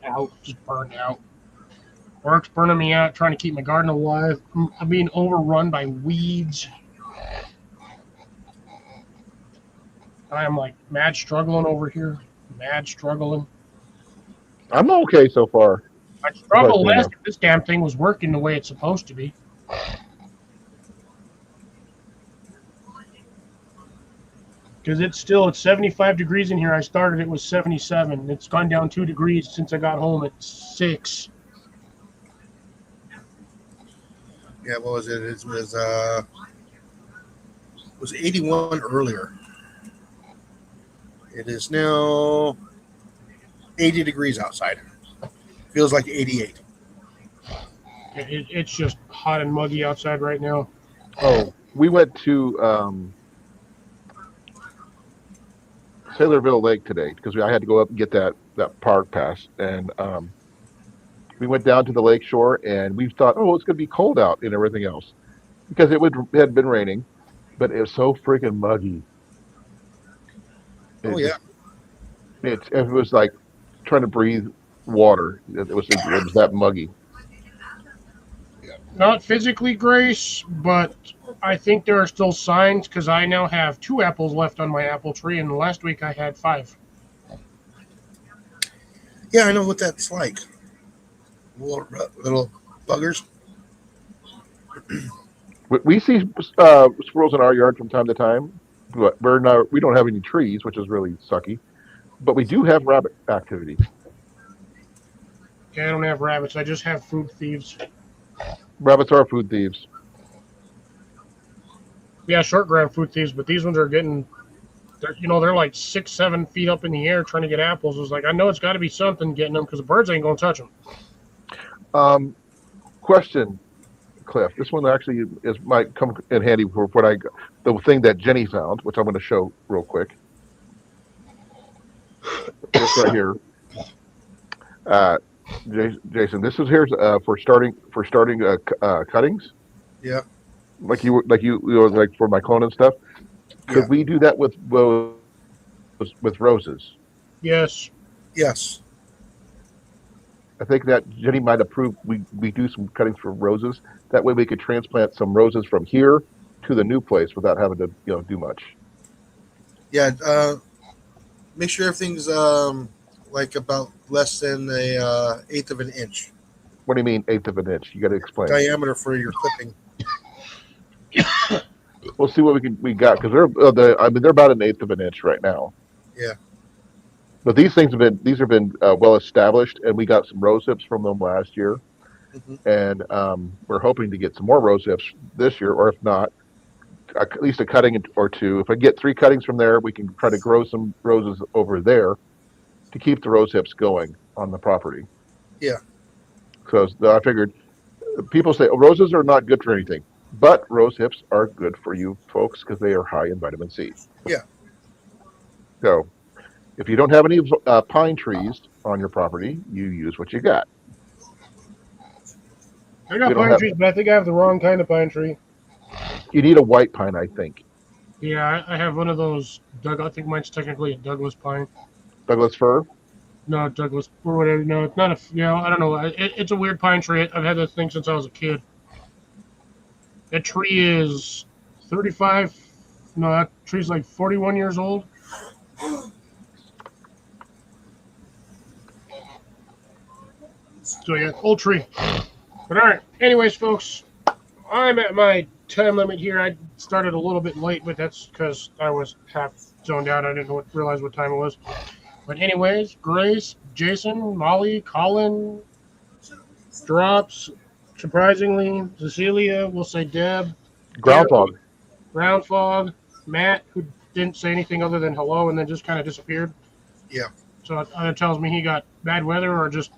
out, just burned out. Work's burning me out, trying to keep my garden alive. I'm being overrun by weeds. I am like mad struggling over here. Mad struggling. I'm okay so far. I'd struggle less if this damn thing was working the way it's supposed to be. Because it's 75 degrees in here. I started, it was 77. It's gone down 2 degrees since I got home at 6. Yeah, what was it? It was 81 earlier. It is now 80 degrees outside. Feels like 88. It's just hot and muggy outside right now. Oh, we went to Sailorville Lake today because I had to go up and get that park pass, and we went down to the lake shore, and we thought, oh, it's going to be cold out and everything else because it had been raining, but it was so freaking muggy. It was like trying to breathe water. It was that muggy. Not physically, Grace, but I think there are still signs because I now have 2 apples left on my apple tree, and last week I had 5. Yeah, I know what that's like. Little buggers. We see squirrels in our yard from time to time, but we don't have any trees, which is really sucky. But we do have rabbit activity. Yeah, I don't have rabbits. I just have food thieves. Rabbits are food thieves. Yeah, short ground food thieves, but these ones are getting. They're like 6, 7 feet up in the air trying to get apples. It's like I know it's got to be something getting them because the birds ain't gonna touch them. Question, Cliff. This one actually might come in handy for the thing that Jenny found, which I'm going to show real quick. This right here. Jason, this is here's for starting cuttings. Yeah. Like for my clone and stuff. Could Yeah. we do that with roses? Yes. Yes. I think that Jenny might approve we do some cuttings for roses. That way we could transplant some roses from here to the new place without having to do much. Yeah. Make sure everything's like about less than a eighth of an inch What do you mean eighth of an inch? You got to explain. diameter for your clipping. We'll see what we got because they're about an eighth of an inch right now. Yeah. But these have been well established, and we got some rose hips from them last year, and we're hoping to get some more rose hips this year, or if not, at least a cutting or two. If I get 3 cuttings from there, we can try to grow some roses over there to keep the rose hips going on the property. Yeah. So I figured people say roses are not good for anything, but rose hips are good for you folks because they are high in vitamin C. Yeah. So if you don't have any pine trees on your property, you use what you got. I got pine trees, but I think I have the wrong kind of pine tree. You need a white pine, I think. Yeah, I have one of those. I think mine's technically a Douglas pine. Douglas fir? No, Douglas or whatever. No, it's not a. I don't know. It's a weird pine tree. I've had that thing since I was a kid. That tree is 35. No, that tree's like 41 years old. So yeah, old tree. But all right. Anyways, folks, I'm at my time limit here. I started a little bit late, but that's because I was half zoned out. I didn't realize what time it was. But anyways, Grace, Jason, Molly, Colin, Drops, surprisingly, Cecilia, we'll say Deb, Ground Fog, Matt, who didn't say anything other than hello and then just kind of disappeared. Yeah. So that tells me he got bad weather or just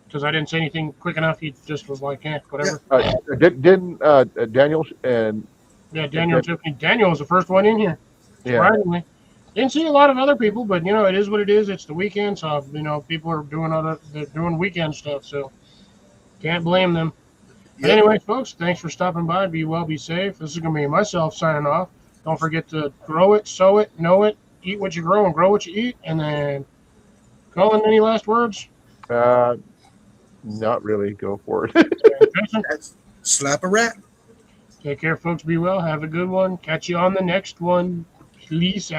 because I didn't say anything quick enough, he just was like, whatever. Didn't Daniel and... Yeah, Daniel and Tiffany. Daniel was the first one in here, surprisingly. Yeah. Didn't see a lot of other people, but, it is what it is. It's the weekend, so, people are doing weekend stuff, so can't blame them. Yep. But anyway, folks, thanks for stopping by. Be well, be safe. This is going to be myself signing off. Don't forget to grow it, sow it, know it, eat what you grow, and grow what you eat. And then, Colin, any last words? Not really. Go for it. Slap a rat. Take care, folks. Be well. Have a good one. Catch you on the next one. Peace out.